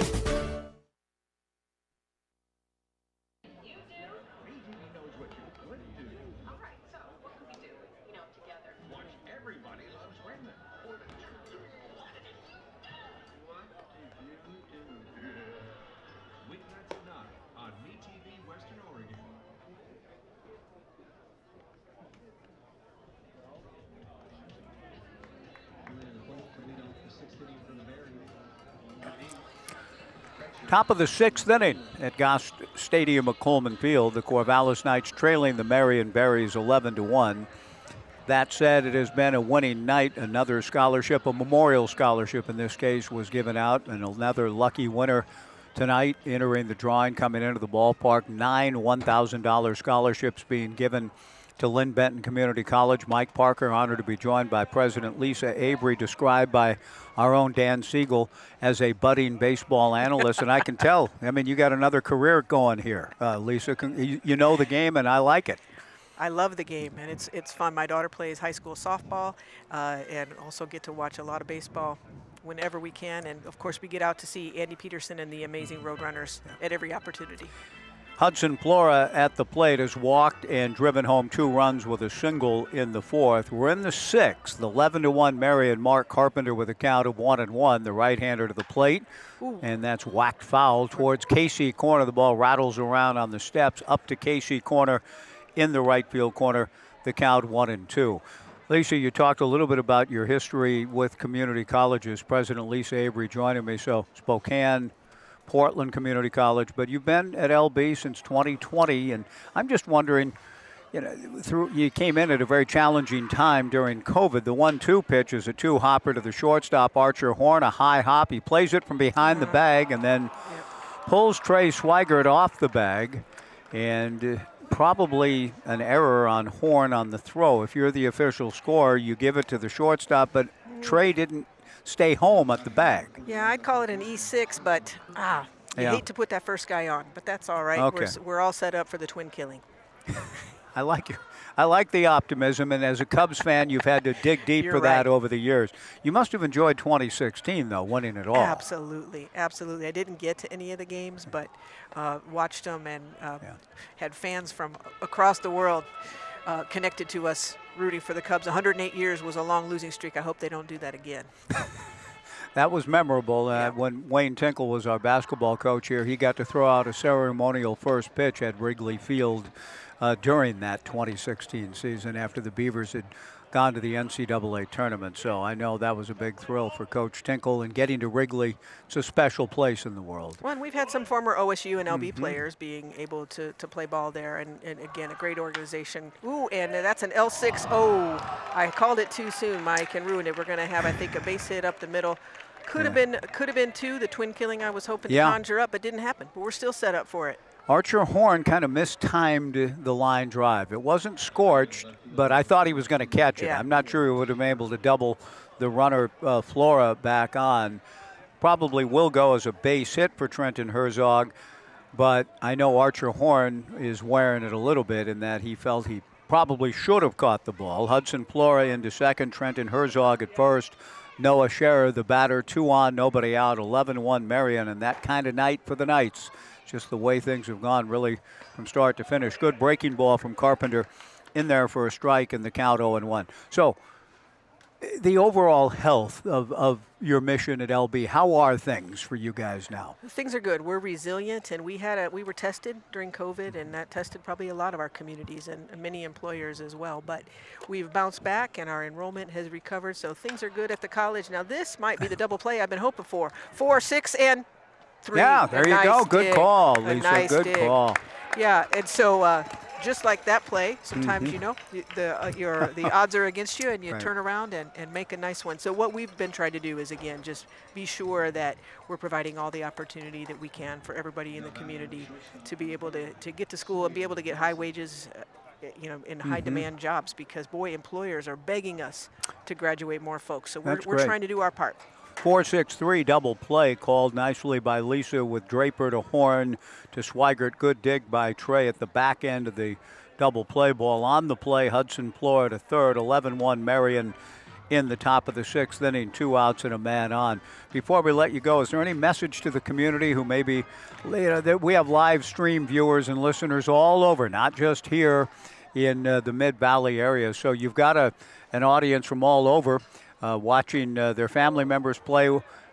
Top of the 6th inning at Goss Stadium at Coleman Field. The Corvallis Knights trailing the Marion Berries 11-1. That said, it has been a winning night. Another scholarship, a memorial scholarship in this case, was given out, and another lucky winner tonight entering the drawing coming into the ballpark. 9 $1,000 scholarships being given to Lynn Benton Community College. Mike Parker, honored to be joined by President Lisa Avery, described by our own Dan Siegel as a budding baseball analyst. And I can tell, I mean, you got another career going here, Lisa. You know the game, and I like it. I love the game, and it's fun. My daughter plays high school softball and also get to watch a lot of baseball whenever we can. And, of course, we get out to see Andy Peterson and the amazing Roadrunners at every opportunity. Hudson Flora at the plate has walked and driven home 2 runs with a single in the 4th. We're in the 6th. 11-1 Marion. Mark Carpenter with a count of 1-1. The right-hander to the plate. Ooh. And that's whacked foul towards Casey corner. The ball rattles around on the steps up to Casey corner in the right field corner. The count 1-2. Lisa, you talked a little bit about your history with community colleges. President Lisa Avery joining me. So Spokane, Portland Community College, but you've been at LB since 2020, and I'm just wondering, you came in at a very challenging time during COVID. The 1-2 pitch is a 2-hopper to the shortstop, Archer Horn, a high hop. He plays it from behind the bag and then pulls Trey Swigert off the bag, and probably an error on Horn on the throw. If you're the official scorer, you give it to the shortstop, but Trey didn't stay home at the bag. Yeah, I'd call it an E6, but you hate to put that first guy on, but that's all right. Okay. We're all set up for the twin killing. I like you. I like the optimism, and as a Cubs fan, you've had to dig deep for that over the years. You must have enjoyed 2016, though, winning it all. Absolutely, absolutely. I didn't get to any of the games, but watched them and had fans from across the world connected to us, rooting for the Cubs. 108 years was a long losing streak. I hope they don't do that again. That was memorable. When Wayne Tinkle was our basketball coach here, he got to throw out a ceremonial first pitch at Wrigley Field during that 2016 season after the Beavers had gone to the NCAA tournament. So I know that was a big thrill for Coach Tinkle, and getting to Wrigley, it's a special place in the world. Well, and we've had some former OSU and LB players being able to play ball there, and again, a great organization. Ooh, and that's an L6. Oh, I called it too soon, Mike, and ruined it. We're going to have, I think, a base hit up the middle. Could have been two, the twin killing I was hoping to conjure up, but didn't happen. But we're still set up for it. Archer Horn kind of mistimed the line drive. It wasn't scorched, but I thought he was going to catch it. Yeah. I'm not sure he would have been able to double the runner Flora back on. Probably will go as a base hit for Trenton Herzog, but I know Archer Horn is wearing it a little bit in that he felt he probably should have caught the ball. Hudson Flora into second, Trenton Herzog at first. Noah Scherer, the batter, 2 on, nobody out, 11-1 Marion, and that kind of night for the Knights. Just the way things have gone really from start to finish. Good breaking ball from Carpenter in there for a strike, and the count 0-1. So the overall health of your mission at LB, how are things for you guys now? Things are good. We're resilient, and we were tested during COVID, and that tested probably a lot of our communities and many employers as well. But we've bounced back, and our enrollment has recovered, so things are good at the college. Now this might be the double play I've been hoping for. 4, 6, and 3. Yeah, there you go. Good call, Lisa. Nice Good call. Yeah, and so just like that play, sometimes you know the odds are against you, and you turn around and make a nice one. So what we've been trying to do is, again, just be sure that we're providing all the opportunity that we can for everybody in the community to be able to get to school and be able to get high wages, in high demand jobs, because boy, employers are begging us to graduate more folks. So we're trying to do our part. 4-6-3 double play called nicely by Lisa with Draper to Horn to Swigert. Good dig by Trey at the back end of the double play ball. On the play, Hudson Flora to third, 11-1 Marion in the top of the 6th inning, 2 outs and a man on. Before we let you go, is there any message to the community who maybe, we have live stream viewers and listeners all over, not just here in the Mid-Valley area. So you've got an audience from all over. Watching their family members play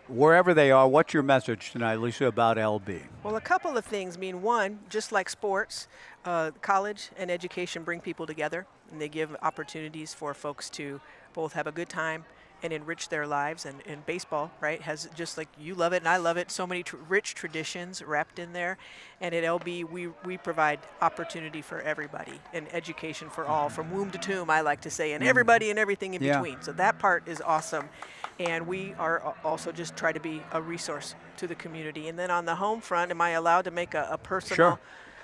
wherever they are. What's your message tonight, Lisa, about LB? Well, a couple of things. One, just like sports, college and education bring people together, and they give opportunities for folks to both have a good time and enrich their lives. And baseball, right, has, just like you love it and I love it, so many rich traditions wrapped in there. And at LB, we provide opportunity for everybody and education for all, from womb to tomb, I like to say, and everybody and everything in between. So that part is awesome. And we are also just try to be a resource to the community. And then on the home front, am I allowed to make a personal? Sure.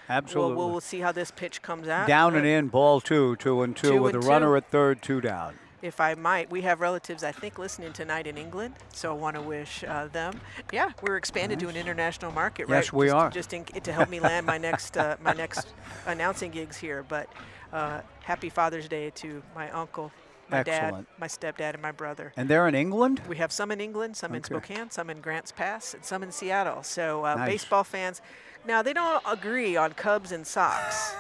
Absolutely. We'll see how this pitch comes out. Down and in, ball 2, 2-2 with a runner at third, 2 down. If I might, we have relatives, I think, listening tonight in England, so I want to wish them. Yeah, we're expanded to an international market, right? Yes, we are. Just to help me land my next announcing gigs here. But happy Father's Day to my uncle, my dad, my stepdad, and my brother. And they're in England? We have some in England, some in Spokane, some in Grants Pass, and some in Seattle. So baseball fans. Now, they don't agree on Cubs and Sox.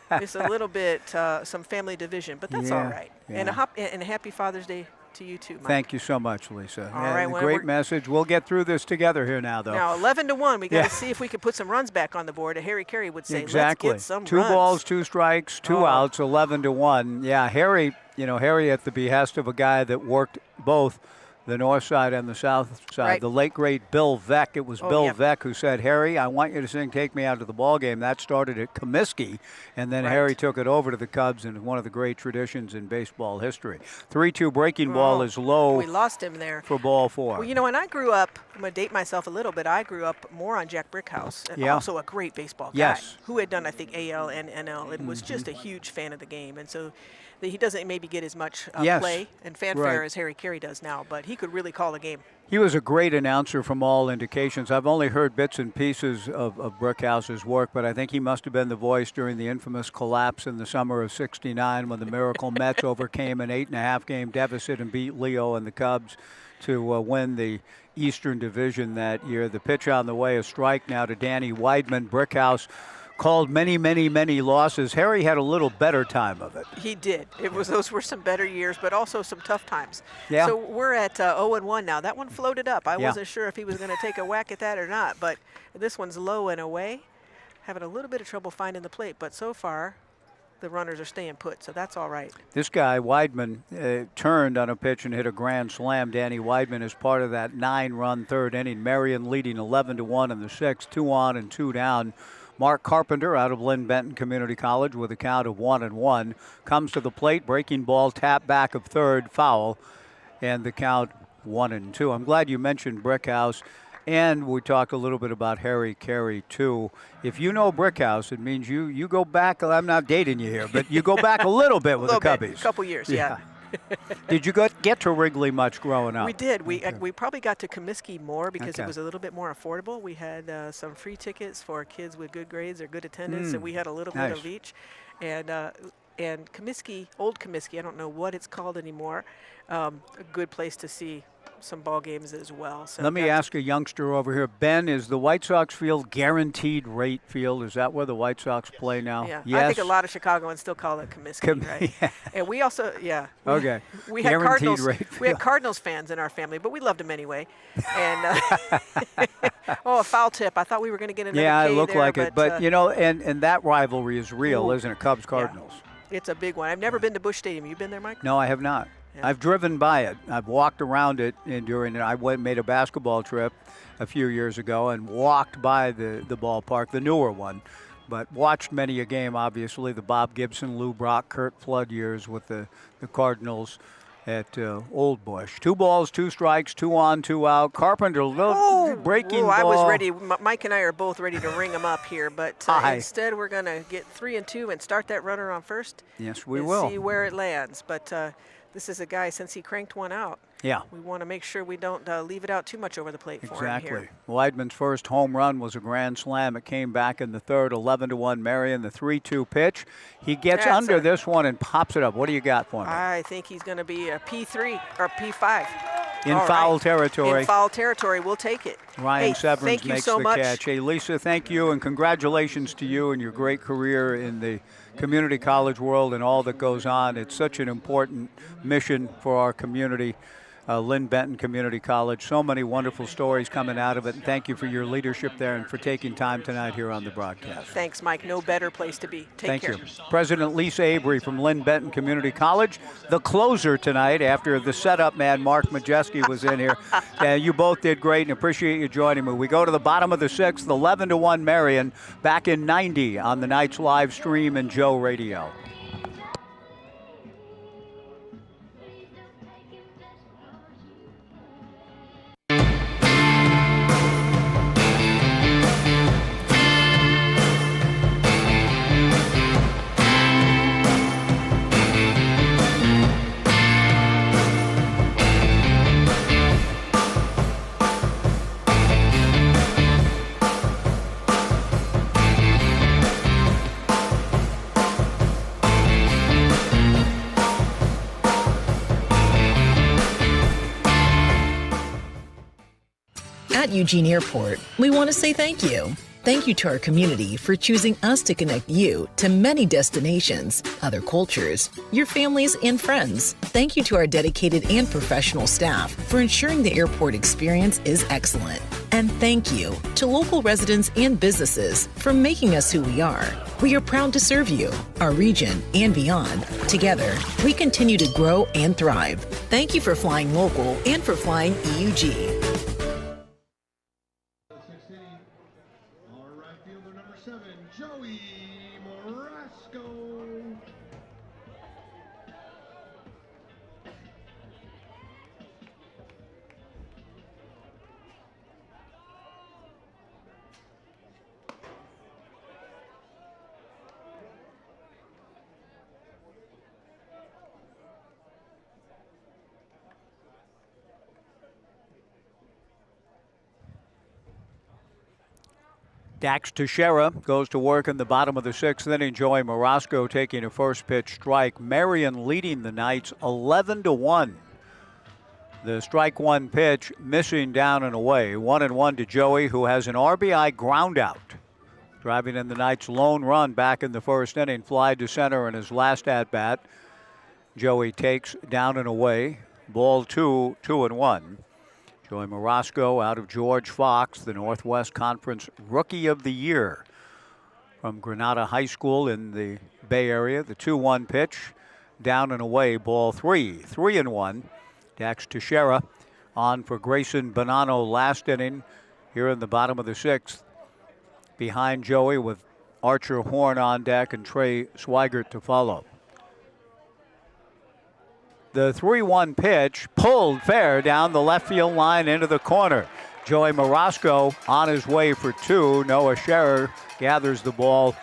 It's a little bit some family division, but that's all right. Yeah. And a happy Father's Day to you too, Mike. Thank you so much, Lisa. All right, great message. We'll get through this together here now, though. Now 11-1. We got to see if we can put some runs back on the board. Harry Carey would say, exactly. Let's get some 2 runs. balls, 2 strikes, 2 outs, 11-1. Yeah, Harry at the behest of a guy that worked both the north side and the south side. Right. The late, great Bill Veck. It was Bill Veck who said, Harry, I want you to sing Take Me Out to the Ball Game. That started at Comiskey, and then Harry took it over to the Cubs, and one of the great traditions in baseball history. 3-2 breaking ball is low. We lost him there. For ball 4. Well, when I grew up, I'm going to date myself a little bit, I grew up more on Jack Brickhouse, and also a great baseball guy who had done, I think, AL and NL, and was just a huge fan of the game. And so he doesn't maybe get as much play and fanfare as Harry Carey does now, but he could really call a game. He was a great announcer from all indications. I've only heard bits and pieces of Brickhouse's work, but I think he must have been the voice during the infamous collapse in the summer of '69 when the Miracle Mets overcame an 8.5-game deficit and beat Leo and the Cubs to win the Eastern Division that year. The pitch on the way, a strike now to Danny Weidman. Brickhouse called many, many, many losses. Harry had a little better time of it. He did. Those were some better years, but also some tough times. Yeah. So we're at 0-1 now. That one floated up. I wasn't sure if he was going to take a whack at that or not, but this one's low and away. Having a little bit of trouble finding the plate, but so far the runners are staying put, so that's all right. This guy, Weidman, turned on a pitch and hit a grand slam. Danny Weidman is part of that 9-run third inning. Marion leading 11-1 in the sixth, 2 on and 2 down. Mark Carpenter out of Lynn Benton Community College with a count of 1-1. Comes to the plate, breaking ball, tap back of third, foul, and the count 1-2. I'm glad you mentioned Brickhouse. And we talked a little bit about Harry Carey, too. If you know Brickhouse, it means you go back. I'm not dating you here, but you go back a little bit with the Cubbies. A couple years, yeah. Did you get to Wrigley much growing up? We did. We probably got to Comiskey more because Okay. it was a little bit more affordable. We had some free tickets for kids with good grades or good attendance, and we had a little bit Nice. of each. And Comiskey, old Comiskey, I don't know what it's called anymore, a good place to see some ball games as well. So Let me ask a youngster over here. Ben, is the White Sox field guaranteed rate field? Is that where the White Sox play now? Yeah, Yes. I think a lot of Chicagoans still call it Comiskey, right? Yeah. And we also, yeah. Okay. We had Guaranteed Cardinals. rate We had field. Cardinals fans in our family, but we loved them anyway. And oh, a foul tip! I thought we were going to get another. Yeah, it K looked there, like it. But, and that rivalry is real, Ooh. isn't it? Cubs-Cardinals. It's a big one. I've never been to Busch Stadium. You been there, Mike? No, I have not. Yeah. I've driven by it. I've walked around it, and I made a basketball trip a few years ago and walked by the ballpark, the newer one, but watched many a game, obviously, the Bob Gibson, Lou Brock, Kurt Flood years with the Cardinals at Old Busch. 2 balls, 2 strikes, 2 on, 2 out. Carpenter, breaking ball. I was ready. Mike and I are both ready to ring them up here, but instead we're going to get 3-2 and start that runner on first. Yes, we and will. see where it lands. But this is a guy, since he cranked one out, Yeah. we want to make sure we don't leave it out too much over the plate for him Exactly. here. Weidman's first home run was a grand slam. It came back in the third, 11-1 Marion, the 3-2 pitch. He gets That's under a- this one and pops it up. What do you got for me? I think he's going to be a P3 or P5. In All foul right. territory. In foul territory, we'll take it. Ryan hey, Severns thank you makes so the much. catch. Hey, Lisa, thank you, and congratulations to you and your great career in the community college world and all that goes on. It's such an important mission for our community. Lynn Benton Community College. So many wonderful stories coming out of it. And thank you for your leadership there and for taking time tonight here on the broadcast. Thanks, Mike. No better place to be. Take Thank care. you. President Lisa Avery from Lynn Benton Community College. The closer tonight after the setup man, Mark Majeski, was in here. You both did great and appreciate you joining me. We go to the bottom of the sixth, 11-1 Marion, back in 90 on the night's live stream and Joe Radio. At Eugene Airport, we want to say thank you. Thank you to our community for choosing us to connect you to many destinations, other cultures, your families, and friends. Thank you to our dedicated and professional staff for ensuring the airport experience is excellent. And thank you to local residents and businesses for making us who we are. We are proud to serve you, our region, and beyond. Together, we continue to grow and thrive. Thank you for flying local and for flying EUG. Our right fielder, number 7, Joey Morasco. Dax Teixeira goes to work in the bottom of the sixth inning. Joey Morasco taking a first pitch strike. Marion leading the Knights 11-1. The strike one pitch missing down and away. 1-1 to Joey, who has an RBI ground out. Driving in the Knights' lone run back in the first inning. Fly to center in his last at bat. Joey takes down and away. Ball 2, 2-1. Joey Morasco out of George Fox, the Northwest Conference Rookie of the Year. from Granada High School in the Bay Area. The 2-1 pitch, down and away, ball 3. 3-1. Dax Teixeira on for Grayson Bonanno last inning here in the bottom of the 6th. Behind Joey with Archer Horn on deck and Trey Swigert to follow. The 3-1 pitch pulled fair down the left field line into the corner. Joey Marasco on his way for 2. Noah Scherer gathers the ball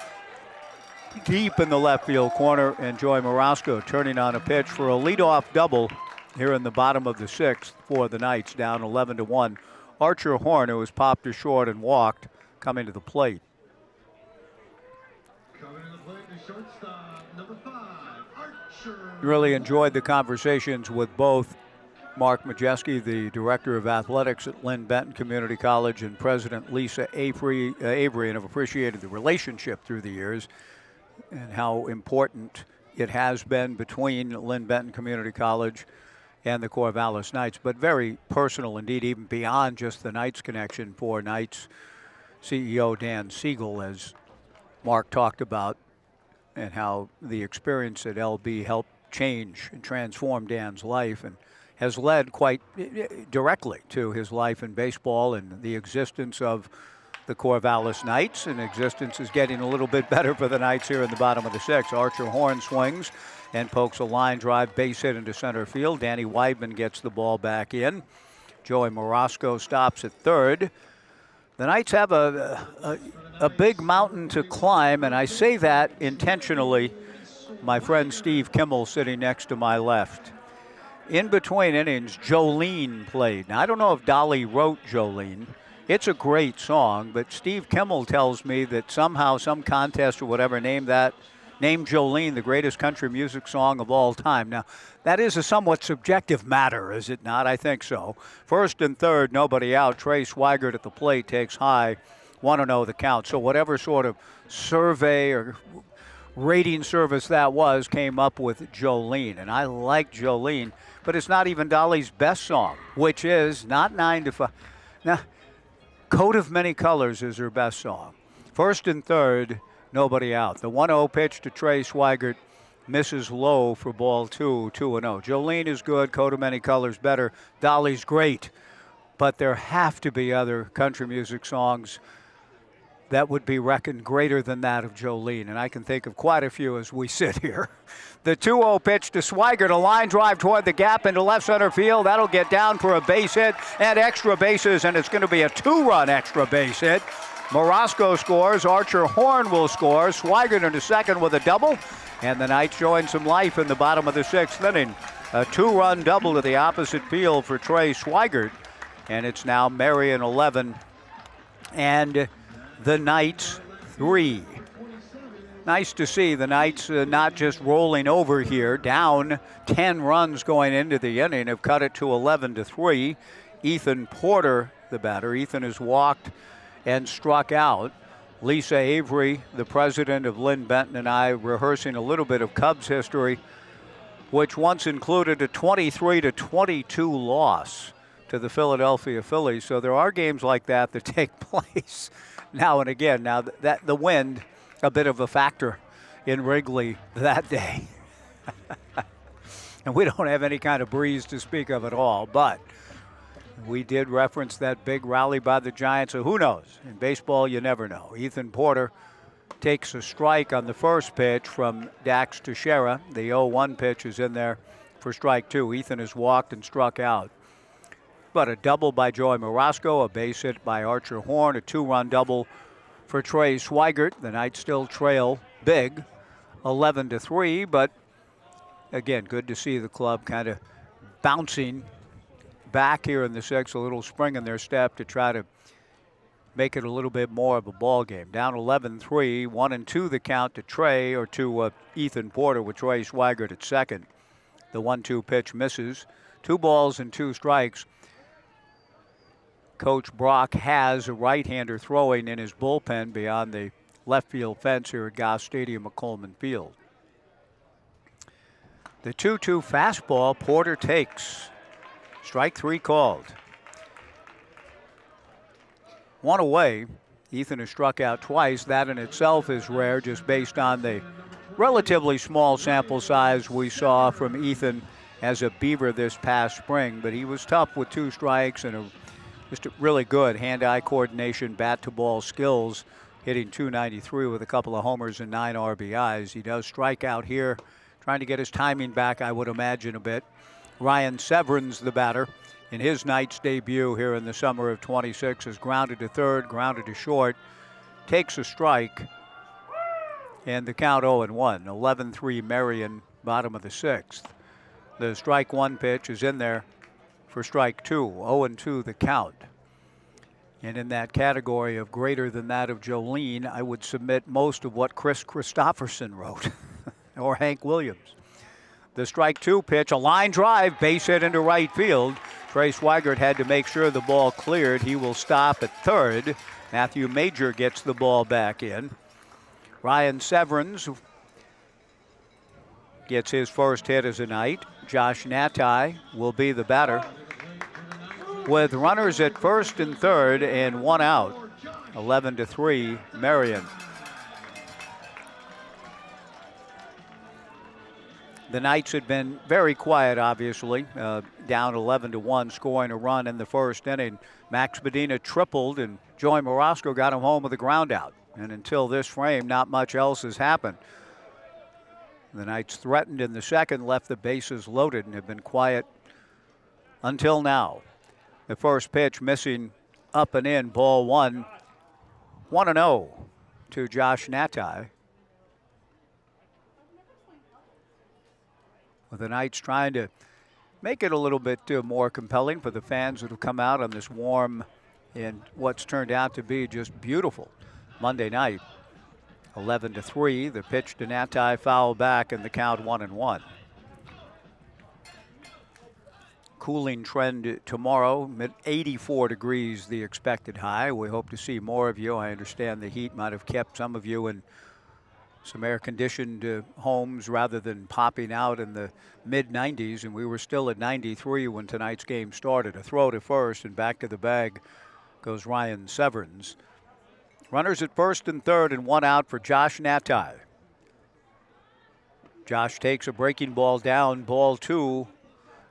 deep in the left field corner, and Joey Marasco turning on a pitch for a leadoff double here in the bottom of the 6th for the Knights, down 11-1. Archer Horn, who was popped to short and walked, coming to the plate. Coming to the plate, the shortstop, number 5, Archer. Really enjoyed the conversations with both Mark Majeski, the Director of Athletics at Lynn Benton Community College, and President Lisa Avery, and have appreciated the relationship through the years and how important it has been between Lynn Benton Community College and the Corvallis Knights, but very personal indeed, even beyond just the Knights connection for Knights CEO Dan Siegel, as Mark talked about, and how the experience at LB helped change and transform Dan's life and has led quite directly to his life in baseball and the existence of the Corvallis Knights, and existence is getting a little bit better for the Knights here in the bottom of the 6th. Archer Horn swings and pokes a line drive base hit into center field. Danny Weidman gets the ball back in. Joey Marasco stops at third. The Knights have a big mountain to climb, and I say that intentionally. My friend Steve Kimmel sitting next to my left. In between innings, Jolene played. Now, I don't know if Dolly wrote Jolene. It's a great song, but Steve Kimmel tells me that somehow some contest or whatever named Jolene the greatest country music song of all time. Now, that is a somewhat subjective matter, is it not? I think so. First and third, nobody out. Trey Swigert at the plate takes high. 1-0 the count. So whatever sort of survey or rating service that was came up with Jolene. And I like Jolene, but it's not even Dolly's best song, which is not 9 to 5. Now, Coat of Many Colors is her best song. First and third, nobody out. The 1-0 pitch to Trey Swigert misses low for ball 2, 2-0. Jolene is good, Coat of Many Colors better. Dolly's great, but there have to be other country music songs that would be reckoned greater than that of Jolene, and I can think of quite a few as we sit here. The 2-0 pitch to Swigert, a line drive toward the gap into left center field. That'll get down for a base hit and extra bases, and it's going to be a 2-run extra base hit. Marasco scores, Archer Horn will score, Swigert into second with a double, and the Knights showing some life in the bottom of the 6th inning. A 2-run double to the opposite field for Trey Swigert, and it's now Marion 11 and the Knights 3. Nice to see the Knights not just rolling over here, down 10 runs going into the inning, have cut it to 11-3. Ethan Porter, the batter. Ethan has walked and struck out. Lisa Avery, the president of Lynn Benton, and I rehearsing a little bit of Cubs history, which once included a 23-22 loss to the Philadelphia Phillies. So there are games like that take place now and again. Now that the wind, a bit of a factor in Wrigley that day. And we don't have any kind of breeze to speak of at all, but we did reference that big rally by the Giants, so who knows? In baseball, you never know. Ethan Porter takes a strike on the first pitch from Dax Teixeira. The 0-1 pitch is in there for strike 2. Ethan has walked and struck out. But a double by Joey Marasco, a base hit by Archer Horn, a 2-run double for Trey Swigert. The Knights still trail big, 11-3, but again, good to see the club kind of bouncing back here in the 6th, a little spring in their step to try to make it a little bit more of a ball game. Down 11-3, 1-2 the count to Trey, or to Ethan Porter, with Trey Swigert at second. The 1-2 pitch misses. 2 balls and 2 strikes. Coach Brock has a right-hander throwing in his bullpen beyond the left field fence here at Goss Stadium at Coleman Field. The 2-2 fastball Porter takes. Strike 3 called. One away, Ethan has struck out twice. That in itself is rare, just based on the relatively small sample size we saw from Ethan as a Beaver this past spring. But he was tough with 2 strikes and just a really good hand-eye coordination, bat-to-ball skills, hitting .293 with a couple of homers and 9 RBIs. He does strike out here, trying to get his timing back, I would imagine, a bit. Ryan Severns, the batter, in his Knights debut here in the summer of 26, is grounded to third, grounded to short, takes a strike, and the count 0-1. 11-3 Marion, bottom of the 6th. The strike 1 pitch is in there for strike 2. 0-2 the count. And in that category of greater than that of Jolene, I would submit most of what Chris Christopherson wrote or Hank Williams. The strike 2 pitch, a line drive, base hit into right field. Trey Swigert had to make sure the ball cleared. He will stop at third. Matthew Major gets the ball back in. Ryan Severns gets his first hit as a Knight. Josh Natai will be the batter, with runners at first and third and 1 out. 11-3 Marion. The Knights had been very quiet, obviously, down 11-1, scoring a run in the first inning. Max Medina tripled, and Joey Morosco got him home with a ground out. And until this frame, not much else has happened. The Knights threatened in the second, left the bases loaded, and have been quiet until now. The first pitch missing up and in, ball 1. 1-0 to Josh Natai. With the Knights trying to make it a little bit more compelling for the fans that have come out on this warm and what's turned out to be just beautiful Monday night. 11-3, the pitch to Natai, foul back, and the count 1-1. Cooling trend tomorrow, 84 degrees the expected high. We hope to see more of you. I understand the heat might have kept some of you in some air-conditioned homes rather than popping out in the mid-90s, and we were still at 93 when tonight's game started. A throw to first, and back to the bag goes Ryan Severns. Runners at first and third, and 1 out for Josh Natai. Josh takes a breaking ball down, ball 2.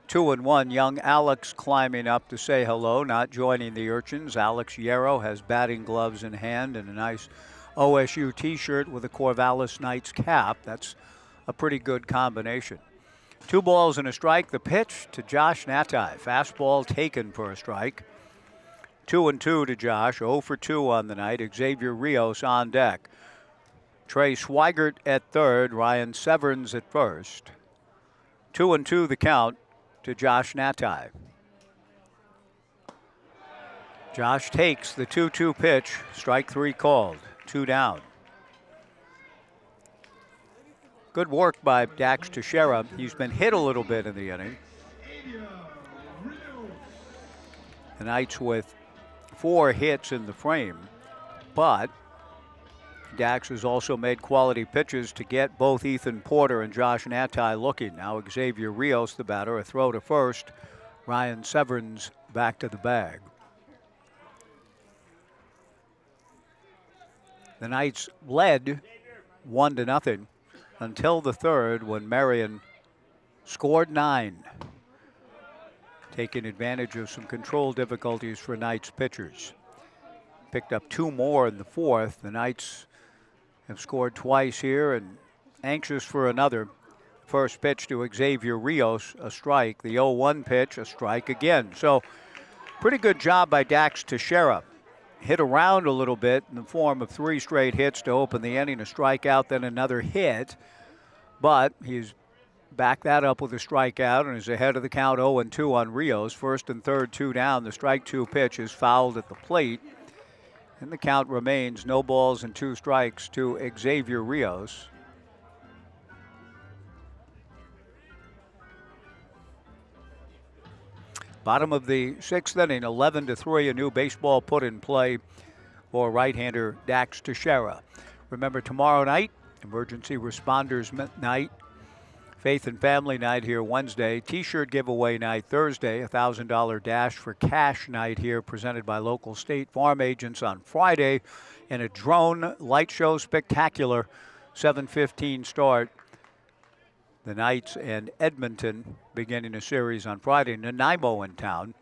2-1. Young Alex climbing up to say hello, not joining the Urchins. Alex Yarrow has batting gloves in hand and a nice OSU t-shirt with a Corvallis Knights cap. That's a pretty good combination. 2 balls and a strike. The pitch to Josh Natai. Fastball taken for a strike. 2-2 to Josh. 0 for 2 on the night. Xavier Rios on deck. Trey Swigert at third. Ryan Severns at first. 2-2 the count to Josh Natai. Josh takes the 2-2 pitch. Strike 3 called. 2 down. Good work by Dax Teixeira. He's been hit a little bit in the inning. The Knights with 4 hits in the frame, but Dax has also made quality pitches to get both Ethan Porter and Josh Natai looking. Now Xavier Rios, the batter, a throw to first. Ryan Severns back to the bag. The Knights led 1-0 until the third, when Marion scored 9, taking advantage of some control difficulties for Knights pitchers. Picked up 2 more in the fourth. The Knights have scored twice here and anxious for another. First pitch to Xavier Rios, a strike. The 0-1 pitch, a strike again. So pretty good job by Dax Teixeira. Hit around a little bit in the form of 3 straight hits to open the inning, a strikeout, then another hit. But he's backed that up with a strikeout and is ahead of the count 0-2 on Rios. First and third, 2 down. The strike 2 pitch is fouled at the plate. And the count remains no balls and 2 strikes to Xavier Rios. Bottom of the 6th inning, 11-3, a new baseball put in play for right-hander Dax Teixeira. Remember, tomorrow night, emergency responders night, Faith and Family Night here Wednesday. T-shirt giveaway night Thursday. $1,000 dash for cash night here presented by local State Farm agents on Friday. And a drone light show spectacular. 7:15 start. The Knights and Edmonton beginning a series on Friday. Nanaimo in town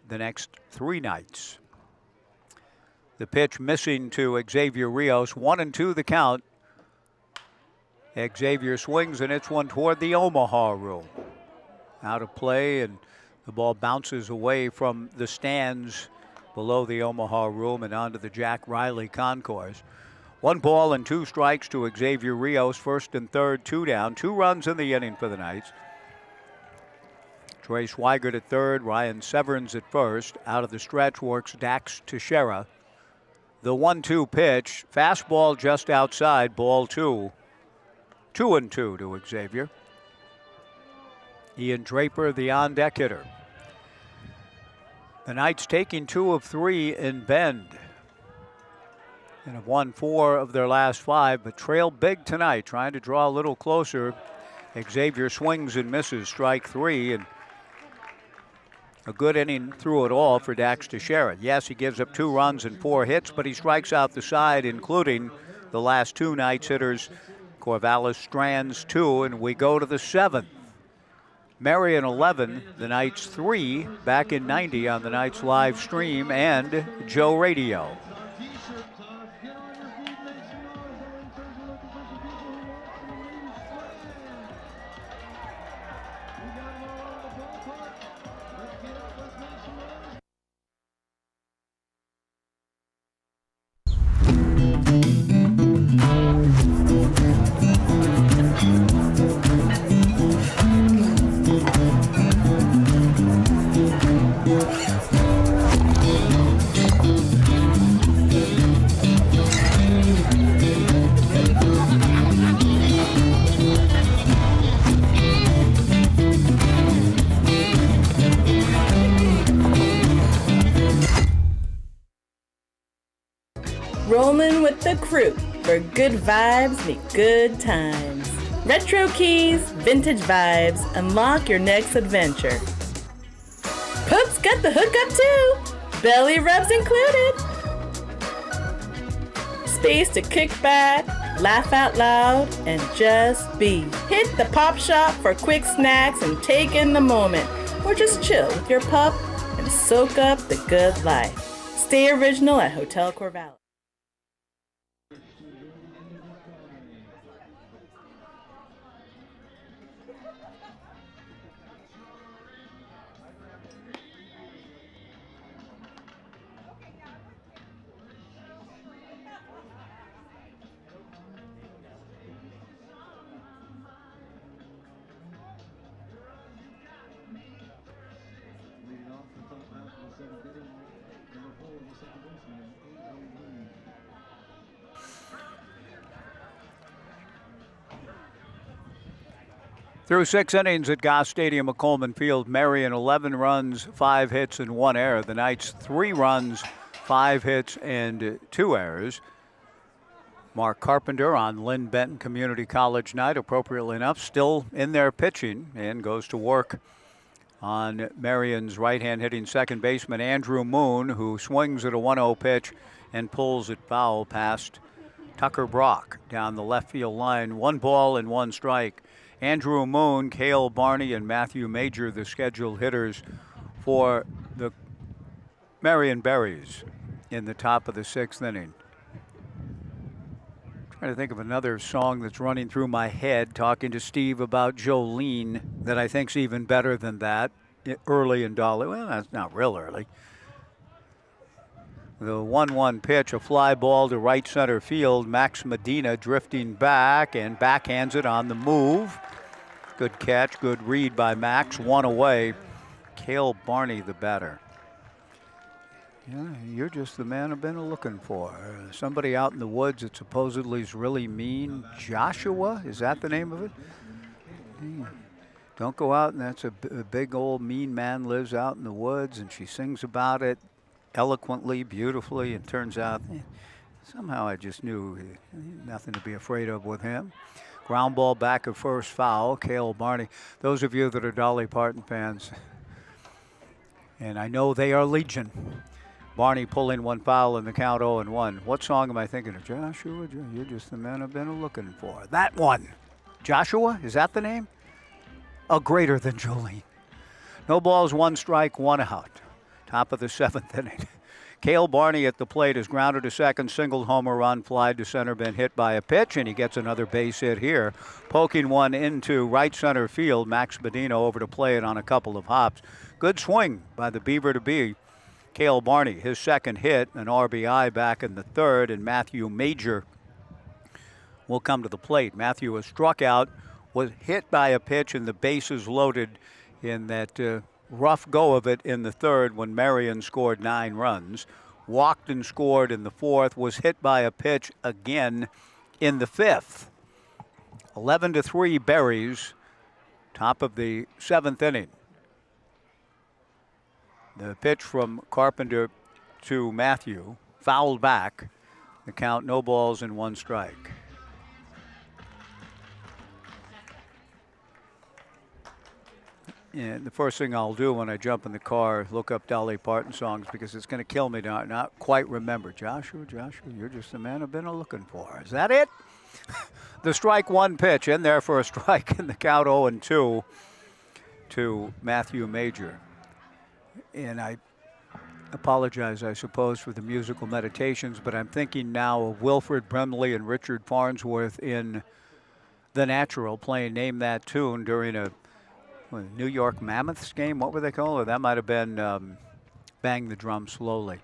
the next 3 nights. The pitch missing to Xavier Rios. 1-2 the count. Xavier swings, and it's one toward the Omaha room. Out of play, and the ball bounces away from the stands below the Omaha room and onto the Jack Riley concourse. 1 ball and 2 strikes to Xavier Rios. First and third, 2 down. 2 runs in the inning for the Knights. Trey Swigert at third, Ryan Severns at first. Out of the stretch works Dax Teixeira. The 1-2 pitch, fastball just outside, ball 2. 2-2 to Xavier. Ian Draper, the on-deck hitter. The Knights taking 2 of 3 in Bend and have won 4 of their last 5, but trail big tonight, trying to draw a little closer. Xavier swings and misses, strike 3, and a good inning through it all for Dax Teixeira. Yes, he gives up 2 runs and 4 hits, but he strikes out the side, including the last 2 Knights hitters. Corvallis strands 2, and we go to the 7th. Marion 11, the Knights 3, back in 90 on the Knights live stream and Joe Radio. Rolling with the crew, where good vibes meet good times. Retro keys, vintage vibes, unlock your next adventure. Poop's got the hookup too, belly rubs included. Space to kick back, laugh out loud, and just be. Hit the pop shop for quick snacks and take in the moment, or just chill with your pup and soak up the good life. Stay original at Hotel Corvallis. Through 6 innings at Goss Stadium at Coleman Field, Marion 11 runs, 5 hits, and 1 error. The Knights 3 runs, 5 hits, and 2 errors. Mark Carpenter on Lynn Benton Community College night, appropriately enough, still in there pitching and goes to work on Marion's right-hand hitting second baseman Andrew Moon, who swings at a 1-0 pitch and pulls it foul past Tucker Brock down the left field line. 1 ball and 1 strike. Andrew Moon, Cale Barney, and Matthew Major, the scheduled hitters for the Marion Berries in the top of the 6th inning. Trying to think of another song that's running through my head, talking to Steve about Jolene, that I think's even better than that. Early in Dolly. Well, that's not real early. The 1-1 pitch, a fly ball to right center field. Max Medina drifting back and backhands it on the move. Good catch, good read by Max. 1 away. Cale Barney, the batter. Yeah, you're just the man I've been looking for. Somebody out in the woods that supposedly is really mean. Joshua, is that the name of it? Don't go out, and that's a big old mean man lives out in the woods, and she sings about it eloquently, beautifully, and turns out somehow I just knew nothing to be afraid of with him. Ground ball back at first, foul. Cale Barney. Those of you that are Dolly Parton fans, and I know they are legion. Barney pulling one foul in the count 0-1. What song am I thinking of? Joshua, you're just the man I've been looking for. That one. Joshua, is that the name? A greater than Jolene. No balls, 1 strike, 1 out. Top of the 7th inning. Cale Barney at the plate is grounded to second, single homer run, fly to center, been hit by a pitch, and he gets another base hit here. Poking one into right center field. Max Bedino over to play it on a couple of hops. Good swing by the Beaver to be Cale Barney. His second hit, an RBI back in the 3rd, and Matthew Major will come to the plate. Matthew was struck out, was hit by a pitch, and the bases loaded in that rough go of it in the 3rd when Marion scored 9 runs. Walked and scored in the 4th, was hit by a pitch again in the 5th. 11-3 Berries, top of the 7th inning. The pitch from Carpenter to Matthew, fouled back. The count, no balls and 1 strike. And the first thing I'll do when I jump in the car, look up Dolly Parton songs, because it's going to kill me to not quite remember. Joshua, you're just the man I've been looking for. Is that it? The strike 1 pitch in there for a strike in the count 0-2 to Matthew Major. And I apologize, I suppose, for the musical meditations, but I'm thinking now of Wilfred Brimley and Richard Farnsworth in The Natural playing Name That Tune during a New York Mammoths game. What were they called? Or that might have been Bang the Drum Slowly.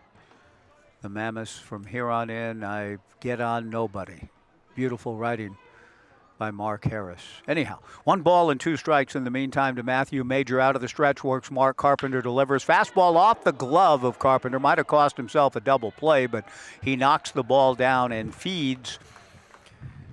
The Mammoths, from here on in, I get on nobody. Beautiful writing by Mark Harris. Anyhow, 1 ball and 2 strikes in the meantime to Matthew Major. Out of the stretch works Mark. Carpenter delivers. Fastball off the glove of Carpenter. Might have cost himself a double play, but he knocks the ball down and feeds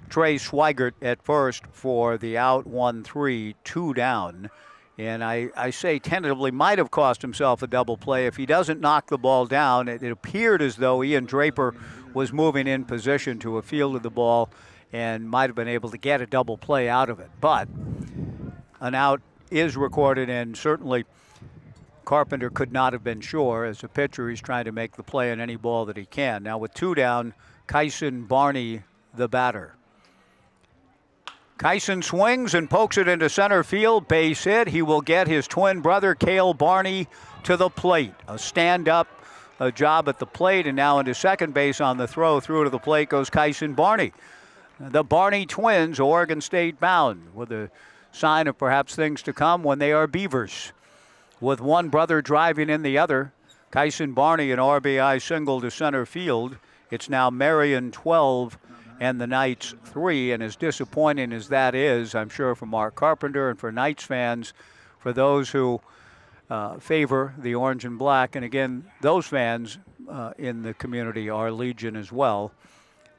Trey Swigert at first for the out. 1-3, 2 down. And I say tentatively might have cost himself a double play. If he doesn't knock the ball down, it appeared as though Ian Draper was moving in position to a field of the ball and might have been able to get a double play out of it. But an out is recorded, and certainly Carpenter could not have been sure. As a pitcher, he's trying to make the play on any ball that he can. Now with 2 down, Kyson Barney, the batter. Kyson swings and pokes it into center field, base hit. He will get his twin brother, Cale Barney, to the plate. A stand-up job at the plate, and now into second base on the throw. Through to the plate goes Kyson Barney. The Barney twins, Oregon State bound, with a sign of perhaps things to come when they are Beavers. With one brother driving in the other, Kyson Barney an RBI single to center field. It's now Marion 12 and the Knights 3, and as disappointing as that is, I'm sure for Mark Carpenter and for Knights fans, for those who favor the orange and black, and again, those fans in the community are legion as well.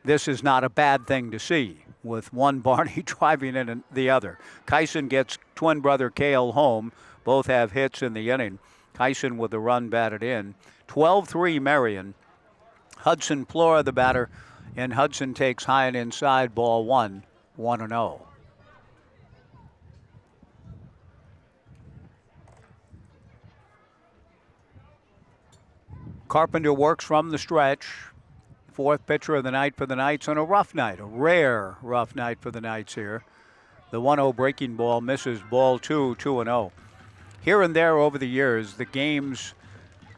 This is not a bad thing to see, with one Barney driving in the other. Kyson gets twin brother Cale home. Both have hits in the inning. Kyson with the run batted in. 12-3 Marion. Hudson Plora the batter, and Hudson takes high and inside, ball 1, 1-0. Carpenter works from the stretch. 4th pitcher of the night for the Knights on a rough night, a rare rough night for the Knights here. The 1-0 breaking ball misses, ball 2, 2-0. Here and there over the years, the games,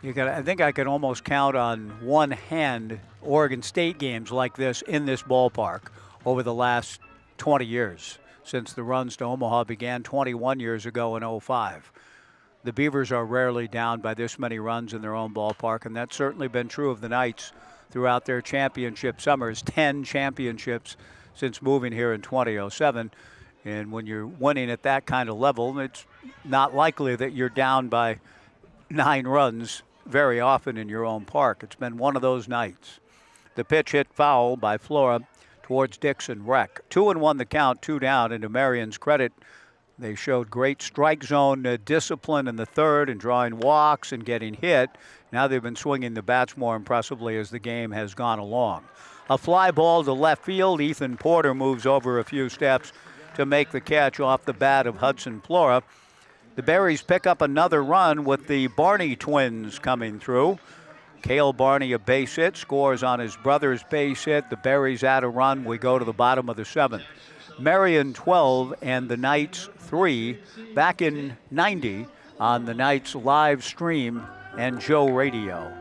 I think I could almost count on one hand Oregon State games like this in this ballpark over the last 20 years, since the runs to Omaha began 21 years ago in 2005. The Beavers are rarely down by this many runs in their own ballpark, and that's certainly been true of the Knights throughout their championship summers. 10 championships since moving here in 2007. And when you're winning at that kind of level, it's not likely that you're down by 9 runs very often in your own park. It's been one of those nights. The pitch hit foul by Flora towards Dixon Wreck. 2-1 the count, 2 down, and to Marion's credit, They showed great strike zone discipline in the third and drawing walks and getting hit. Now they've been swinging the bats more impressively as the game has gone along. A fly ball to left field. Ethan Porter moves over a few steps to make the catch off the bat of Hudson Flora. The Berries pick up another run with the Barney twins coming through. Cale Barney, a base hit, scores on his brother's base hit. The Berries add a run. We go to the bottom of the seventh. Marion 12 and the Knights 3 back in 90 on the Knights live stream and Joe Radio.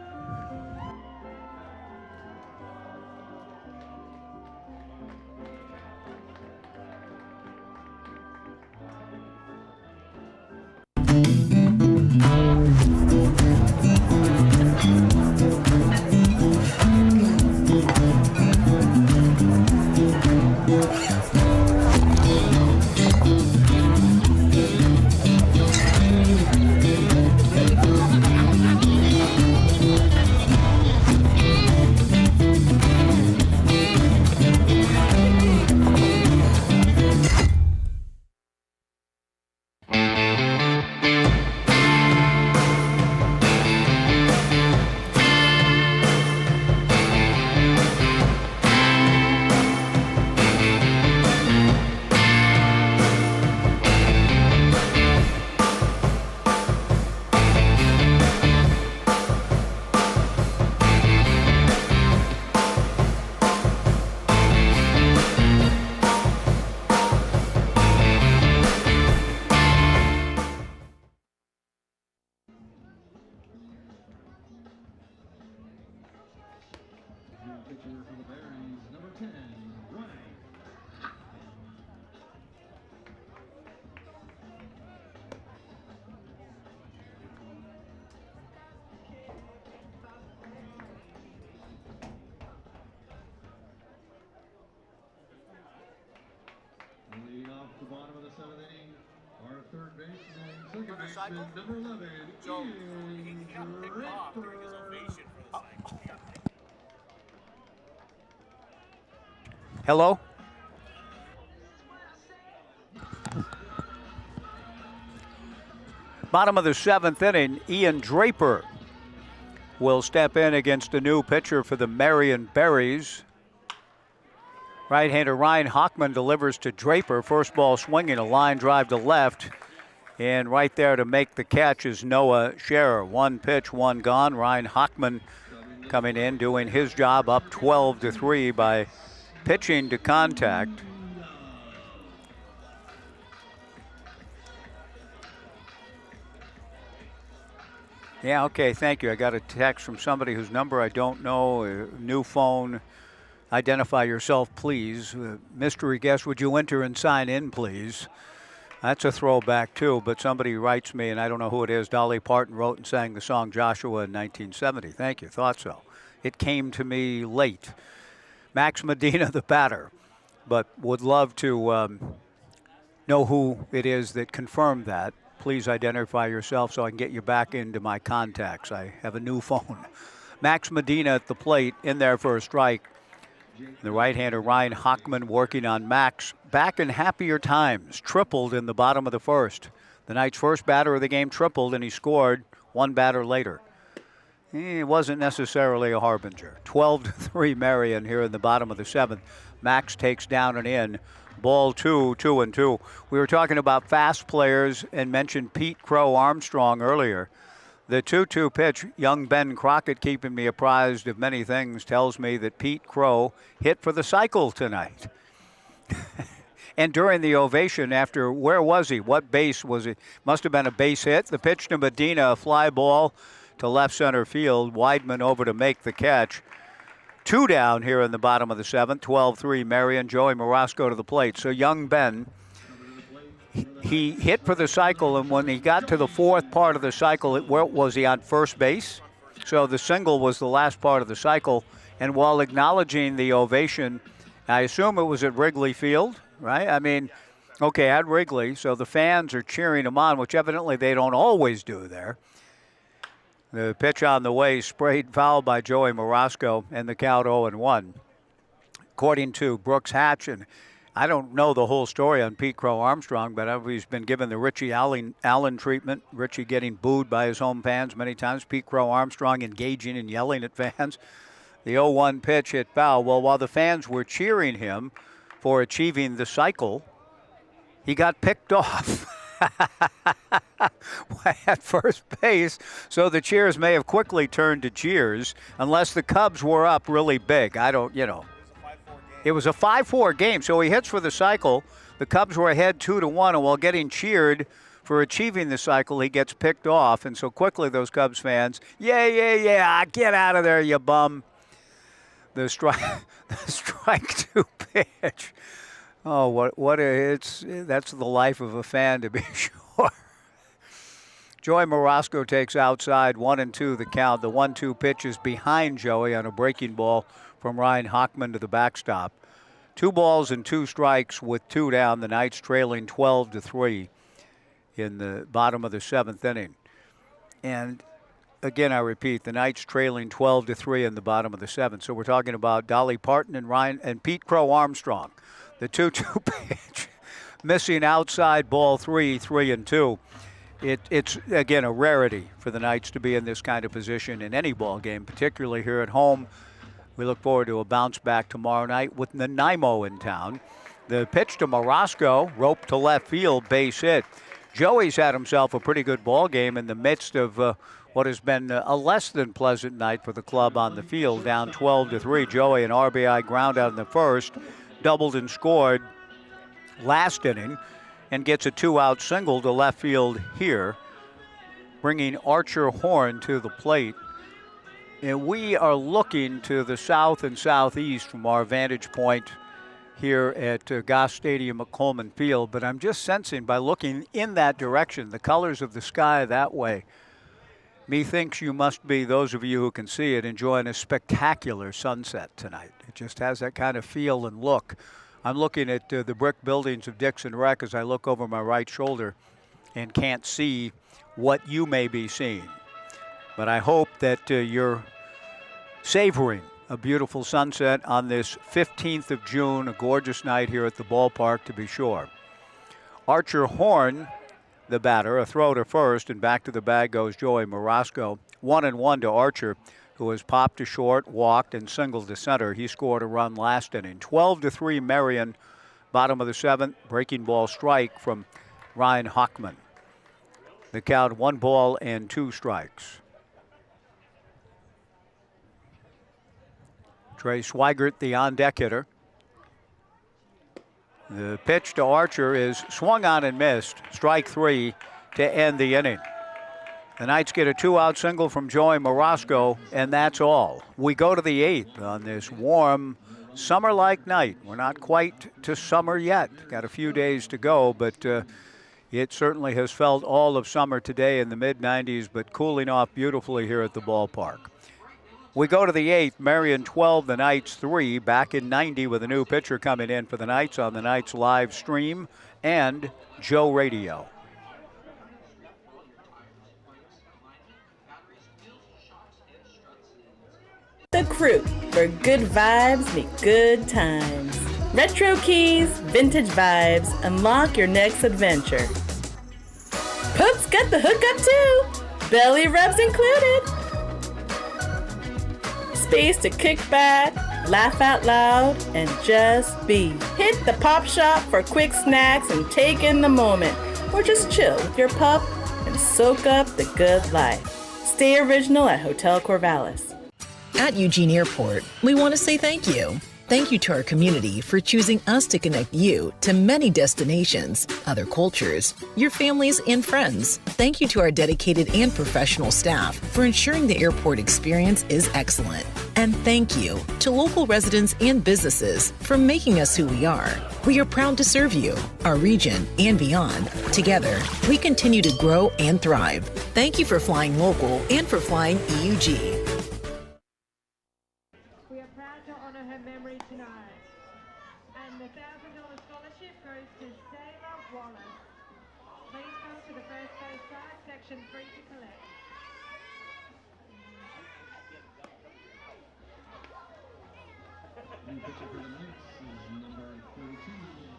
Leading off the bottom of the seventh inning, our third baseman, second baseman, number 11, Ian Draper. Hello? Bottom of the seventh inning, Ian Draper will step in against a new pitcher for the Marion Berries. Right-hander Ryan Hockman delivers to Draper. First ball swinging, a line drive to left. And right there to make the catch is Noah Scherer. One pitch, one gone. Ryan Hockman coming in, doing his job, up 12-3 by pitching to contact. Yeah, okay, thank you. I got a text from somebody whose number I don't know, a new phone. Identify yourself, please. Mystery guest, would you enter and sign in, please? That's a throwback, too, but somebody writes me, and I don't know who it is. Dolly Parton wrote and sang the song Joshua in 1970. Thank you, thought so. It came to me late. Max Medina, the batter, but would love to know who it is that confirmed that. Please identify yourself so I can get you back into my contacts. I have a new phone. Max Medina at the plate, in there for a strike. The right-hander Ryan Hockman working on Max. Back in happier times, tripled in the bottom of the first. The Knights' first batter of the game tripled, and he scored one batter later. He wasn't necessarily a harbinger. 12-3 Marion here in the bottom of the seventh. Max takes down and in. Ball 2-2-2. We were talking about fast players and mentioned Pete Crow Armstrong earlier. The 2-2 pitch, young Ben Crockett, keeping me apprised of many things, tells me that Pete Crow hit for the cycle tonight. And during the ovation after, where was he? What base was it? Must have been a base hit. The pitch to Medina, a fly ball to left center field. Weidman over to make the catch. Two down here in the bottom of the seventh. 12-3 Marion. Joey Morasco to the plate. So young Ben, he hit for the cycle, and when he got to the fourth part of the cycle, where was he, on first base? So the single was the last part of the cycle. And while acknowledging the ovation, I assume it was at Wrigley Field, right? I mean, okay, at Wrigley. So the fans are cheering him on, which evidently they don't always do there. The pitch on the way, sprayed foul by Joey Morasco, and the count 0-1. According to Brooks Hatch, and I don't know the whole story on Pete Crow Armstrong, but he's been given the Richie Allen treatment. Richie getting booed by his home fans many times. Pete Crow Armstrong engaging and yelling at fans. The 0-1 pitch hit foul. Well, while the fans were cheering him for achieving the cycle, he got picked off at first base. So the cheers may have quickly turned to jeers unless the Cubs were up really big. I don't, you know. It was a 5-4 game, so he hits for the cycle. The Cubs were ahead 2-1, and while getting cheered for achieving the cycle, he gets picked off. And so quickly those Cubs fans, yeah, get out of there, you bum. The strike two pitch. Oh, that's the life of a fan, to be sure. Joey Morosco takes outside, 1-2 the count. The 1-2 pitch is behind Joey on a breaking ball from Ryan Hochman to the backstop. 2 balls and 2 strikes with 2 down. The Knights trailing 12-3 in the bottom of the 7th inning. And again, I repeat, the Knights trailing 12-3 in the bottom of the 7th. So we're talking about Dolly Parton and Pete Crow Armstrong. The 2-2 pitch, missing outside ball 3-2. It's, again, a rarity for the Knights to be in this kind of position in any ball game, particularly here at home. We look forward to a bounce back tomorrow night with Nanaimo in town. The pitch to Morosco, rope to left field, base hit. Joey's had himself a pretty good ball game in the midst of what has been a less than pleasant night for the club on the field, down 12-3. Joey, an RBI ground out in the first, doubled and scored last inning, and gets a 2-out single to left field here, bringing Archer Horn to the plate. And we are looking to the south and southeast from our vantage point here at Goss Stadium at Coleman Field. But I'm just sensing by looking in that direction, the colors of the sky that way, methinks you must be, those of you who can see it, enjoying a spectacular sunset tonight. It just has that kind of feel and look. I'm looking at the brick buildings of Dixon Rec as I look over my right shoulder and can't see what you may be seeing. But I hope that you're savoring a beautiful sunset on this 15th of June, a gorgeous night here at the ballpark to be sure. Archer Horn, the batter, a throw to first, and back to the bag goes Joey Morosco. 1-1 to Archer, who has popped to short, walked, and singled to center. He scored a run last inning. 12-3 Marion, bottom of the 7th, breaking ball strike from Ryan Hochman. The count 1 ball and 2 strikes. Trey Swigert, the on-deck hitter. The pitch to Archer is swung on and missed. Strike 3 to end the inning. The Knights get a 2-out single from Joey Morosco, and that's all. We go to the 8th on this warm, summer-like night. We're not quite to summer yet. Got a few days to go, but it certainly has felt all of summer today in the mid-90s, but cooling off beautifully here at the ballpark. We go to the 8th, Marion 12, the Knights 3, back in 90 with a new pitcher coming in for the Knights on the Knights live stream and Joe Radio. The Crew, where good vibes meet good times. Retro keys, vintage vibes, unlock your next adventure. Pope's got the hookup too, belly rubs included. Space to kick back, laugh out loud, and just be. Hit the pop shop for quick snacks and take in the moment, or just chill with your pup and soak up the good life. Stay original at Hotel Corvallis. At Eugene Airport, we want to say thank you. Thank you to our community for choosing us to connect you to many destinations, other cultures, your families, and friends. Thank you to our dedicated and professional staff for ensuring the airport experience is excellent. And thank you to local residents and businesses for making us who we are. We are proud to serve you, our region, and beyond. Together, we continue to grow and thrive. Thank you for flying local and for flying EUG. We are proud to honor her memory tonight. And the $1,000 scholarship goes to Sailor Wallace. Please come to the first base side, section 3 to collect. New pitcher for the Knights is number 32.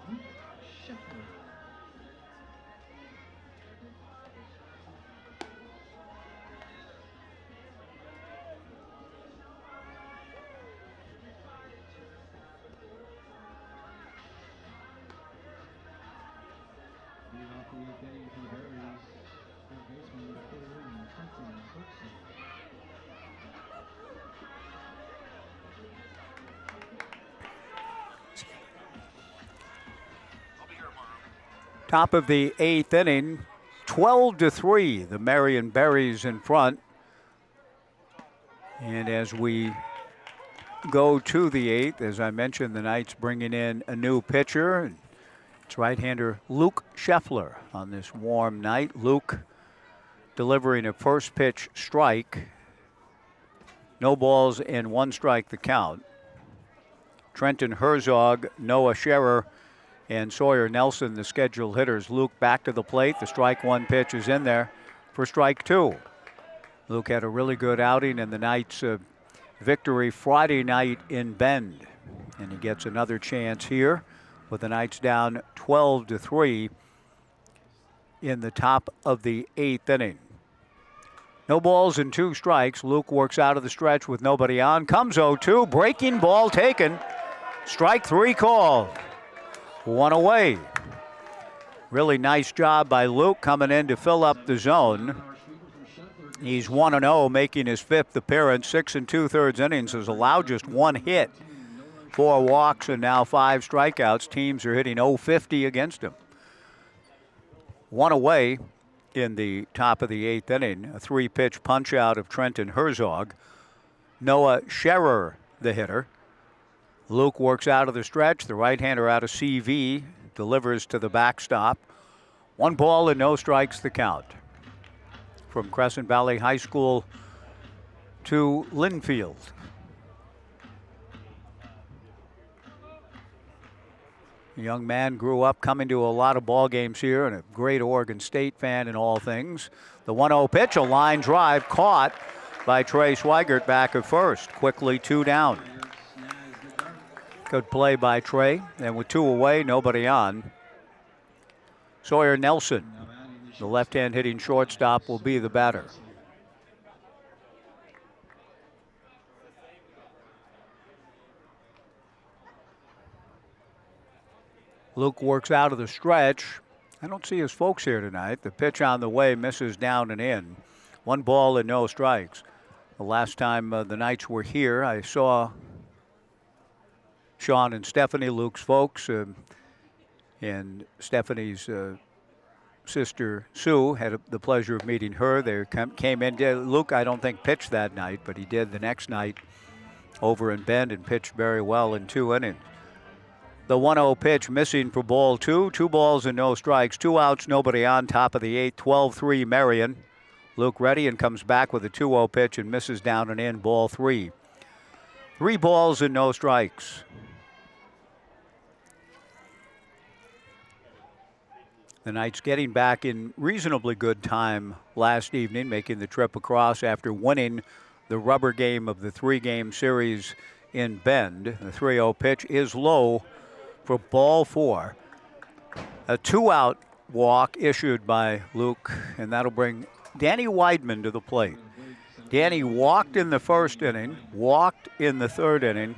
Top of the 8th inning, 12-3. The Marion Berries in front. And as we go to the 8th, as I mentioned, the Knights bringing in a new pitcher. It's right-hander Luke Scheffler on this warm night. Luke delivering a first pitch strike. No balls and 1 strike the count. Trenton Herzog, Noah Scherer, and Sawyer Nelson, the scheduled hitters. Luke back to the plate. The strike 1 pitch is in there for strike 2. Luke had a really good outing in the Knights' victory Friday night in Bend. And he gets another chance here with the Knights down 12-3 in the top of the 8th inning. No balls and 2 strikes. Luke works out of the stretch with nobody on. Comes 0-2. Breaking ball taken. Strike 3 called. 1 away. Really nice job by Luke coming in to fill up the zone. He's 1-0, making his 5th appearance. 6 2/3 innings, has allowed just 1 hit, 4 walks, and now 5 strikeouts. Teams are hitting .050 against him. 1 away in the top of the 8th inning. A 3-pitch punch out of Trenton Herzog. Noah Scherer, the hitter. Luke works out of the stretch. The right-hander out of CV delivers to the backstop. 1 ball and no strikes the count. From Crescent Valley High School to Linfield. The young man grew up coming to a lot of ball games here and a great Oregon State fan in all things. The 1-0 pitch, a line drive caught by Trey Swigert back at first. Quickly 2 down. Good play by Trey. And with 2 away, nobody on. Sawyer Nelson, the left-hand hitting shortstop, will be the batter. Luke works out of the stretch. I don't see his folks here tonight. The pitch on the way misses down and in. 1 ball and no strikes. The last time the Knights were here, I saw Sean and Stephanie, Luke's folks, and Stephanie's sister Sue. Had the pleasure of meeting her. They came in. Luke, I don't think, pitched that night, but he did the next night over in Bend and pitched very well in 2 innings. The 1-0 pitch missing for ball 2. 2 balls and no strikes. 2 outs, nobody on. Top of the 8th, 12-3 Marion. Luke ready and comes back with a 2-0 pitch and misses down and in, ball 3. 3 balls and no strikes. The Knights getting back in reasonably good time last evening, making the trip across after winning the rubber game of the 3-game series in Bend. The 3-0 pitch is low for ball 4. A 2-out walk issued by Luke, and that'll bring Danny Weidman to the plate. Danny walked in the 1st inning, walked in the 3rd inning,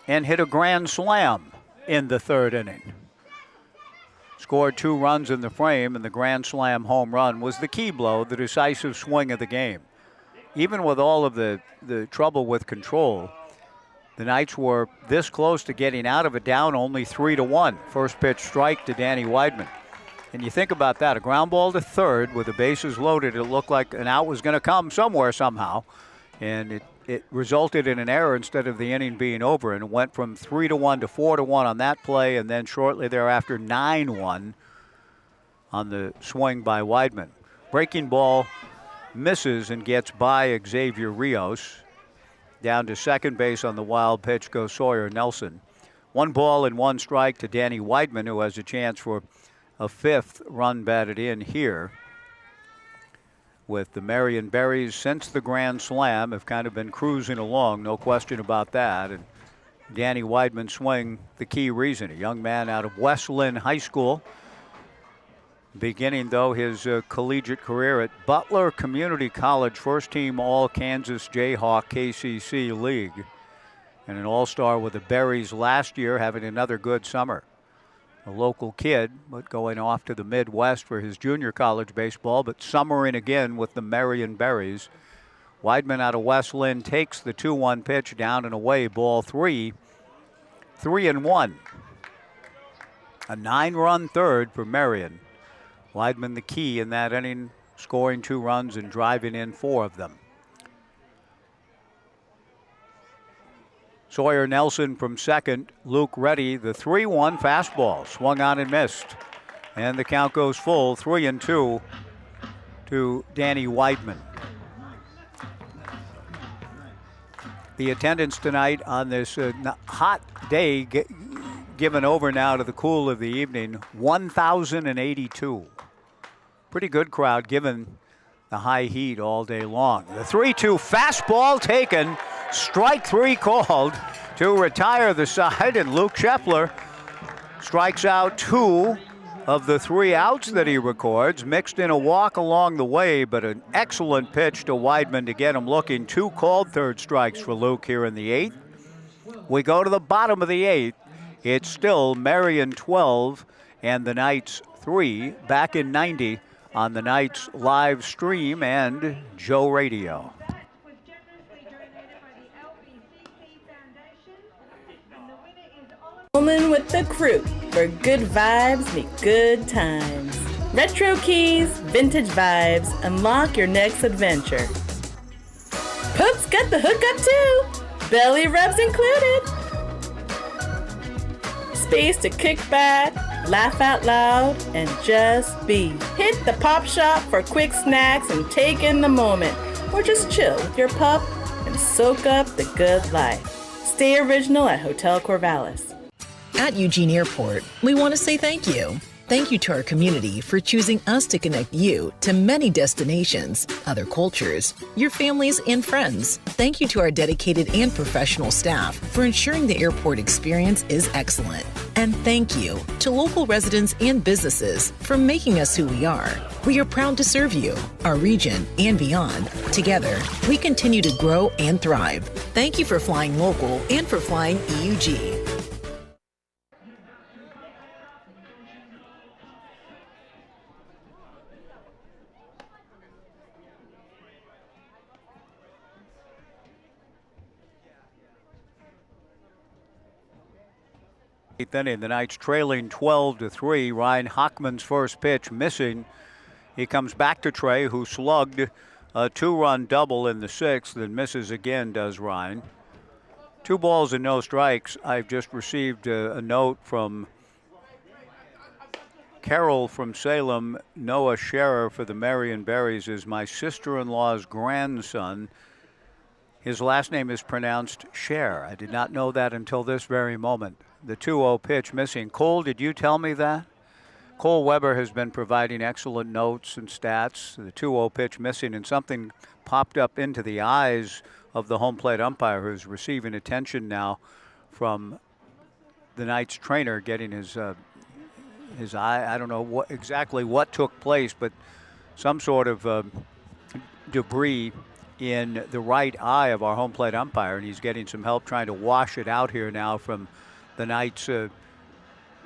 and hit a grand slam in the 3rd inning. Scored 2 runs in the frame, and the grand slam home run was the key blow, the decisive swing of the game. Even with all of the trouble with control, the Knights were this close to getting out of it, down only 3-1. First pitch strike to Danny Weidman. And you think about that, a ground ball to 3rd with the bases loaded. It looked like an out was going to come somewhere somehow. And it resulted in an error instead of the inning being over. And it went from 3-1 to 4-1 on that play. And then shortly thereafter, 9-1 on the swing by Weidman. Breaking ball misses and gets by Xavier Rios. Down to second base on the wild pitch goes Sawyer Nelson. 1 ball and 1 strike to Danny Weidman, who has a chance for a 5th run batted in here. With the Marion Berries, since the grand slam, have kind of been cruising along, no question about that. And Danny Weidman's swing, the key reason. A young man out of West Lynn High School, beginning, though, his collegiate career at Butler Community College, first team All-Kansas Jayhawk KCC League, and an all-star with the Berries last year, having another good summer. A local kid, but going off to the Midwest for his junior college baseball, but summering again with the Marion Berries. Weidman out of West Lynn takes the 2-1 pitch down and away, ball 3. 3-1. A 9-run third for Marion. Weidman the key in that inning, scoring 2 runs and driving in 4 of them. Sawyer Nelson from second. Luke Reddy, the 3-1 fastball, swung on and missed. And the count goes full, 3-2 to Danny Weidman. The attendance tonight on this hot day, given over now to the cool of the evening, 1,082. Pretty good crowd given the high heat all day long. The 3-2 fastball taken, strike 3 called to retire the side, and Luke Scheffler strikes out 2 of the 3 outs that he records, mixed in a walk along the way, but an excellent pitch to Weidman to get him looking. 2 called third strikes for Luke here in the 8th. We go to the bottom of the 8th. It's still Marion 12 and the Knights 3, back in 90 on the Knights live stream and Joe Radio. That was generously donated by the LBCC Foundation, and the winner is Oliver. Woman with the crew, where good vibes meet good times. Retro keys, vintage vibes, unlock your next adventure. Pope's got the hookup too, belly rubs included. Space to kick back, laugh out loud, and just be. Hit the pop shop for quick snacks and take in the moment, or just chill with your pup and soak up the good life. Stay original at Hotel Corvallis. At Eugene Airport, we want to say thank you. Thank you to our community for choosing us to connect you to many destinations, other cultures, your families, and friends. Thank you to our dedicated and professional staff for ensuring the airport experience is excellent. And thank you to local residents and businesses for making us who we are. We are proud to serve you, our region, and beyond. Together, we continue to grow and thrive. Thank you for flying local and for flying EUG. Eighth inning, the Knights trailing 12-3. Ryan Hockman's first pitch missing. He comes back to Trey, who slugged a 2-run double in the 6th, and misses again, does Ryan. 2 balls and no strikes. I've just received a note from Carol from Salem. Noah Scherer for the Marion Berries is my sister-in-law's grandson. His last name is pronounced Cher. I did not know that until this very moment. The 2-0 pitch missing. Cole, did you tell me that? Cole Weber has been providing excellent notes and stats. The 2-0 pitch missing, and something popped up into the eyes of the home plate umpire, who's receiving attention now from the Knights trainer, getting his eye. I don't know exactly what took place, but some sort of debris in the right eye of our home plate umpire, and he's getting some help trying to wash it out here now from the Knights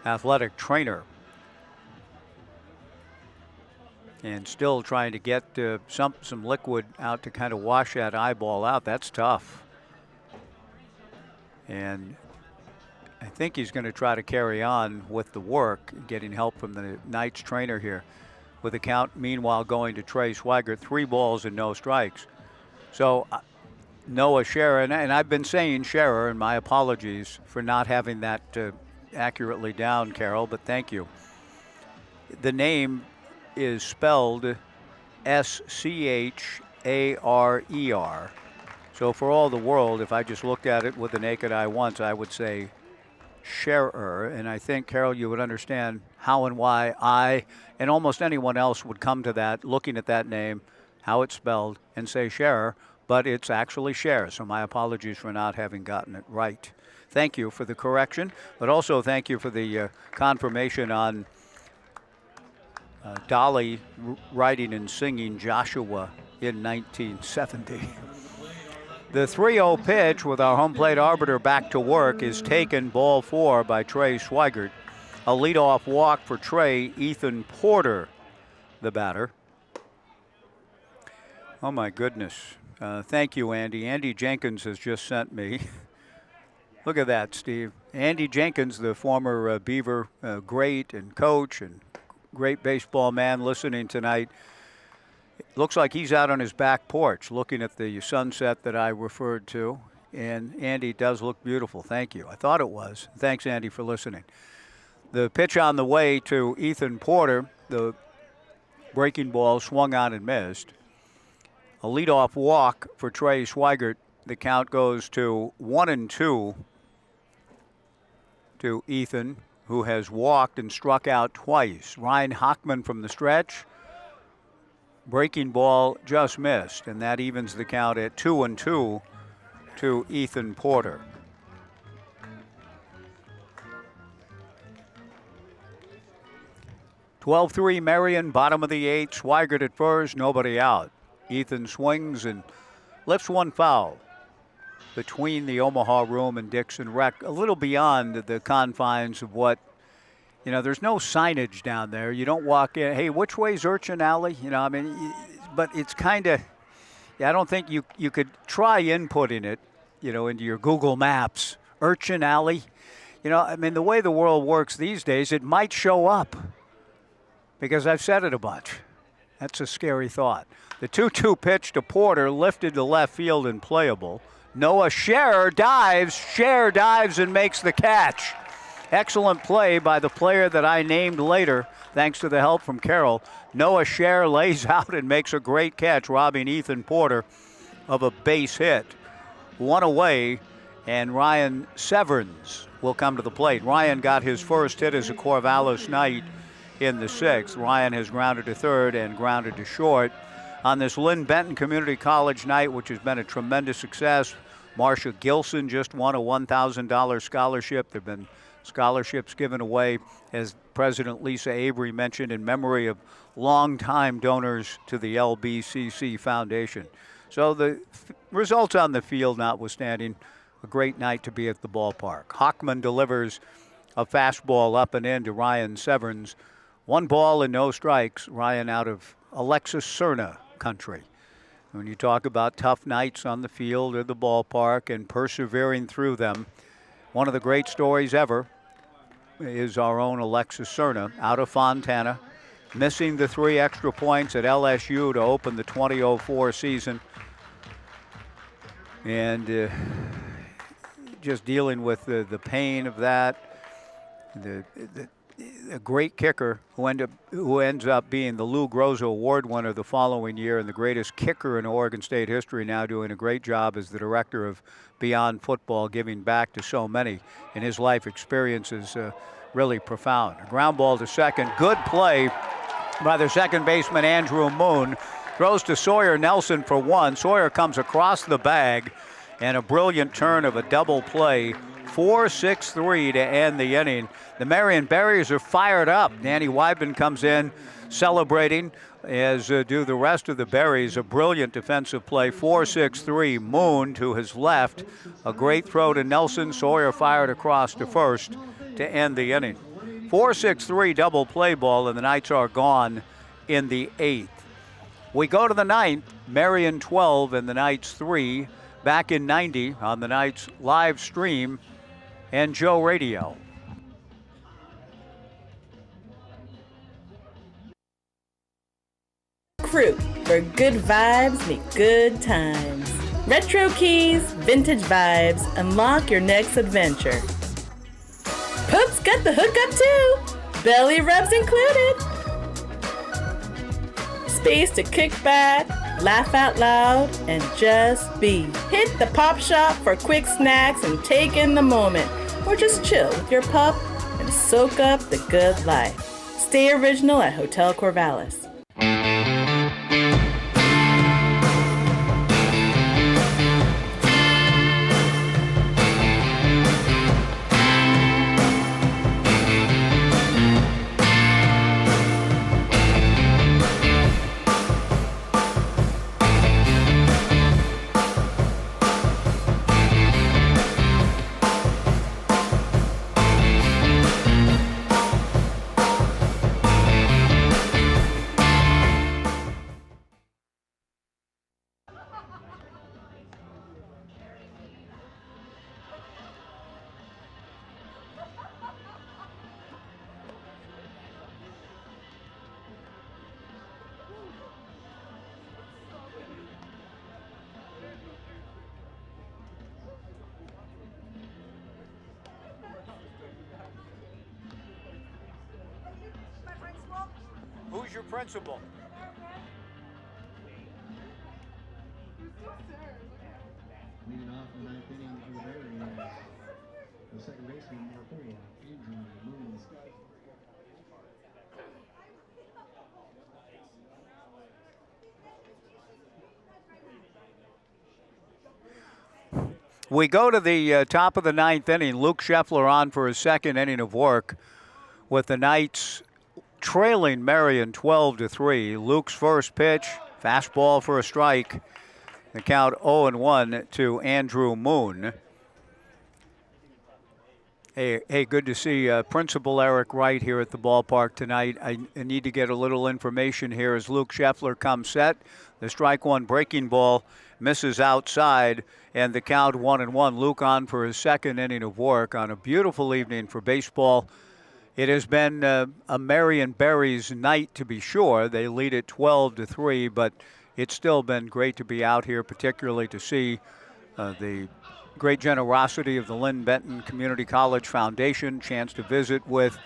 athletic trainer. And still trying to get some liquid out to kind of wash that eyeball out. That's tough. And I think he's going to try to carry on with the work, getting help from the Knights trainer here. With the count, meanwhile, going to Trey Swigert, 3 balls and no strikes. So Noah Scherer, and I've been saying Scherer, and my apologies for not having that accurately down, Carol, but thank you. The name is spelled S-C-H-A-R-E-R. So for all the world, if I just looked at it with the naked eye once, I would say Scherer. And I think, Carol, you would understand how and why I and almost anyone else would come to that, looking at that name, how it's spelled, and say Scherer, but it's actually Cher. So my apologies for not having gotten it right. Thank you for the correction, but also thank you for the confirmation on Dolly writing and singing Joshua in 1970. The 3-0 pitch with our home plate arbiter back to work is taken, ball 4 by Trey Swigert. A leadoff walk for Trey. Ethan Porter, the batter. Oh my goodness. Thank you, Andy. Andy Jenkins has just sent me Look at that, Steve. Andy Jenkins, the former Beaver great and coach and great baseball man, listening tonight. Looks like he's out on his back porch looking at the sunset that I referred to. And Andy does look beautiful. Thank you. I thought it was. Thanks, Andy, for listening. The pitch on the way to Ethan Porter, the breaking ball swung on and missed. A leadoff walk for Trey Swigert. The count goes to 1-2 to Ethan, who has walked and struck out twice. Ryan Hockman from the stretch. Breaking ball just missed, and that evens the count at 2-2 to Ethan Porter. (12-3) Marion, bottom of the eighth. Swigert at first, nobody out. Ethan swings and lifts one foul between the Omaha Room and Dixon Rec, a little beyond the confines of what, there's no signage down there. You don't walk in, hey, which way's Urchin Alley? But it's kind of, I don't think you could try inputting it, into your Google Maps. Urchin Alley. The way the world works these days, it might show up because I've said it a bunch. That's a scary thought. The 2-2 pitch to Porter, lifted to left field and playable. Noah Scherer dives and makes the catch. Excellent play by the player that I named later, thanks to the help from Carroll. Noah Scherer lays out and makes a great catch, robbing Ethan Porter of a base hit. One away, and Ryan Severns will come to the plate. Ryan got his first hit as a Corvallis Knight in the sixth. Ryan has grounded to third and grounded to short. On this Lynn Benton Community College night, which has been a tremendous success, Marsha Gilson just won a $1,000 scholarship. There have been scholarships given away, as President Lisa Avery mentioned, in memory of longtime donors to the LBCC Foundation. So the results on the field notwithstanding, a great night to be at the ballpark. Hockman delivers a fastball up and in to Ryan Severns. 1 ball and no strikes. Ryan out of Alexis Cerna country. When you talk about tough nights on the field or the ballpark and persevering through them, one of the great stories ever is our own Alexis Cerna out of Fontana, missing the 3 extra points at LSU to open the 2004 season, and just dealing with the pain of that. A great kicker who ends up being the Lou Groza Award winner the following year, and the greatest kicker in Oregon State history, now doing a great job as the director of Beyond Football, giving back to so many. And his life experience is really profound. A ground ball to second. Good play by the second baseman, Andrew Moon. Throws to Sawyer Nelson for 1. Sawyer comes across the bag, and a brilliant turn of a double play. 4-6-3 to end the inning. The Marion Berries are fired up. Danny Weibman comes in celebrating, as do the rest of the Berries. A brilliant defensive play. 4-6-3. Moon to his left. A great throw to Nelson. Sawyer fired across to first to end the inning. 4-6-3 double play ball, and the Knights are gone in the 8th. We go to the 9th. Marion 12 and the Knights 3. Back in 90 on the Knights live stream and Joe Radio. Crew, where good vibes meet good times. Retro keys, vintage vibes, unlock your next adventure. Pope's got the hookup too, belly rubs included. Space to kick back, laugh out loud, and just be. Hit the pop shop for quick snacks and take in the moment, or just chill with your pup and soak up the good life. Stay original at Hotel Corvallis. your principal. Leading off the ninth inning for the Marion, the second baseman, number 4, Andrew Moon. We go to the top of the ninth inning. Luke Scheffler on for his second inning of work with the Knights trailing Marion 12-3. Luke's first pitch, fastball for a strike. The count 0-1 to Andrew Moon. Hey, good to see Principal Eric Wright here at the ballpark tonight. I need to get a little information here as Luke Scheffler comes set. The strike one breaking ball misses outside, and the count 1-1. Luke on for his second inning of work on a beautiful evening for baseball. It has been a Marion Berries night, to be sure. They lead it 12-3, but it's still been great to be out here, particularly to see the great generosity of the Lynn Benton Community College Foundation, chance to visit with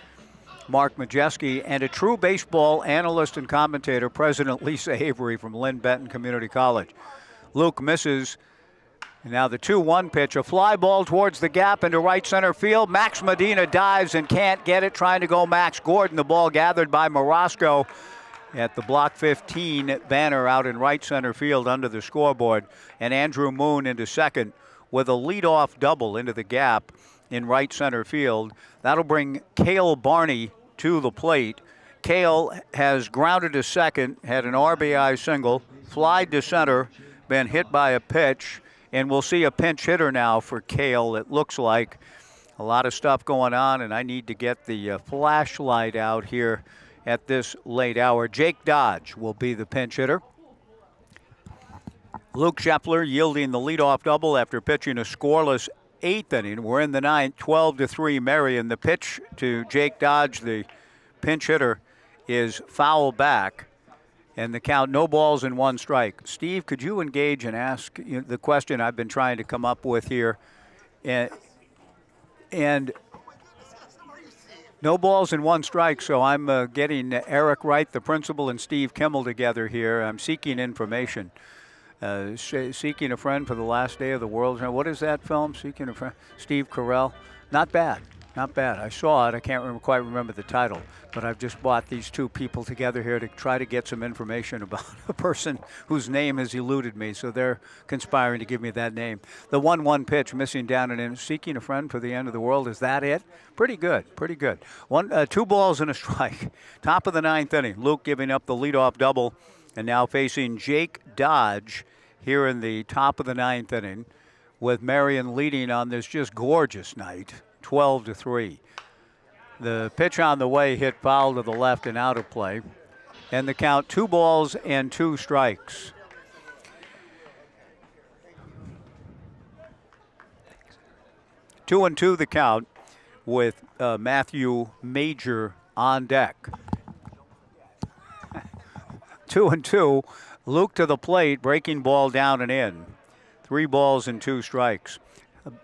Mark Majeski, and a true baseball analyst and commentator, President Lisa Avery from Lynn Benton Community College. Luke misses. Now the 2-1 pitch, a fly ball towards the gap into right center field. Max Medina dives and can't get it, trying to go Max Gordon. The ball gathered by Morosco at the block 15 banner out in right center field under the scoreboard. And Andrew Moon into second with a leadoff double into the gap in right center field. That'll bring Cale Barney to the plate. Cale has grounded to second, had an RBI single, flied to center, been hit by a pitch, and we'll see a pinch hitter now for Cale. It looks like a lot of stuff going on, and I need to get the flashlight out here at this late hour. Jake Dodge will be the pinch hitter. Luke Scheffler yielding the leadoff double after pitching a scoreless eighth inning. We're in the ninth, 12-3 Marion. The pitch to Jake Dodge, the pinch hitter, is foul back. And the count, no balls and 1 strike. Steve, could you engage and ask the question I've been trying to come up with here? And no balls and 1 strike, so I'm getting Eric Wright, the principal, and Steve Kimmel together here. I'm seeking information. Seeking a Friend for the Last Day of the World. What is that film? Seeking a Friend. Steve Carell. Not bad. Not bad. I saw it. I can't quite remember the title, but I've just brought these two people together here to try to get some information about a person whose name has eluded me, so they're conspiring to give me that name. The 1-1 pitch missing down and in. Seeking a Friend for the End of the World. Is that it? Pretty good. Pretty good. 2 balls and a strike. Top of the ninth inning. Luke giving up the leadoff double, and now facing Jake Dodge here in the top of the ninth inning, with Marion leading on this just gorgeous night, 12-3. The pitch on the way hit foul to the left and out of play. And the count, 2 balls and 2 strikes. Two and two the count with Matthew Major on deck. 2-2. Luke to the plate, breaking ball down and in. 3 balls and 2 strikes.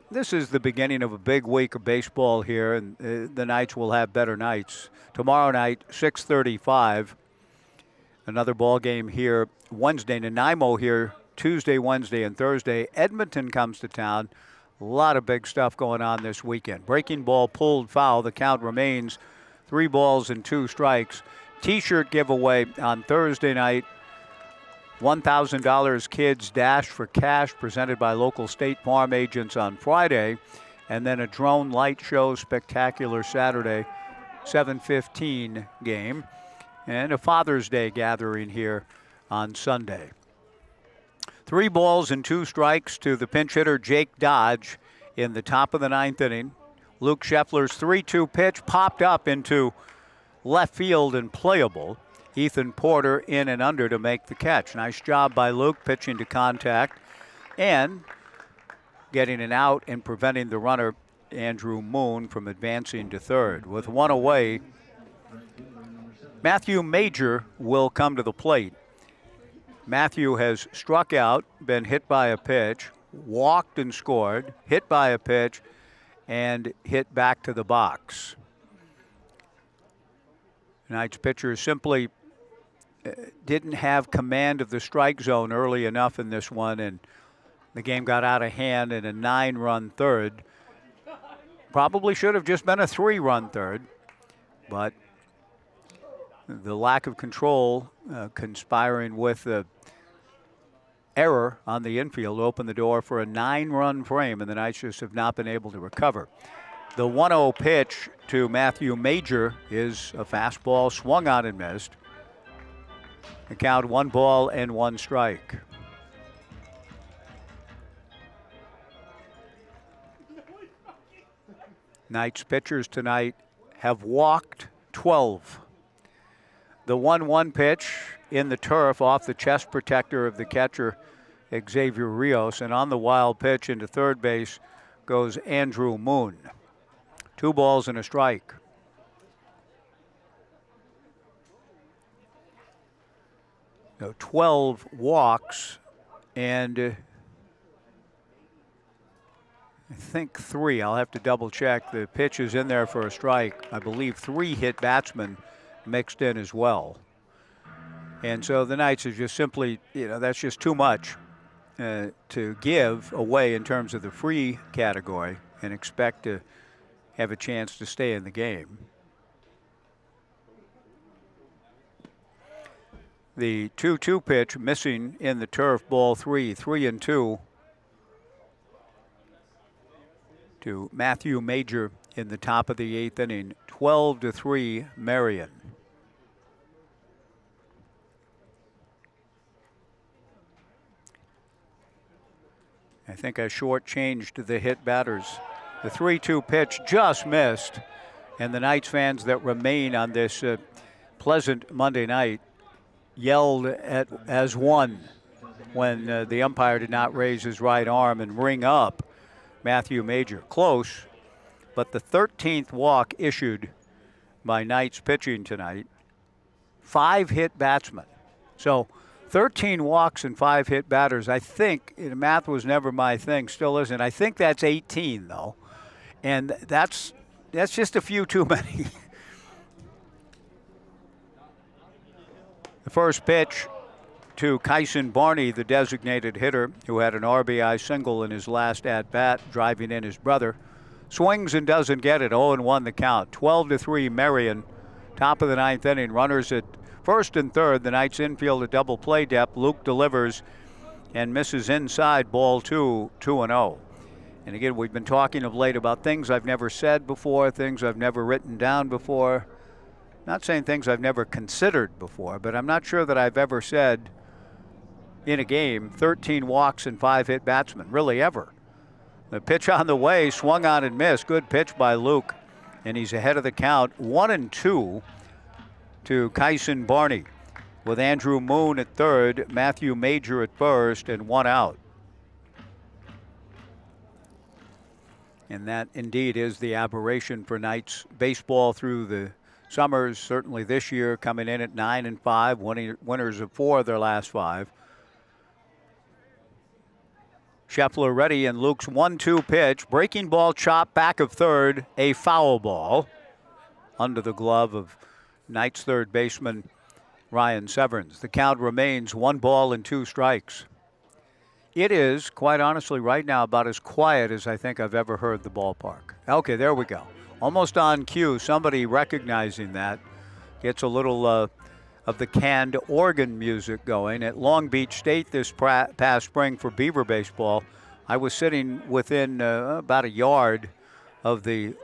This is the beginning of a big week of baseball here, and the Knights will have better nights. Tomorrow night, 6:35. Another ball game here Wednesday. Nanaimo here Tuesday, Wednesday, and Thursday. Edmonton comes to town. A lot of big stuff going on this weekend. Breaking ball pulled foul. The count remains 3 balls and 2 strikes. T-shirt giveaway on Thursday night. $1,000 Kids Dash for Cash presented by local State Farm agents on Friday. And then a drone light show spectacular Saturday, 7:15 game. And a Father's Day gathering here on Sunday. 3 balls and 2 strikes to the pinch hitter Jake Dodge in the top of the ninth inning. Luke Scheffler's 3-2 pitch popped up into left field and playable. Ethan Porter in and under to make the catch. Nice job by Luke pitching to contact and getting an out and preventing the runner, Andrew Moon, from advancing to third. With 1 away, Matthew Major will come to the plate. Matthew has struck out, been hit by a pitch, walked and scored, hit by a pitch, and hit back to the box. Tonight's pitcher simply didn't have command of the strike zone early enough in this one, and the game got out of hand in a 9-run third. Probably should have just been a 3-run third, but the lack of control conspiring with the error on the infield opened the door for a 9-run frame, and the Knights just have not been able to recover. The 1-0 pitch to Matthew Major is a fastball swung on and missed. The count 1 ball and 1 strike. Knights pitchers tonight have walked 12. The 1-1 pitch in the turf off the chest protector of the catcher, Xavier Rios, and on the wild pitch into third base goes Andrew Moon. 2 balls and a strike. So 12 walks, and I think 3. I'll have to double check. The pitch is in there for a strike. I believe 3 hit batsmen mixed in as well. And so the Knights are just simply, that's just too much to give away in terms of the free category and expect to have a chance to stay in the game. The 2-2 pitch missing in the turf, ball 3, 3-2 to Matthew Major in the top of the 8th inning. 12-3 Marion. I think I shortchanged the hit batters. The 3-2 pitch just missed, and the Knights fans that remain on this pleasant Monday night yelled as one when the umpire did not raise his right arm and ring up Matthew Major. Close, but the 13th walk issued by Knights pitching tonight. 5 hit batsmen. So 13 walks and 5 hit batters. I think, math was never my thing, still isn't. I think that's 18 though. And that's just a few too many. The first pitch to Kyson Barney, the designated hitter, who had an RBI single in his last at-bat, driving in his brother. Swings and doesn't get it, 0-1 the count. 12-3 Marion, top of the 9th inning. Runners at first and third. The Knights infield a double play depth. Luke delivers and misses inside, ball 2, 2-0. And again, we've been talking of late about things I've never said before, things I've never written down before. Not saying things I've never considered before, but I'm not sure that I've ever said in a game 13 walks and 5 hit batsmen, really ever. The pitch on the way, swung on and missed. Good pitch by Luke, and he's ahead of the count. 1-2 to Kyson Barney, with Andrew Moon at third, Matthew Major at first, and 1 out. And that indeed is the aberration for Knights baseball through the summers, certainly this year, coming in at 9-5, winners of 4 of their last 5. Scheffler ready, and Luke's 1-2 pitch. Breaking ball chopped back of third, a foul ball under the glove of Knights third baseman Ryan Severns. The count remains 1 ball and 2 strikes. It is, quite honestly, right now about as quiet as I think I've ever heard the ballpark. Okay, there we go. Almost on cue, somebody recognizing that gets a little of the canned organ music going. At Long Beach State this past spring for Beaver baseball, I was sitting within about a yard of the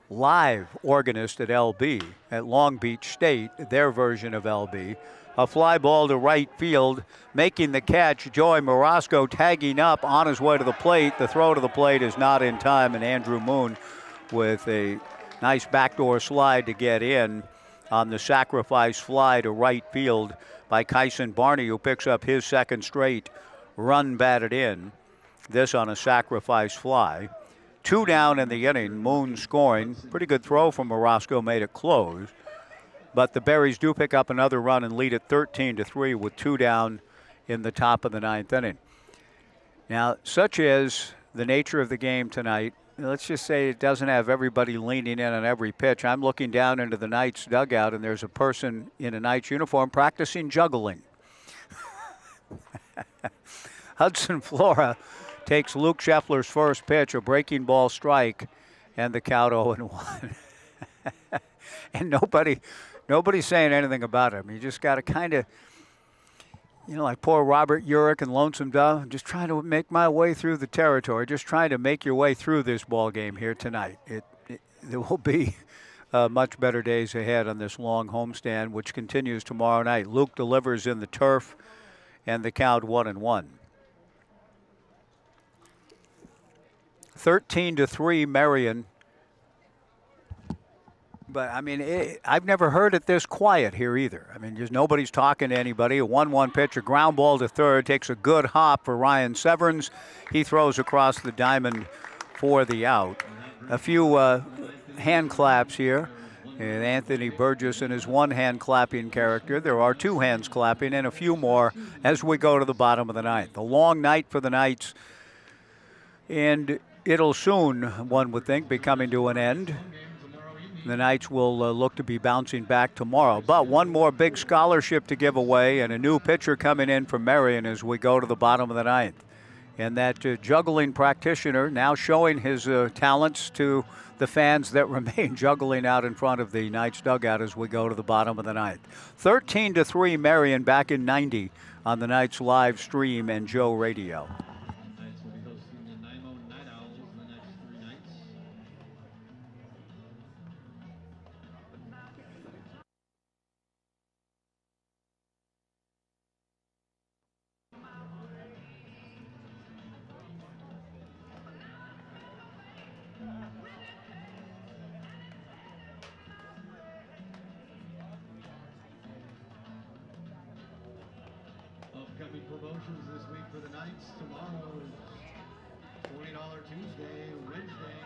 live organist at LB at Long Beach State, their version of LB. A fly ball to right field, making the catch. Joey Morosco tagging up on his way to the plate. The throw to the plate is not in time, and Andrew Moon with a nice backdoor slide to get in on the sacrifice fly to right field by Kyson Barney, who picks up his second straight run batted in. This on a sacrifice fly. 2 down in the inning, Moon scoring. Pretty good throw from Morosco, made it close. But the Berries do pick up another run and lead it 13-3 with 2 down in the top of the 9th inning. Now, such is the nature of the game tonight, let's just say it doesn't have everybody leaning in on every pitch. I'm looking down into the Knights dugout, and there's a person in a Knights uniform practicing juggling. Hudson Flora takes Luke Scheffler's first pitch, a breaking ball strike, and the count 0-1. And nobody's saying anything about him. You just got to kind of, like poor Robert Urich and Lonesome Dove, just trying to make my way through the territory, just trying to make your way through this ball game here tonight. There will be much better days ahead on this long homestand, which continues tomorrow night. Luke delivers in the turf, and the count 1-1. 13-3 Marion. But, I mean, I've never heard it this quiet here either. I mean, just nobody's talking to anybody. A 1-1 pitch, a ground ball to third, takes a good hop for Ryan Severns. He throws across the diamond for the out. A few hand claps here. And Anthony Burgess in his one-hand clapping character. There are two hands clapping and a few more as we go to the bottom of the ninth. A long night for the Knights. And it'll soon, one would think, be coming to an end. The Knights will look to be bouncing back tomorrow. But one more big scholarship to give away and a new pitcher coming in from Marion as we go to the bottom of the ninth. And that juggling practitioner now showing his talents to the fans that remain juggling out in front of the Knights dugout as we go to the bottom of the ninth. 13-3 Marion back in 90 on the Knights live stream and Joe Radio. Upcoming promotions this week for the Knights. Tomorrow is $20 Tuesday, Wednesday.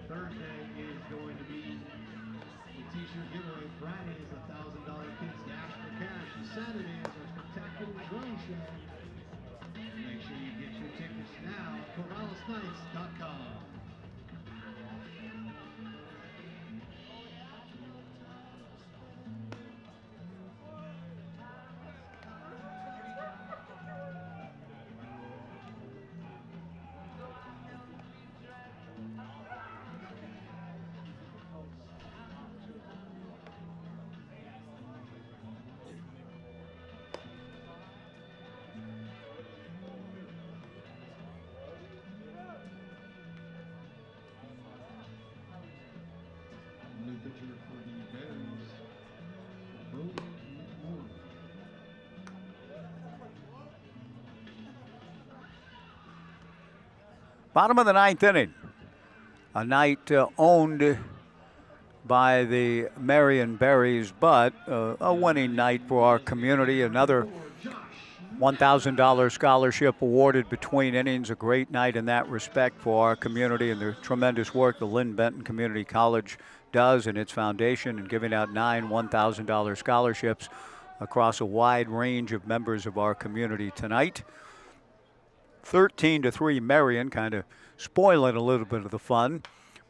Thursday is going to be the t-shirt giveaway. Friday is $1,000 Kids Dash for Cash. And Saturday is our spectacular drone show. Make sure you get your tickets now at CorvallisKnights.com. Bottom of the ninth inning. A night owned by the Marion Berries, but a winning night for our community. Another $1,000 scholarship awarded between innings. A great night in that respect for our community and the tremendous work the Lynn Benton Community College does in its foundation in giving out 9 $1,000 scholarships across a wide range of members of our community tonight. 13-3 Marion, kind of spoiling a little bit of the fun.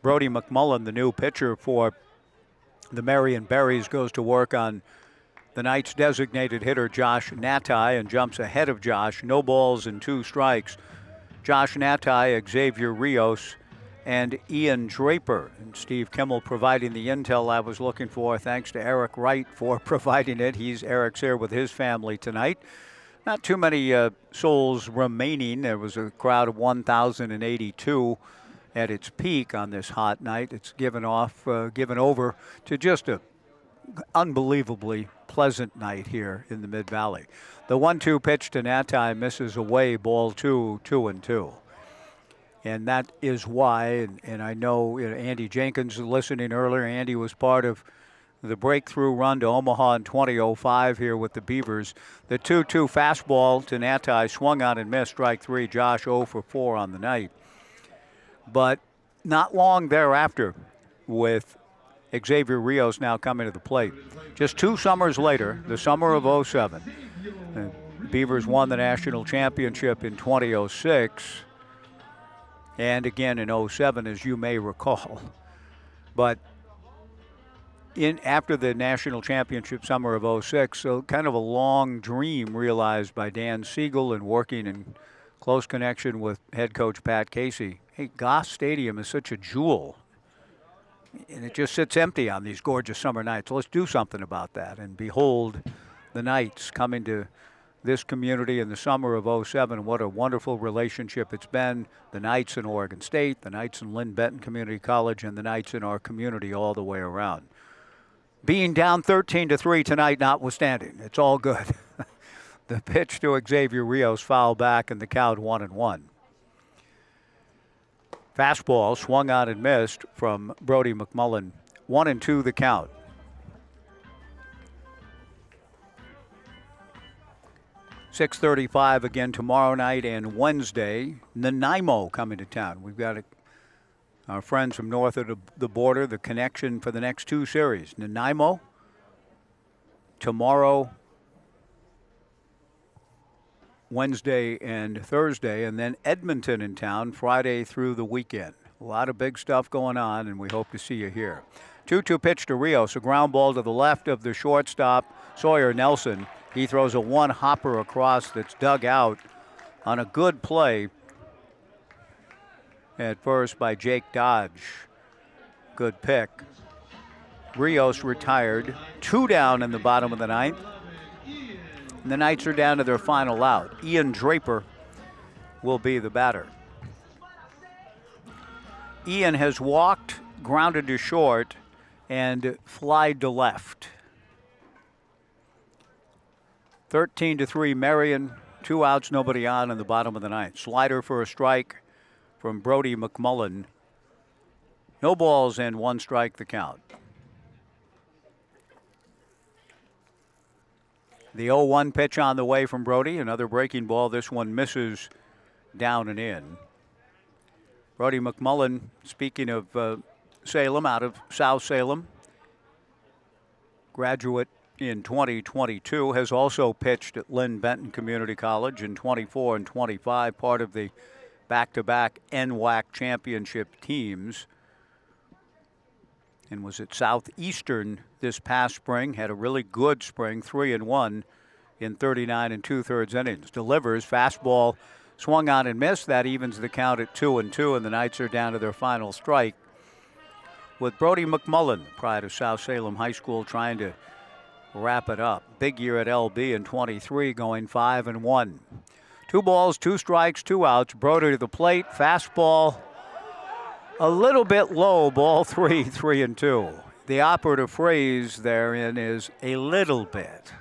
Brody McMullen, the new pitcher for the Marion Berries, goes to work on the Knights' designated hitter Josh Natai and jumps ahead of Josh. No balls and 2 strikes. Josh Natai, Xavier Rios, and Ian Draper. And Steve Kimmel providing the intel I was looking for. Thanks to Eric Wright for providing it. Eric's here with his family tonight. Not too many souls remaining. There was a crowd of 1,082 at its peak on this hot night. It's given over to just a unbelievably pleasant night here in the Mid-Valley. The 1-2 pitch to Natai misses away, ball 2, 2-2. And that is why, and I know Andy Jenkins was listening earlier. Andy was part of the breakthrough run to Omaha in 2005 here with the Beavers. The 2-2 fastball to Natai swung on and missed, strike 3. Josh 0 for 4 on the night. But not long thereafter, with Xavier Rios now coming to the plate. Just 2 summers later, the summer of 07, Beavers won the national championship in 2006 and again in 07, as you may recall. But after the national championship summer of 06, so kind of a long dream realized by Dan Siegel and working in close connection with head coach Pat Casey. Hey, Goss Stadium is such a jewel, and it just sits empty on these gorgeous summer nights. Let's do something about that. And behold, the Knights coming to this community in the summer of 07. What a wonderful relationship it's been. The Knights in Oregon State, the Knights in Lynn Benton Community College, and the Knights in our community all the way around. Being down 13-3 tonight notwithstanding, it's all good. The pitch to Xavier Rios, foul back, and the count 1-1. Fastball swung on and missed from Brody McMullen. 1-2 the count. .635 again tomorrow night and Wednesday. Nanaimo coming to town. We've got our friends from north of the border, the connection for the next two series. Nanaimo tomorrow, Wednesday and Thursday, and then Edmonton in town Friday through the weekend. A lot of big stuff going on, and we hope to see you here. 2-2 pitch to Rios, a ground ball to the left of the shortstop, Sawyer Nelson. He throws a one-hopper across that's dug out on a good play at first by Jake Dodge. Good pick. Rios retired. 2 down in the bottom of the ninth. And the Knights are down to their final out. Ian Draper will be the batter. Ian has walked, grounded to short, and flied to left. 13-3 Marion. 2 outs, nobody on in the bottom of the ninth. Slider for a strike from Brody McMullen. No balls and 1 strike the count. The 0-1 pitch on the way from Brody. Another breaking ball. This one misses down and in. Brody McMullen, speaking of Salem, out of South Salem, graduate in 2022, has also pitched at Lynn Benton Community College in 24 and 25, part of the back-to-back NWAC championship teams, and was at Southeastern this past spring. Had a really good spring, 3-1 in 39 2/3 innings. Delivers fastball, swung on and missed. That evens the count at 2-2, and the Knights are down to their final strike with Brody McMullen, pride of South Salem High School, trying to wrap it up. Big year at LB in 23, going 5-1. 2 balls, 2 strikes, 2 outs. Brody to the plate, fastball a little bit low, ball 3, 3-2. The operative phrase therein is a little bit.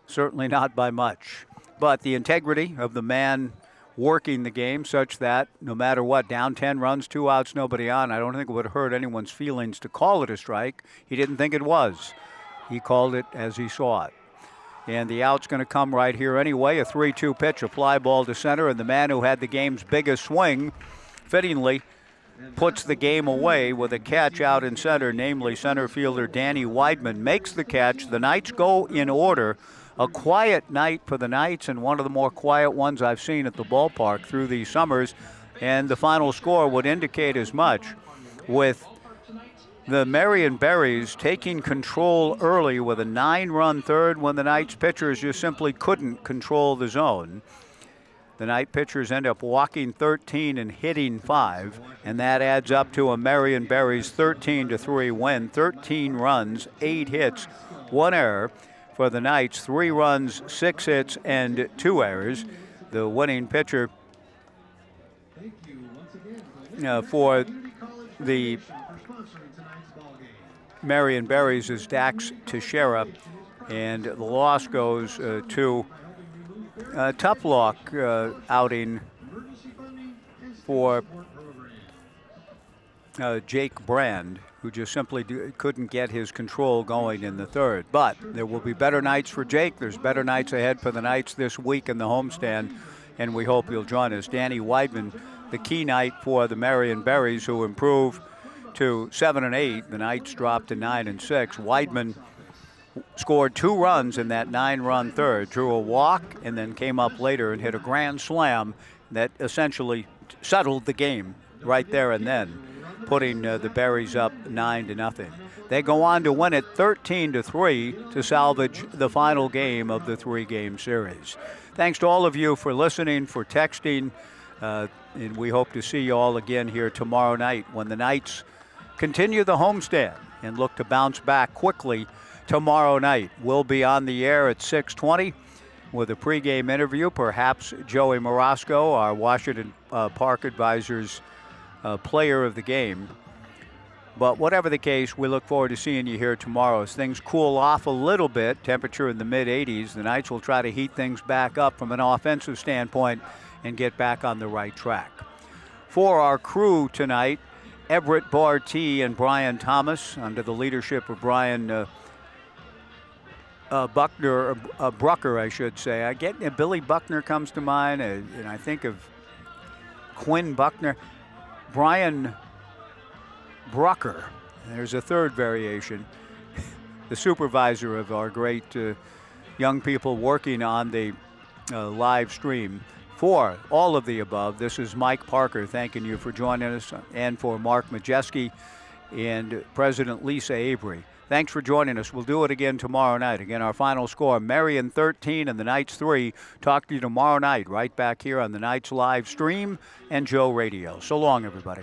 Certainly not by much. But the integrity of the man working the game such that no matter what, down 10 runs, 2 outs, nobody on, I don't think it would hurt anyone's feelings to call it a strike. He didn't think it was. He called it as he saw it. And the out's going to come right here anyway. A 3-2 pitch, a fly ball to center, and the man who had the game's biggest swing, fittingly, puts the game away with a catch out in center, namely center fielder Danny Weidman makes the catch. The Knights go in order. A quiet night for the Knights, and one of the more quiet ones I've seen at the ballpark through these summers, and the final score would indicate as much, with the Marion Berries taking control early with a 9-run third when the Knights pitchers just simply couldn't control the zone. The Knight pitchers end up walking 13 and hitting 5, and that adds up to a Marion Berries 13-3 win. 13 runs, 8 hits, 1 error for the Knights. 3 runs, 6 hits, and 2 errors. The winning pitcher for the Marion Berries is Dax Teixeira, and the loss goes to a tough luck outing for Jake Brand, who just simply couldn't get his control going in the third. But there will be better nights for Jake. There's better nights ahead for the Knights this week in the homestand, and we hope you'll join us. Danny Weidman, the key night for the Marion Berries, who improve to 7-8. The Knights dropped to 9-6. Weidman scored 2 runs in that 9-run third, drew a walk, and then came up later and hit a grand slam that essentially settled the game right there and then, putting the Berries up 9-0. They go on to win it 13-3 to salvage the final game of the 3-game series. Thanks to all of you for listening, for texting, and we hope to see you all again here tomorrow night when the Knights continue the homestand and look to bounce back quickly tomorrow night. We'll be on the air at 6:20 with a pregame interview, perhaps Joey Morosco, our Washington Park Advisors player of the game. But whatever the case, we look forward to seeing you here tomorrow. As things cool off a little bit, temperature in the mid-80s, the Knights will try to heat things back up from an offensive standpoint and get back on the right track. For our crew tonight, Everett Bartee and Brian Thomas, under the leadership of Brian Brucker, I should say. I get Billy Buckner comes to mind, and I think of Quinn Buckner. Brian Brucker, there's a third variation, the supervisor of our great young people working on the live stream. For all of the above, this is Mike Parker thanking you for joining us, and for Mark Majeski and President Lisa Avery. Thanks for joining us. We'll do it again tomorrow night. Again, our final score, Marion 13 and the Knights 3. Talk to you tomorrow night right back here on the Knights live stream and Joe Radio. So long, everybody.